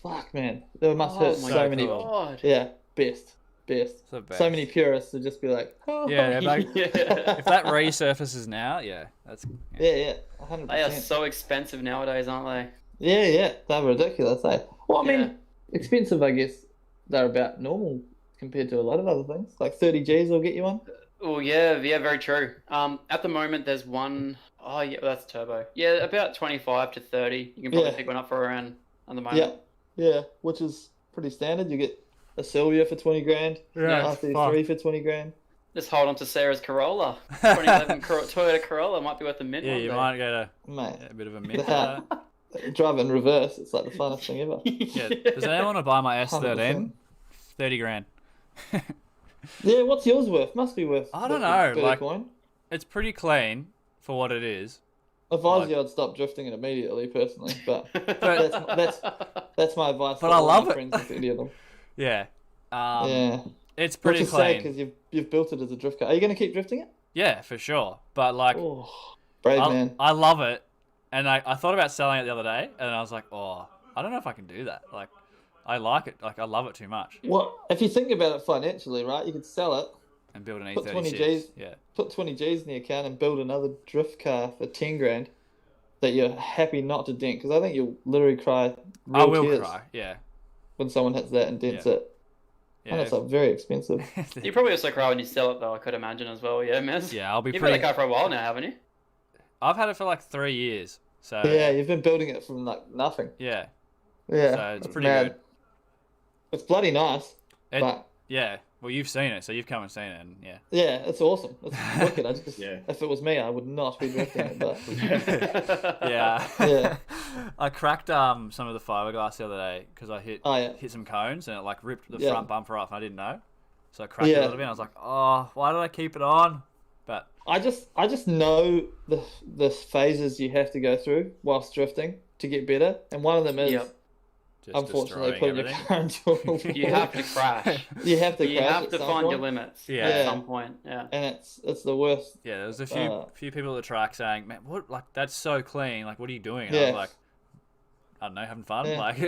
Fuck man, they must hurt my so many. God. God. Yeah, best. The best. So many purists would just be like, oh. Yeah, like, Yeah. if that resurfaces now, yeah, that's. yeah, 100%. They are so expensive nowadays, aren't they? Yeah, they're ridiculous, eh? Well, I mean, Yeah. expensive, I guess. They're about normal compared to a lot of other things. Like 30 G's will get you one. Oh yeah, very true. At the moment there's one oh yeah, that's turbo. Yeah, about 25 to 30. You can probably Yeah. pick one up for around at the moment. Yeah, which is pretty standard. You get a Sylvia for 20 grand, Yeah, R33 for 20 grand. Just hold on to Sarah's Corolla. 2011 Toyota Corolla might be worth a mint Yeah, one you day. might get Mate, a bit of a mint. Yeah. drive it in reverse. It's like the funnest thing ever. Yeah. Does anyone want to buy my S13? 100%. 30 grand. Yeah, what's yours worth? Must be worth. I don't worth a know, bit of like- coin. It's pretty clean for what it is. If I was like- you, I'd stop drifting it immediately, personally. But But- that's my advice. But to I all love my it. friends, if any of them. Yeah. Yeah. It's Which pretty is sad clean. because you've built it as a drift car. Are you going to keep drifting it? Yeah, for sure. But like, Oh, brave man. I love it, and I thought about selling it the other day, and I was like, oh, I don't know if I can do that. Like, I like it. Like, I love it too much. Well, if you think about it financially, right, you could sell it, And build an Put E36. 20 Gs. Yeah. put 20 G's in the account, and build another drift car for 10 grand that you're happy not to dent. Because I think you'll literally cry real I will tears cry. Yeah. when someone hits that and dents Yeah. it. And Yeah. it's like very expensive. You probably also cry when you sell it though, I could imagine as well, yeah, Mez? Yeah, I'll be You've pretty. had a car for a while now, haven't you? I've had it for like 3 years. So Yeah, you've been building it from like nothing. yeah. Yeah, So it's pretty mad. good. It's bloody nice, It- but Yeah. Well, you've seen it, so you've come and seen it, and yeah. yeah, it's awesome. It's wicked. I just, Yeah. if it was me, I would not be drifting it. But Yeah. Yeah. I cracked some of the fiberglass the other day because I hit Oh, yeah. hit some cones and it like ripped the Yeah. front bumper off and I didn't know. So I cracked it Yeah. a little bit and I was like, oh, why did I keep it on? But I just know the phases you have to go through whilst drifting to get better, and one of them is Yep. just unfortunately destroying putting your everything. car into a wall. You have to crash. You have to You crash have at to some find point, your limits Yeah. at Yeah. some point. Yeah. and it's the worst. Yeah, there was a few people at the track saying, man, what, like, that's so clean. Like, what are you doing? And I Yeah. was like, I don't know, having fun. Yeah. Like,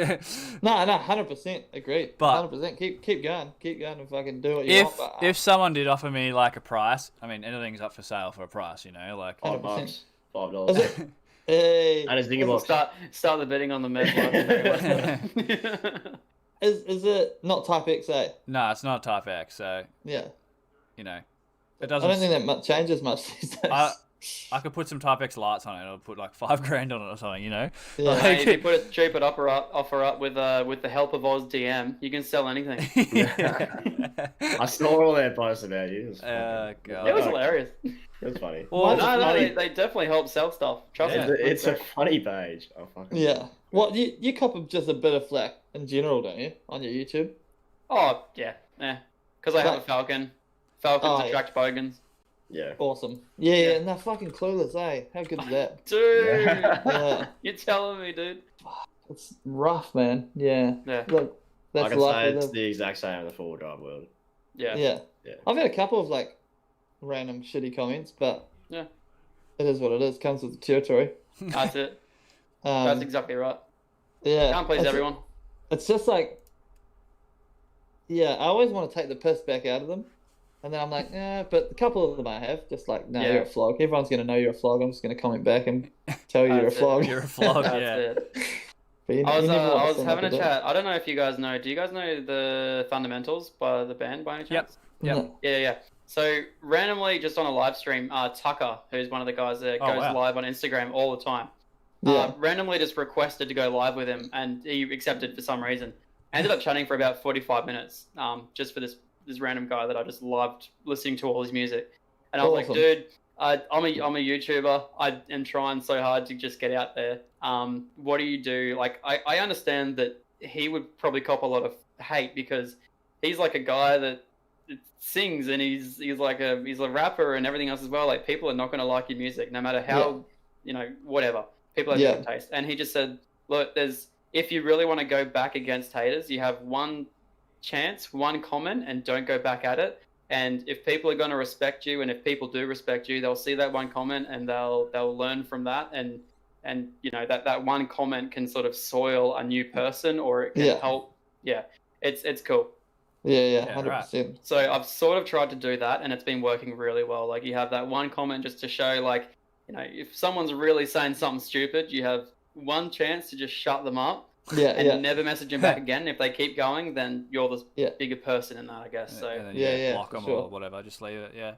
No, 100% agreed. But- 100% keep going and fucking do what you want. But, if someone did offer me like a price, I mean, anything's up for sale for a price, you know, like, Oh, 100%. $5. $5. Is it Hey, And his digger box. Start the bidding on the Mez. is it not Type X, eh? No, it's not Type X, so Yeah. it I doesn't. don't think that much changes much these days. I could put some Type X lights on it. I'll put like $5,000 on it or something, Yeah. Hey, if you put a cheaper offer up with the help of Oz DM, you can sell anything. I saw all their posts about you. God. It was hilarious. It was funny. Well, No, they definitely help sell stuff. Trust me. It's a funny page. Oh, fucking Yeah. Well, you cop just a bit of flack in general, don't you, on your YouTube? Oh yeah, because I have a Falcon. Falcons attract bogans. Yeah. Awesome. Yeah, and they're fucking clueless, eh? How good is that? Dude, Yeah. you're telling me, dude. It's rough, man. Yeah. Yeah. Look, that's I can life say we it's live. the exact same in the four-wheel drive world. Yeah. Yeah. Yeah. I've had a couple of like random shitty comments, but Yeah. it is what it is. Comes with the territory. That's it. That's exactly right. Yeah. Can't please everyone. It's just like, yeah, I always want to take the piss back out of them. And then I'm like, but a couple of them I have. Just like, no, you're a flog. Everyone's going to know you're a flog. I'm just going to comment back and tell you you're a flog. You're a flog, That's yeah. it. I I was having a chat. I don't know if you guys know. Do you guys know the Fundamentals by the band by any chance? Yep. Yeah. So randomly, just on a live stream, Tucker, who's one of the guys that goes live on Instagram all the time, randomly just requested to go live with him, and he accepted for some reason. I ended up chatting for about 45 minutes, just for this random guy that I just loved listening to all his music. And I was like, dude, I'm a YouTuber. I am trying so hard to just get out there. What do you do? Like, I understand that he would probably cop a lot of hate because he's like a guy that sings and he's a rapper and everything else as well. Like, people are not going to like your music no matter how, whatever. People have different taste. And he just said, look, if you really want to go back against haters, you have one chance, one comment, and don't go back at it. And if people are going to respect you, and if people do respect you, they'll see that one comment and they'll learn from that. And that one comment can sort of soil a new person, or it can help. Yeah, it's cool. Yeah, 100%. So I've sort of tried to do that, and it's been working really well. Like, you have that one comment just to show, like, if someone's really saying something stupid, you have one chance to just shut them up. And never message them back again. If they keep going, then you're the bigger person in that, I guess. So and then block them or whatever. Just leave it. Yeah,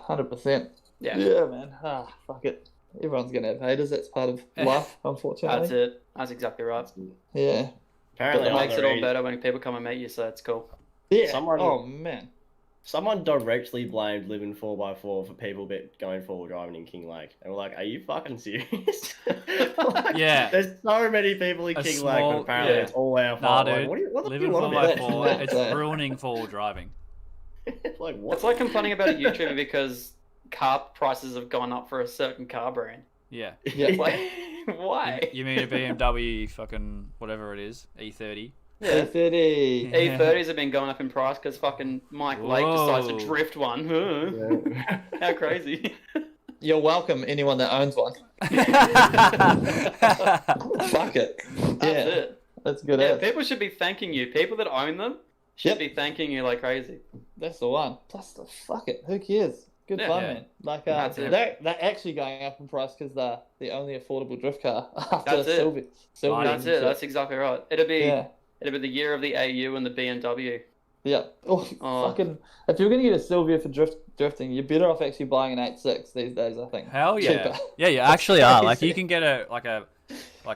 100%. Yeah, man. Fuck it. Everyone's gonna have haters. That's part of life, unfortunately. That's it. That's exactly right. Yeah. Apparently, it makes it all better when people come and meet you. So it's cool. Yeah. Oh man. Someone directly blamed living 4x4 for people going forward driving in King Lake. And we're like, are you fucking serious? There's so many people in King Lake, but apparently it's all our fault. Nah, dude. Like, what living 4x4, it's ruining forward driving. Like, what? It's like complaining about a YouTuber because car prices have gone up for a certain car brand. Yeah. Like, why? You mean a BMW fucking whatever it is, E30? Yeah. E30. E30s have been going up in price because fucking Mike Lake decides to drift one. How crazy. You're welcome, anyone that owns one. Fuck it. That's it. That's good. Yeah, people should be thanking you. People that own them should be thanking you like crazy. That's the one. Plus, fuck it. Who cares? Good fun, man. Like, they're actually going up in price because they're the only affordable drift car after Sylvia. That's it. That's exactly right. It'll be the year of the AU and the BMW. Yeah. Fucking! If you're gonna get a Sylvia for drifting, you're better off actually buying an 8.6 these days. I think. Hell yeah. Cheaper. Yeah, you actually are. Like, you can get a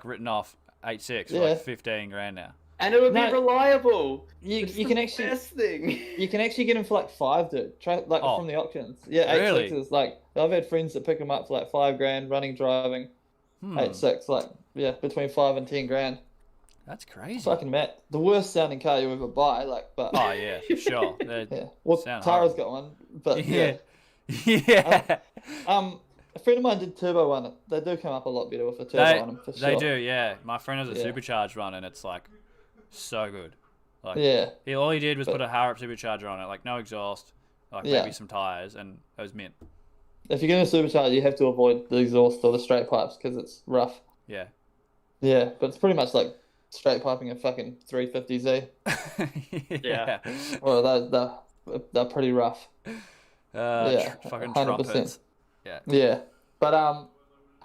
written off 8.6 for like $15,000 now. And it would be reliable. You can actually best thing. You can actually get them for like $5, dude. Try from the auctions. Yeah, 8.6s. Like, I've had friends that pick them up for like $5,000 running, driving. 8.6, like between $5,000 and $10,000. That's crazy. Fucking Matt, the worst sounding car you ever buy. Like, but oh yeah, for sure. Well, Tara's got one, but yeah. A friend of mine did turbo one. They do come up a lot better with a turbo on them. For sure. They do, yeah. My friend has a supercharged one, and it's like so good. Like, all he did was put a Harrop supercharger on it, like no exhaust, like maybe some tires, and it was mint. If you're going to supercharge, you have to avoid the exhaust or the straight pipes because it's rough. Yeah. Yeah, but it's pretty much like straight piping a fucking 350Z. Yeah. Well, they're pretty rough. Fucking 100%. Trumpets. Yeah. But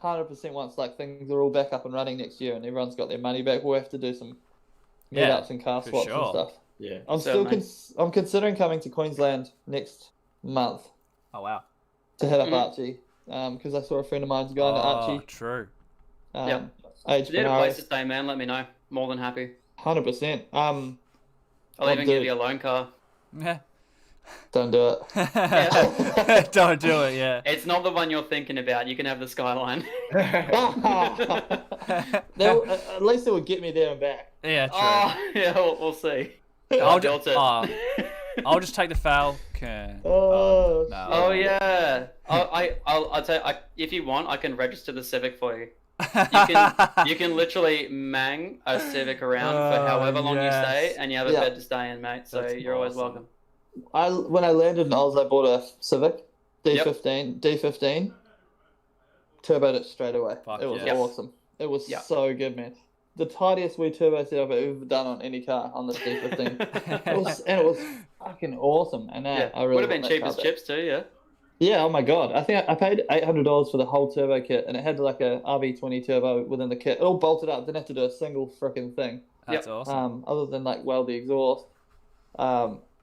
100% once like things are all back up and running next year and everyone's got their money back, we'll have to do some meetups and car swaps and stuff. Yeah, I'm considering coming to Queensland next month. Oh wow. To hit up Archie, because I saw a friend of mine's going to Archie. Oh, true. Age if you need a place to stay, man, let me know. More than happy. 100%. I'll even give you a loan car. Yeah. Don't do it. Yeah. Don't do it, yeah. It's not the one you're thinking about. You can have the Skyline. At least it would get me there and back. Yeah, true. Oh, yeah, we'll see. I'll just take the Falcon. Oh, no. Oh yeah. I'll tell you, if you want, I can register the Civic for you. You can literally mang a Civic around for however long you stay, and you have a bed to stay in, mate. So you're always welcome. When I landed in Oz, I bought a Civic D15, turboed it straight away. It was awesome. It was so good, man. The tidiest wee turbo setup I've ever done on any car on this D15. it was fucking awesome. And I really would have been cheap as chips too, yeah. Yeah, oh my god. I think I paid $800 for the whole turbo kit, and it had like a RB20 turbo within the kit. It all bolted up. Didn't have to do a single freaking thing. That's awesome. Other than like weld the exhaust.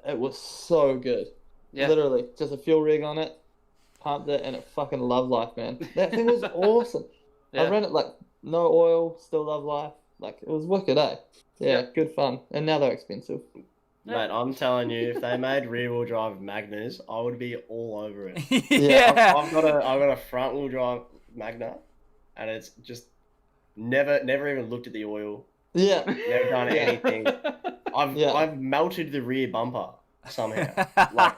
It was so good. Yeah. Literally, just a fuel rig on it, pumped it, and it fucking loved life, man. That thing was awesome. Yeah. I ran it like no oil, still love life. Like, it was wicked, eh? Yeah, good fun. And now they're expensive. Mate, I'm telling you, if they made rear-wheel drive Magnas, I would be all over it. Yeah. I've got a front-wheel drive Magna, and it's just never even looked at the oil. Yeah. Never done anything. I've melted the rear bumper somehow. Like,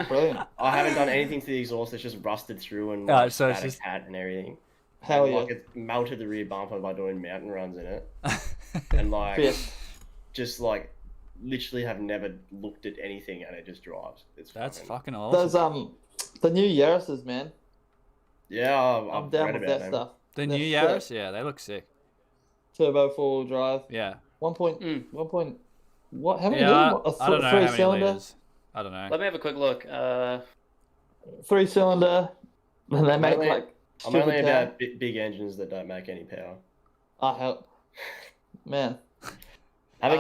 brilliant. I haven't done anything to the exhaust. It's just rusted through and so it's just cat and everything. Hell yeah. Like, it's melted the rear bumper by doing mountain runs in it, and like, just like, literally have never looked at anything, and it just drives. That's fucking awesome. Those the new Yaris's, man. Yeah, I'm down with that stuff. The new Yaris, yeah, they look sick. Turbo 4-wheel drive. Yeah. 1 point. What? How many? I don't know how many cylinder? liters. I don't know. Let me have a quick look. 3-cylinder. And they make like. I'm only about big engines that don't make any power. Oh hell, man. Have a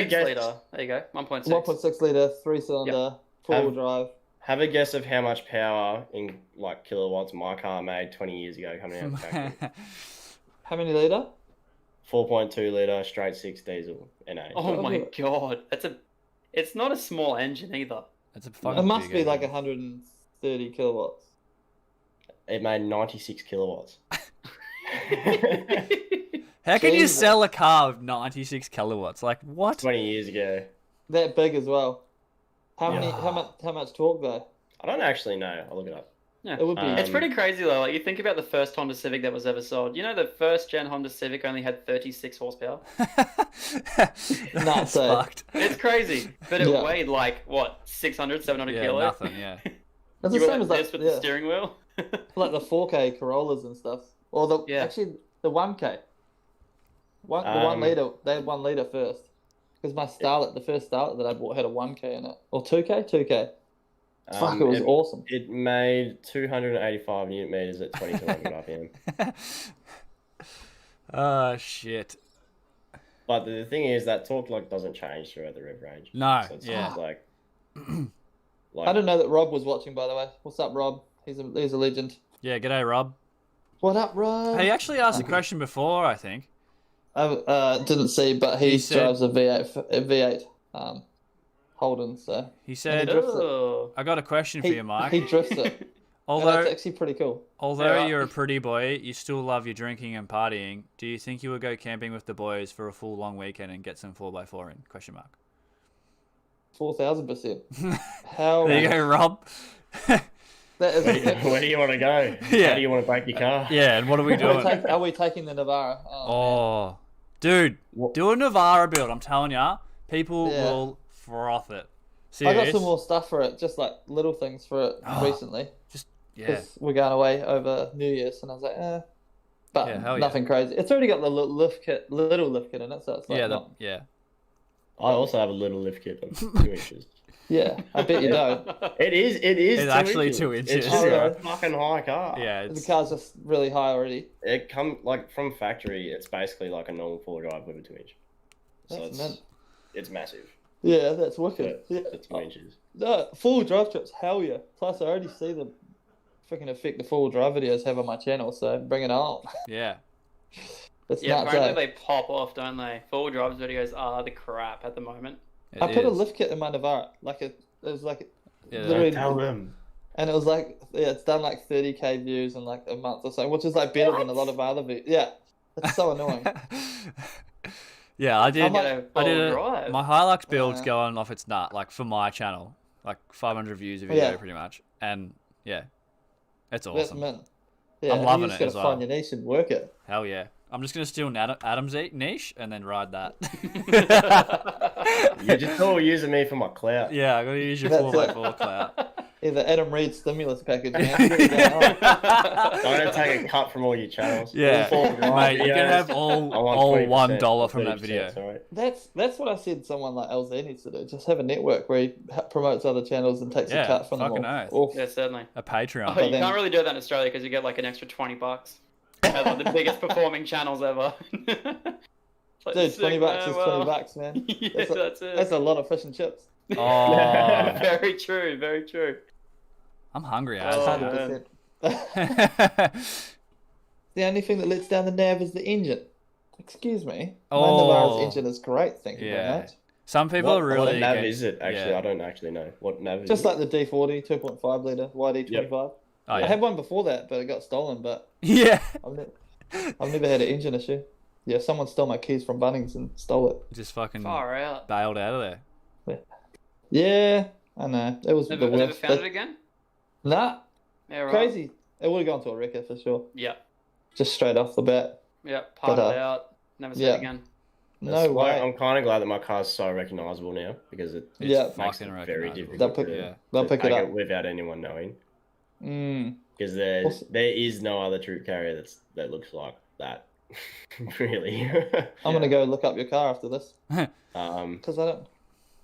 guess. Liter. There you go. 1.6. 1.6 liter, 3-cylinder, 4-wheel drive. Have a guess of how much power in like kilowatts my car made 20 years ago coming out of the factory. How many liter? 4.2 liter straight 6 diesel NA. Oh my god, it's not a small engine either. It's a fucking. It must be like 130 kilowatts. It made 96 kilowatts. How can you sell a car with 96 kilowatts? Like what? 20 years ago. That big as well. How much torque though? I don't actually know. I'll look it up. Yeah, it would be. It's pretty crazy though. Like, you think about the first Honda Civic that was ever sold. You know, the first gen Honda Civic only had 36 horsepower. That's fucked. It's crazy, but it weighed like what 600, 700 kilos. Nothing. Yeah. That's the same as like with the steering wheel. Like the 4K Corollas and stuff, or actually the 1K. The 1 liter. They had 1 liter first, because the first Starlet that I bought had a 1K in it, or 2K. Fuck, it was awesome. It made 285 newton meters at 2200 RPM. Oh shit! But the thing is that torque doesn't change throughout the rev range. No, so it's like I didn't know that Rob was watching. By the way, what's up, Rob? He's a legend. Yeah, g'day, Rob. What up, Rob? He actually asked a question before, I think. I didn't see, but he drives a V8 Holden. So he said, "I got a question for you, Mike." He drifts it. Although it's actually pretty cool. Although you're a pretty boy, you still love your drinking and partying. Do you think you would go camping with the boys for a full long weekend and get some 4x4 in? Question mark. 4,000%. How? There you go, Rob. That is where do you want to go? Yeah. How do you want to break your car? Yeah, and what are we doing? Are we taking the Navara? Oh dude, do a Navara build. I'm telling ya, people will froth it. Serious? I got some more stuff for it, just like little things for it recently. Because we're going away over New Year's, and I was like, but nothing crazy. It's already got the little lift kit in it, so it's like I also have a little lift kit of 2 inches. Yeah, I bet you don't. It is. It's 2 actually inches. 2 inches. It's just Yeah. a fucking high car. Yeah, The it's, car's just really high already. It come like from factory. It's basically like a normal 4-wheel drive with a 2 inch. So That's mint. it's massive. Yeah, that's wicked. But Yeah. it's 2 inches. No, full drive trips, hell yeah. Plus, I already see the freaking effect the full drive videos have on my channel, so bring it on. yeah. That's Yeah, nuts, apparently eh? they pop off, don't they? Full drives videos are the crap at the moment. It I put a is. lift kit in my Navara, it was like Yeah, literally, Tell them. and it was like it's done like 30k views in like a month or so, which is like better than a lot of other videos. Yeah, it's so annoying. Yeah, I did. How much- I did full it. drive. My Hilux build's going off its nut, like for my channel, like 500 views a video, Yeah. pretty much, and yeah, it's That's awesome. mint. Yeah, I'm loving you just it gotta as well. find your niche and work it. Hell yeah! I'm just gonna steal Adam's niche and then ride that. You're just all using me for my clout. Yeah, I gotta use your That's 4x4 clout. Either Adam Reed stimulus package, man. Get it going on. I'm gonna take a cut from all your channels. Yeah, All 4-wheel mate, you can videos. have I all want 20%, $1 from that 30%, video. sorry. That's what I said someone like LZ needs to do. Just have a network where he promotes other channels and takes Yeah, a cut from them fucking all. oath. Oof. Yeah, certainly. A Patreon. Oh, you then- can't really do that in Australia because you get like an extra $20. At like the biggest performing channels ever. It's like, Dude, sick, 20 bucks man, is well. 20 bucks, man. Yeah, That's that's it. That's a lot of fish and chips. Oh, Very true, very true. I'm hungry. Oh, As 100%. The only thing that lets down the nav is the engine. Excuse me. My Oh. Navara's engine is great, thank you Yeah. very much. Some people are really What nav against- is it? Actually, yeah. I don't actually know. What nav is Just it? like the D40 2.5 litre YD25. Oh, I yeah. had one before that, but it got stolen. But Yeah. I've never had an engine issue. Yeah, someone stole my keys from Bunnings and stole it. Just fucking Far out. bailed out of there. Yeah, I know. It was Never, the never worst. found it again? Nah, Yeah, right. crazy. It would have gone to a wrecker for sure. Yeah, Just straight off the bat. yeah, parted But, it out. Never see yeah. it again. No That's why way. I'm kind of glad that my car's so recognizable now because it Yeah. makes it Fucking very recognisable. They'll difficult pick, Yeah. they'll to pick it take up. it without anyone knowing. Mm. Because Also- there is no other troop carrier that looks like that, really. I'm gonna go look up your car after this um, because I don't.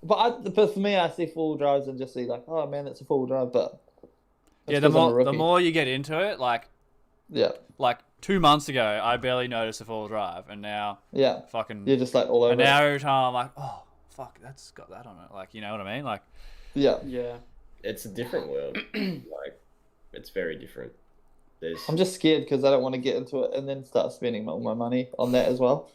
But for me, I see full drives and just see like, oh man, that's a full drive. But Yeah, that's the 'cause I'm a more rookie. you get into it, like Yeah, 2 months ago, I barely noticed a full drive, and now yeah, fucking. you're just like all over. And it. now every time I'm like, oh fuck, that's got that on it. Like, you know what I mean? Like, Yeah, Yeah. it's a different world. Like, it's very different. There's I'm just scared because I don't want to get into it and then start spending all my money on that as well.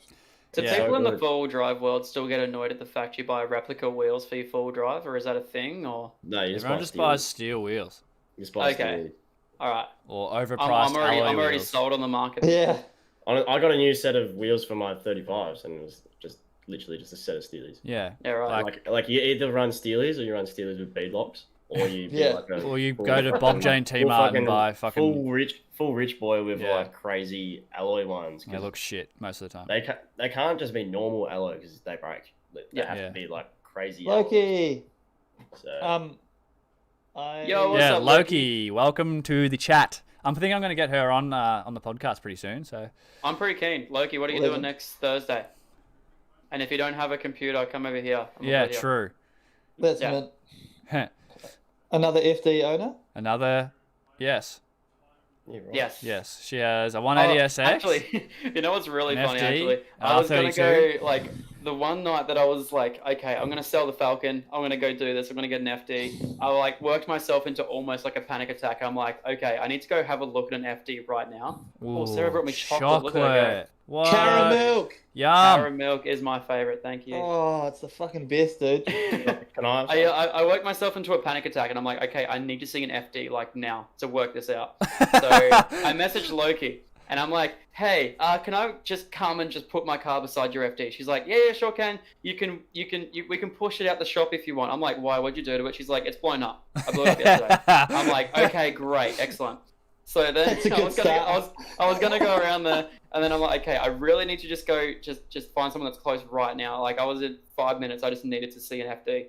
Do Yeah. people in the Good. full drive world still get annoyed at the fact you buy replica wheels for your full drive, or is that a thing? Or no, you everyone just buys steel wheels You just buy Okay. steel. all right, or I'm overpriced already alloy already wheels. sold on the market. Yeah, I got a new set of wheels for my 35s, and it was just literally just a set of Steelies. Yeah. Yeah, right. Like you either run Steelies or you run Steelies with beadlocks, or you be Yeah. like a Or you full- go to Bob Jane full T-Mart and buy fucking. full rich boy with Yeah. like crazy alloy ones. They 'cause look shit most of the time. they can't just be normal alloy because they break. They Yeah. have Yeah. to be like crazy. alloys. Loki. So, Yo, what's Yeah, up, Loki, welcome to the chat. I'm thinking I'm going to get her on the podcast pretty soon. So I'm pretty keen. Loki, what are you Legend. doing next Thursday? And if you don't have a computer, come over here. I'm yeah, over here. true. That's Yeah. mint. Heh. Another FD owner. Another, yes, yeah, right. Yes. yes. She has a 180 Oh, SX. Actually, you know what's really An funny? FD, Actually, I was gonna R32. go like the one night that I was like, okay, I'm gonna sell the Falcon. I'm gonna go do this. I'm gonna get an FD. I like worked myself into almost like a panic attack. I'm like, okay, I need to go have a look at an FD right now. Oh, Sarah brought me chocolate. Look at her go. What? Caramel. Yum. Sour milk is my favorite. Thank you. Oh, it's the fucking best, dude. Can I? I worked myself into a panic attack, and I'm like, okay, I need to see an FD like now to work this out. So I messaged Loki, and I'm like, hey, can I just come and just put my car beside your FD? She's like, yeah, sure can. We can push it out the shop if you want. I'm like, why? What'd you do to it? She's like, it's blown up. I blew it up yesterday. I'm like, okay, great, excellent. So then That's a good I was gonna go around there, and then I'm like, okay, I really need to just go, just find someone that's close right now. Like I was in 5 minutes, I just needed to see an FD.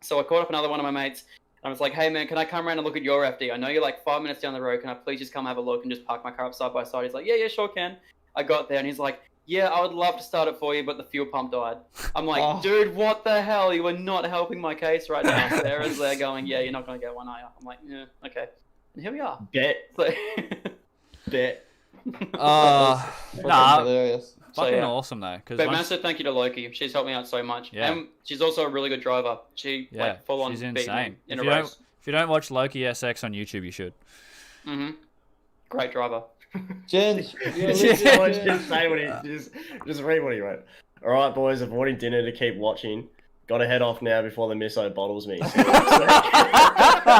So I called up another one of my mates, and I was like, hey man, can I come around and look at your FD? I know you're like 5 minutes down the road. Can I please just come have a look and just park my car up side by side? He's like, yeah, sure can. I got there, and he's like, yeah, I would love to start it for you, but the fuel pump died. I'm like, Oh. dude, what the hell? You are not helping my case right now. Sarah's there going, yeah, you're not going to get one, are you? I'm like, yeah, okay. And here we are. Bet. So, Bet. Nah, Hilarious. fucking yeah. awesome though. but Because massive thank you to Loki. She's helped me out so much. Yeah. And she's also a really good driver. She, like, full on she's beat me insane. in If a race. you don't watch Loki SX on YouTube, you should. Mm-hmm. Great driver. Jen, you're a Just legend. say what he just read what he wrote. All right, boys, avoiding dinner to keep watching. Got to head off now before the misso bottles me. See you next week.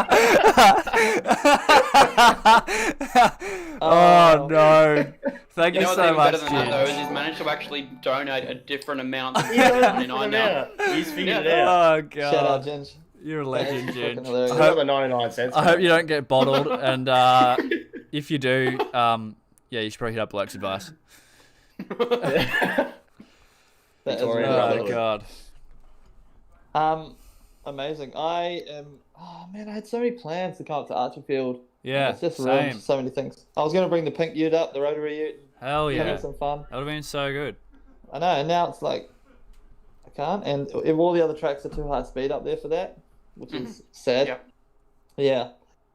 Oh no! Thank you, You know what's so even much, better than that, though, is Jin. he's managed to actually donate a different amount than He knows $99 what now. about. He's figured it out. Oh god! Shout out, Jen. You're a legend, That's Jin. fucking hilarious. Still got the 99 cents. I hope you don't get bottled, and if you do, yeah, you should probably hit up Blake's advice. That is Victorian hilarious. Oh god! Amazing. I am. Oh man, I had so many plans to come up to Archerfield. Yeah, It's just same. ruined so many things. I was going to bring the pink ute up, the rotary ute, Hell and yeah! have some fun. That would have been so good. I know, and now it's like I can't. And if all the other tracks are too high speed up there for that, which is sad. Yeah. Yeah,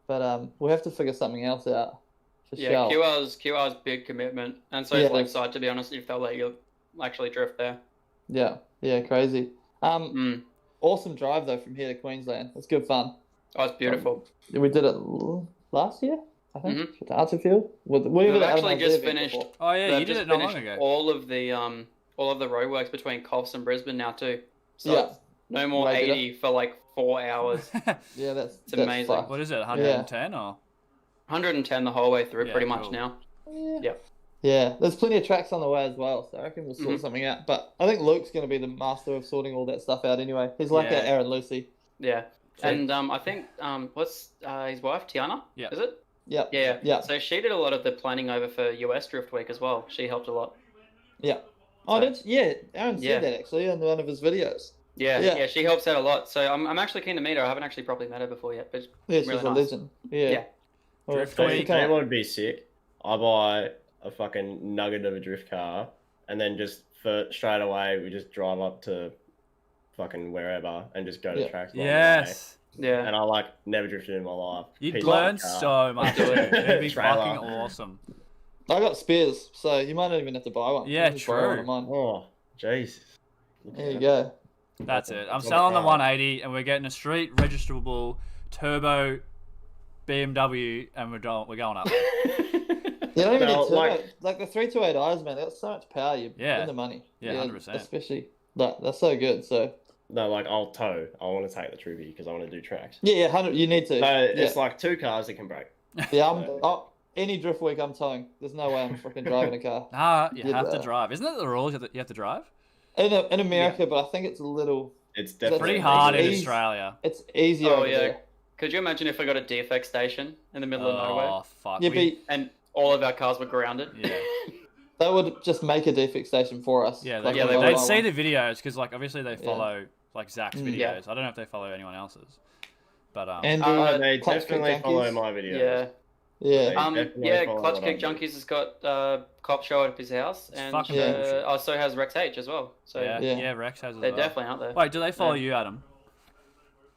but we'll have to figure something else out. For Yeah, sure. QR's big commitment, and so Yeah. is Lakeside, to be honest, if they'll let you actually drift there. Yeah, crazy. Mm. Awesome drive though from here to Queensland. It's good fun. Oh, it's beautiful. We did it last year, I think, to Archerfield. We've actually just finished. Oh yeah, They've you did just it not long finished ago. all of the roadworks between Coffs and Brisbane now too. So Yeah. no more Way better. 80 for like 4 hours. Yeah, that's amazing. fucked. What is it? 110 or? 110 the whole way through, Yeah, pretty much cool. now. Yeah. Yep. Yeah, there's plenty of tracks on the way as well, so I reckon we'll sort Mhm. something out. But I think Luke's going to be the master of sorting all that stuff out anyway. He's like Yeah. that Aaron Lucy. Yeah. So- And I think what's his wife Tiana? Yeah. Is it? Yep. Yeah. Yeah. So she did a lot of the planning over for US Drift Week as well. She helped a lot. Yeah. Oh, So- yeah, Aaron said Yeah. that actually in one of his videos. Yeah, Yeah. yeah, she helps out a lot. So I'm actually keen to meet her. I haven't actually properly met her before yet, but Yeah, she's really a nice. legend. Yeah. Yeah. Well, Drift thanks for Week. coming. You know what would be sick? I buy a fucking nugget of a drift car, and then just straight away we just drive up to fucking wherever and just go to Yeah. tracks. along the Yes. way. yeah. And I like never drifted in my life. You'd Piece of learn car. so much. Do it. It'd be Trailer. fucking awesome. I got spares, so you might not even have to buy one. Yeah, You can just borrow one true. of mine. Oh, Jesus. There you go. That's it. I'm On the selling the car. 180, and we're getting a street registerable turbo BMW, and we're going up. You don't even Well, need turbo. like- Like the 328Is, man, that's so much power. You're Yeah. in the money. Yeah, 100%. Especially, they're so good. So, No, like I'll tow. I want to take the Truby because I want to do tracks. yeah, 100, you need to. So yeah. it's like two cars that can break. Yeah, any drift week I'm towing. There's no way I'm freaking driving a car. Nah, you Did have to that. drive. Isn't that the rules? You have to drive? In America, but I think it's a little, It's That's definitely Pretty hard in Easy. Australia. it's easier Oh over yeah. there. Could you imagine if I got a DFX station in the middle of nowhere Oh, fuck. Yeah, We- and all of our cars were grounded? Yeah. They would just make a defect station for us. Yeah, Like they, yeah, we they all they'd want see one. the videos, because, like, obviously they follow, like, Zach's Mm. videos. Yeah. I don't know if they follow anyone else's. But, And Oh, they Clutch Kick definitely follow Junkies. my videos. Yeah. Yeah. Definitely Yeah, follow Clutch what Kick I'm doing. Junkies has got cop show at his house, It's and fucking bullshit. so has Rex H as well. So yeah, Yeah. yeah, Rex has as they're well. definitely out there. Wait, do they follow Yeah. you, Adam?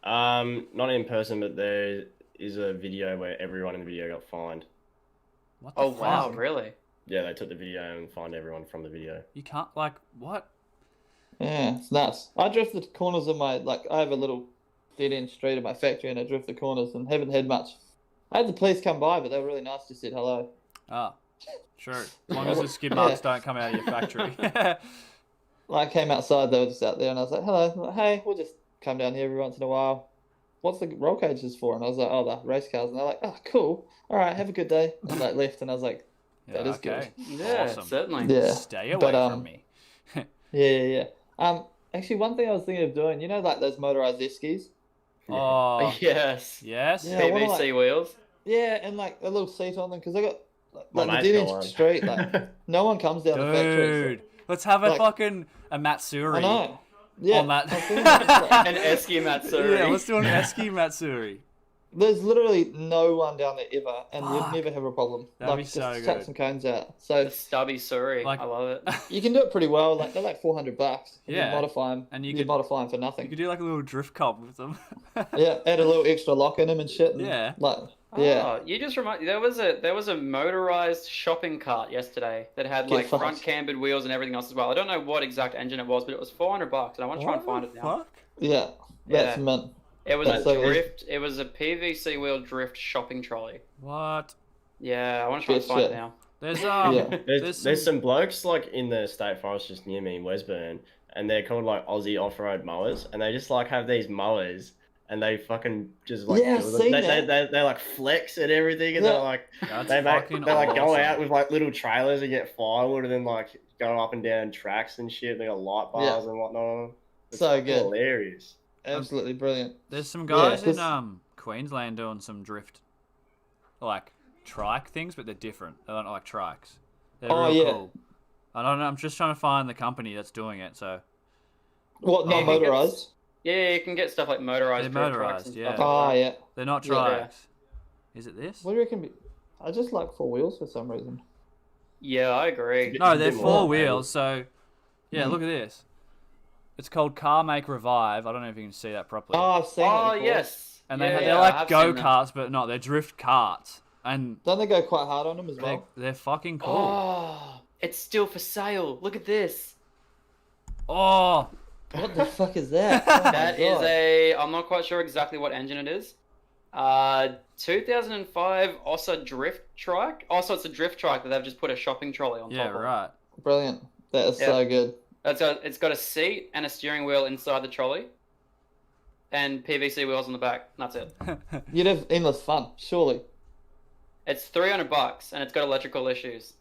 Not in person, but there is a video where everyone in the video got fined. What the Oh fuck? wow, really? Yeah, they took the video and fined everyone from the video. You can't, like, what? Yeah, it's nuts. I drift the corners of my, I have a little dead end street at my factory and I drift the corners and haven't had much. I had the police come by, but they were really nice, just said hello. Ah, sure. As long as the skid marks don't come out of your factory. I came outside, they were just out there and I was like, hello. I'm like, hey, we'll just come down here every once in a while. What's the roll cages for? And I was like, oh, the race cars. And they're like, oh, cool. All right, have a good day. And left and I was like, that is good. Yeah, Awesome. certainly. Yeah. Stay away But, from me. Yeah. Actually, one thing I was thinking of doing, you know, like those motorized jet skis? Oh, Yes. yes. Yeah. I wanna, PVC wheels. Yeah, and like a little seat on them because I got My the mate's dead got end one. street. Like no one comes down the factory. Dude, let's have a like- fucking a So, Matsuri I know. Yeah. on that. I was thinking about that. An Esky Matsuri. Yeah, let's do an Esky Matsuri. There's literally no one down there ever, and Fuck. you'd never have a problem. That'd be just so chuck good. some cones out. So The stubby Surrey. Like- I love it. you can do it pretty well. Like they're like $400. Yeah. You modify them, And you you could- modify them for You nothing. could do like a little drift comp with them. Yeah, add a little extra lock in them and shit. And Yeah. Like, yeah. Oh, you just remind there was a motorized shopping cart yesterday that had Get like fucked. front cambered wheels and everything else as well. I don't know what exact engine it was, but it was $400, and I want to try and find it now. Fuck? Yeah. That's Yeah. mint. It was That's a so good. drift. It was a PVC wheel drift shopping trolley. What? Yeah, I want to try and Good find shit. it now. There's Yeah. There's some blokes like in the state forest just near me in Westburn, and they're called like Aussie off-road mowers, and they just like have these mowers, and they fucking just like Yeah, I've do them. seen They like flex and everything, and Yeah. they're like That's they fucking like go awesome. out with like little trailers and get firewood, and then like go up and down tracks and shit. They got light bars and whatnot. It's So fucking good. hilarious. Absolutely brilliant. There's some guys Yeah, in Queensland doing some drift, like trike things, but they're different. They're not like trikes. They're Oh, real yeah. cool. I don't know. I'm just trying to find the company that's doing it. So What, not Yeah, I think motorized? Yeah, you can get stuff like motorized. They're drift motorized, trikes and yeah. stuff Oh, like that. yeah. they're not Yeah. trikes. Is it this? What do you reckon? I just like four wheels for some reason. Yeah, I agree. No, It's a they're bit four more wheels. So yeah, Mm. look at this. It's called Car Make Revive. I don't know if you can see that properly. Oh, I've seen it Oh before. yes. and Yeah, they're yeah, I like have go seen that. karts, but not. They're drift carts, and Don't they go quite hard on them as well? they're fucking cool. Oh, it's still for sale. Look at this. Oh, What the fuck is that? Oh my That is God. I'm not quite sure exactly what engine it is. 2005 Ossa drift trike. Also, it's a drift trike that they've just put a shopping trolley on yeah, top of. right. Brilliant. That is Yeah. so good. It's got a seat and a steering wheel inside the trolley, and PVC wheels on the back. And that's it. You'd have endless fun, surely. It's $300 and it's got electrical issues.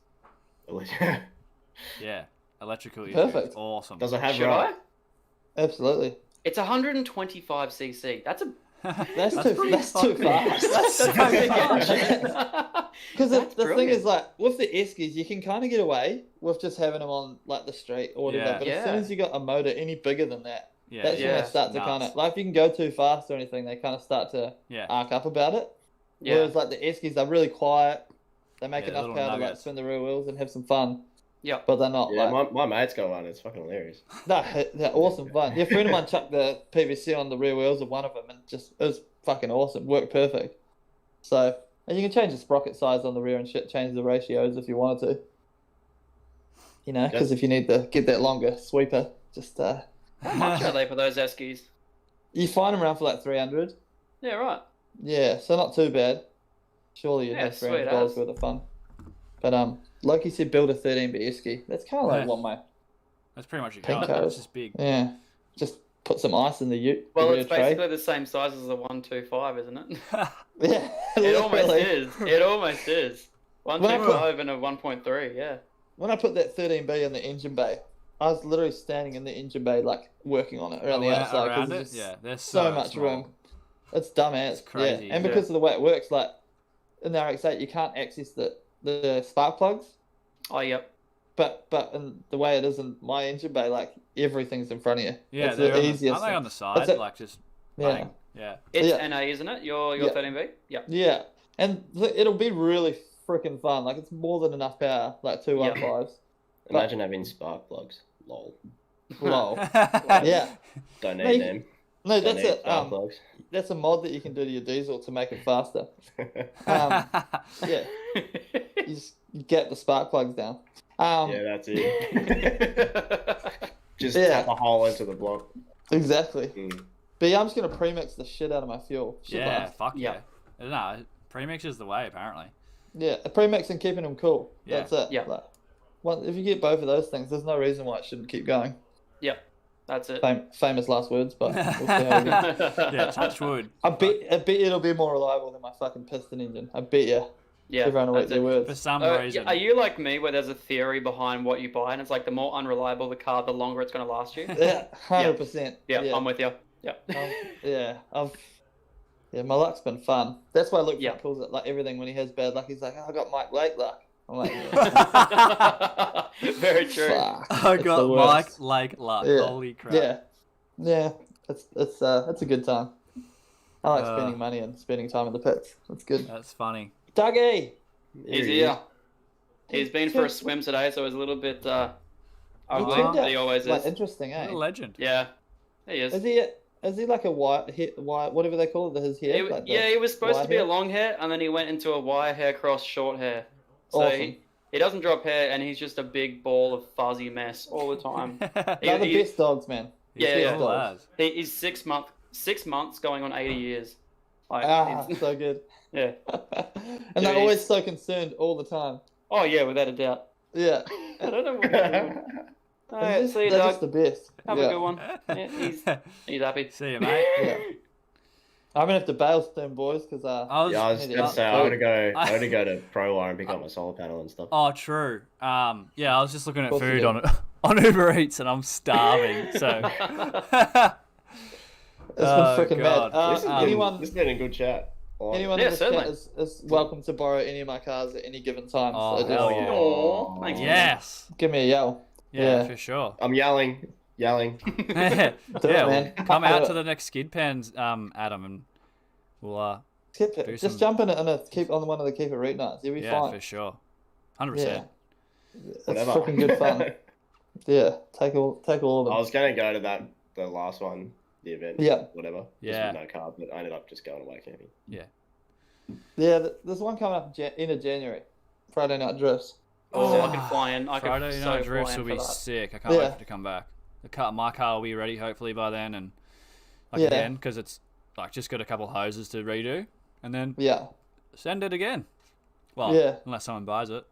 Yeah, electrical issues. Perfect. Awesome. Does it have Should right? I? Absolutely. It's 125cc. That's a That's too pretty that's too fucking- fast. that's a big engine. Because That's the thing brilliant. is, like, with the Eskies, you can kind of get away with just having them on, like, the street or whatever. Yeah. But as soon Yeah. as you got a motor any bigger than that, Yeah, that's when yeah. they start to Nuts. kind of, like, if you can go too fast or anything, they kind of start to Yeah. arc up about it. Yeah. Whereas, like, the Eskies are really quiet. They make Yeah, enough little power to, like, nuggets. spin the rear wheels and have some fun. Yep. But they're not, Yeah, like... my mate's got one. It's fucking hilarious. No, they're awesome fun. Yeah, a friend of mine chucked the PVC on the rear wheels of one of them, and it was fucking awesome. Worked perfect. So, and you can change the sprocket size on the rear and shit. Change the ratios if you wanted to. You know, because Yes. if you need to get that longer sweeper, just How much are they for those Eskies? you find them around for like 300. Yeah, right. Yeah, so not too bad. Surely you'd Yeah, have sweet $300 as. worth of fun. But like you said, build a 13B ski. That's kind of like Yeah. what my That's pretty much a Pink car. cars. It's just big. yeah. Just put some ice in the ute. Well, the it's rear tray. basically the same size as the 125, isn't it? Yeah, It almost literally. is. It almost is. Well, 125 and a 1.3, yeah. When I put that 13B in the engine bay, I was literally standing in the engine bay, like working on it around the outside around because it. there's just Yeah, there's so so much small. room. It's dumbass. It's crazy, Yeah. And yeah. because of the way it works, like in the RX-8, you can't access the spark plugs, Oh, yep. but in the way it is in my engine bay, like everything's in front of you. Yeah, it's they're the on easiest. Aren't they thing. on the side? That's it. Like just Yeah. bang. Yeah. It's Yeah. NA, isn't it? Your Yeah. 13V? Yep. Yeah, and it'll be really freaking fun. Like it's more than enough power, like two Yeah. 1.5s. Imagine having spark plugs. Lol. Lol. Yeah. Don't No, need you- them. No, Don't that's need it. spark plugs. That's a mod that you can do to your diesel to make it faster. Yeah, you get the spark plugs down. Yeah, that's it. Just Yeah. tap a hole into the block. Exactly. Mm. But yeah, I'm just gonna premix the shit out of my fuel. Should yeah, last. fuck yeah. Yeah. No, premix is the way apparently. Yeah, premix and keeping them cool. Yeah. That's it. Yeah. Like, if you get both of those things, there's no reason why it shouldn't keep going. Yep. That's it. Famous last words, but we'll see how we go. Yeah, touch wood. I bet it'll be more reliable than my fucking piston engine. I bet you. Yeah. Everyone will eat that's their it. For words. some Yeah, reason. are you like me, where there's a theory behind what you buy, and it's like the more unreliable the car, the longer it's going to last you? Yeah, 100%. Yeah, I'm with you. Yeah. Yeah, my luck's been fun. That's why Luke Yeah. calls it like everything when he has bad luck. He's like, I got Mike Lake luck. I'm like, yeah, Very true. fuck. I It's got the Mike worst. Lake luck. Yeah. Holy crap. Yeah, it's a good time. I like spending money and spending time in the pits. That's good. That's funny. Dougie! He's here. He's been for a swim today, so he's a little bit ugly, but he always like, is. Interesting, eh? What a legend. Yeah, he is. Is he like a white, whatever they call it, his hair? He was supposed to be hair? a long hair, and then he went into a wire hair cross short hair. So Awesome. he doesn't drop hair, and he's just a big ball of fuzzy mess all the time. They're the best dogs, man. Yeah. Cool as. He's 6 months going on 80 years. Like, So good. Yeah. And they're always so concerned all the time. Oh yeah, without a doubt. Yeah. I don't know what they're doing. Alright, see you, They're dog. just the best. Have a good one. Yeah, he's happy. See you, mate. Yeah. I'm gonna have to bail soon, boys, because I was gonna say I'm gonna go to ProWire and pick up my solar panel and stuff. Oh, true. Yeah, I was just looking at Course you food do. on Uber Eats and I'm starving. So it's been freaking God. mad. This has been a good chat. Anyone Yeah, in this certainly. chat is welcome to borrow any of my cars at any given time. Oh, so hell just yeah. Aw, thanks. yes, give me a yell. yeah, Yeah. for sure. I'm yelling. yeah, it, well, man. come out Do to it. the next skid pens, Adam, and we'll Skip it. do Just some- jump in it and keep on one of the keep it read nights. You'll be yeah, fine. for sure, 100%. Yeah. It's Whatever. freaking good fun. Yeah, take all of I them. was gonna go to the last one, the event. Yeah. Whatever. Yeah. Just with no car, but I ended up just going away camping. Yeah, there's one coming up end of January. Friday night drifts. Oh, I could fly in. I could Friday so night fly drifts in will for be that. sick. I can't wait for it to come back. My car will be ready hopefully by then, and Yeah. again because it's like just got a couple hoses to redo, and then Yeah, send it again. Well, Yeah. unless someone buys it.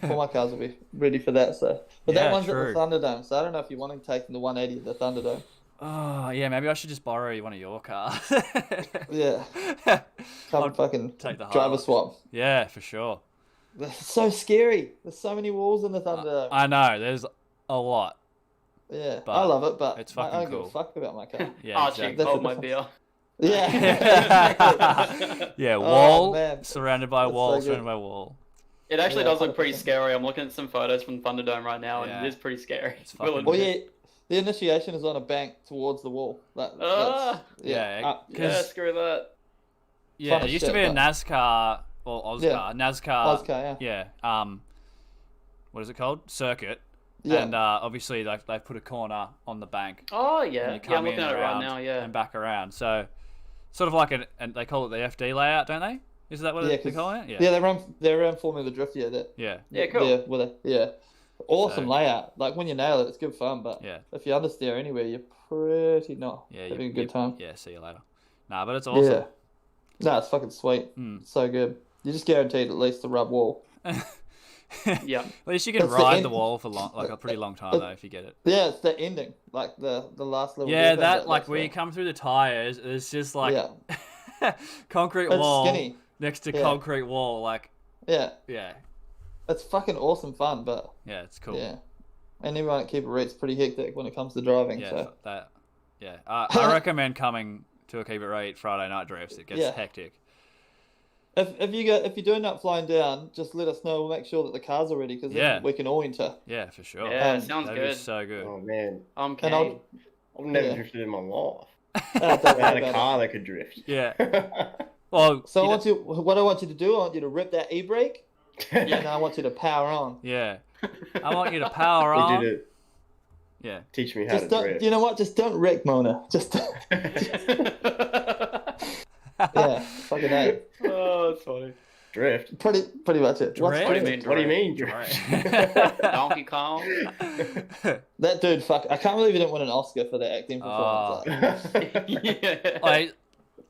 all my cars will be ready for that. So, but Yeah, that one's true. at the Thunderdome. So I don't know if you want to take the 180 at the Thunderdome. Oh yeah, maybe I should just borrow one of your cars. Yeah, I'll come fucking take the driver Hilux. swap. Yeah, for sure. It's so scary. There's so many walls in the Thunderdome. I know there's a lot. Yeah, but I love it, but it's I fucking don't give cool. a fuck about my car. Yeah, Archie, exactly. hold the my difference. beer. Yeah. Yeah, Oh, wall man. surrounded by That's wall, so good. surrounded by wall. It actually Yeah, does look pretty 100%. scary. I'm looking at some photos from Thunderdome right now, and Yeah. it is pretty scary. It's Will fucking- Well, admit. yeah, the initiation is on a bank towards the wall. Yeah, Yeah, 'cause- screw that. Yeah, Fun it as used to shit, be a but- NASCAR, well, NASCAR. Oscar, yeah. Yeah. What is it called? Circuit. Yeah. And obviously they put a corner on the bank. Oh, and yeah. you Yeah, come I'm looking in at it right around now, yeah. and back around. So, sort of like and they call it the FD layout, don't they? Is that what Yeah, they call it? Yeah, they run Formula Drift, yeah. Yeah. Yeah, cool. Yeah, with it, yeah. Awesome So- layout. Like, when you nail it, it's good fun, but Yeah. if you understeer anywhere, you're pretty not Yeah. having a good time. Yeah. See you later. Nah, but it's awesome. Yeah. No, it's fucking sweet. Mm. It's so good. You're just guaranteed at least the rub wall. Yeah. At least you can It's the ride end- the wall for like a pretty long time though if you get it. Yeah, it's the ending. Like, the last level. Yeah, of that like where you that's come through the tires, it's just like Yeah. concrete It's wall skinny. next to Yeah. concrete wall. Like, Yeah. yeah, It's fucking awesome fun, but it's cool. yeah. And everyone at Keep It Rate's pretty hectic when it comes to driving, Yeah, so. that. Yeah, I recommend coming to a Keep It Rate Friday night drifts. It gets Yeah. hectic. If you do end up flying down, just let us know. We'll make sure that the cars are ready, because Yeah. we can all enter. Yeah, for sure. Yeah, sounds That'd be good. so good. Oh man, I'm And keen. I've never Yeah. drifted in my life. Don't I worry had a about car that could drift. Yeah. Well, So you what I want you to do, I want you to rip that e-brake, and then I want you to power on. yeah. I want you to power He on. did it. Yeah. Teach me how Just to don't, drift. you know what? Just don't wreck Mona. Just yeah, fucking A. Oh, that's funny. Drift. Pretty much it. What's- Drift? What do you mean? What do you mean Right. Donkey Kong? That dude, fuck! I can't believe he didn't win an Oscar for that acting performance. Like, Yeah. Like,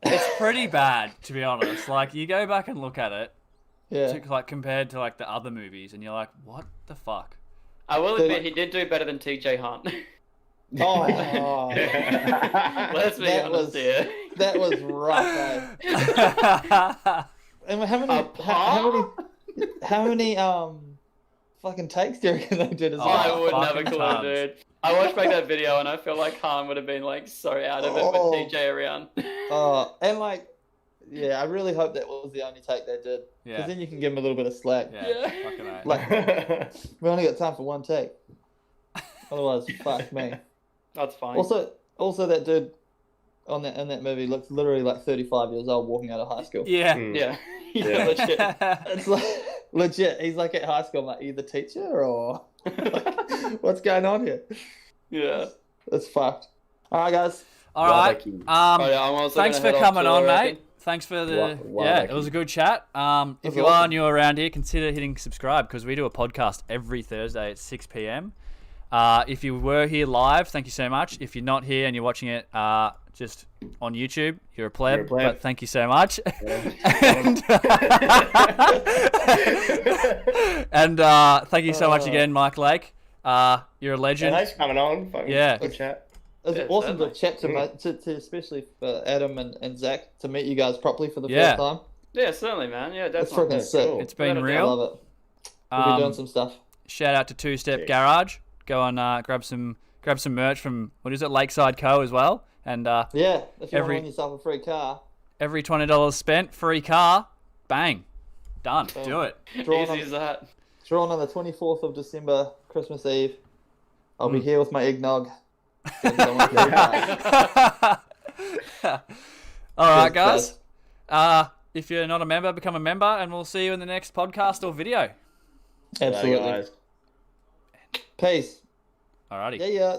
it's pretty bad to be honest. Like, you go back and look at it, yeah, like compared to like the other movies, and you're like, what the fuck? I will They're admit like- he did do better than TJ Hunt. oh, Let's be That honest was- here. that was rough. Eh? And how many fucking takes do you reckon they did as Oh, well? I wouldn't have a fucking clue, tons. dude. I watched back that video and I feel like Han would have been like so out of it Oh. with TJ around. And like, yeah, I really hope that was the only take they did, because Yeah. then you can give them a little bit of slack. Yeah. Yeah. Fucking A. Like, we only got time for one take. Otherwise, fuck me. That's fine. Also that dude, on that in that movie looks literally like 35 years old walking out of high school. Yeah. Yeah. Yeah, legit. It's like legit. He's like at high school. I'm like, are you the teacher or like, what's going on here? Yeah. It's fucked. All right, guys. All right. Lucky. Oh, yeah, I'm also Thanks gonna for head off coming to, on, I reckon. mate. Thanks for the Well, yeah. thank It was you. a good chat. If That's you are awesome. new around here, consider hitting subscribe because we do a podcast every Thursday at 6 p.m. If you were here live, thank you so much. If you're not here and you're watching it just on YouTube, you're a pleb. You're a pleb. But thank you so much. And thank you so much again, Mike Lake. You're a legend. Thanks for coming on. Fucking Yeah. Good chat. It's Yeah, awesome to certainly. chat to especially for Adam and Zach to meet you guys properly for the Yeah. first time. Yeah, certainly, man. Yeah, That's definitely. freaking sick. cool. It's been Without a I real. love it. We'll be doing some stuff. Shout out to Two Step Sick. Garage. Go and grab some merch from what is it, Lakeside Co. as well. And Yeah, if you Every- want to win yourself a free car, every $20 spent, free car, bang, done. Boom. Do it. drawn Easy on, as that. drawn on the 24th of December, Christmas Eve. I'll Mm. be here with my eggnog. Give someone a free car. All right, Cheers, guys. If you're not a member, become a member, and we'll see you in the next podcast or video. Absolutely. Guys. Peace. Alrighty. Yeah, yeah.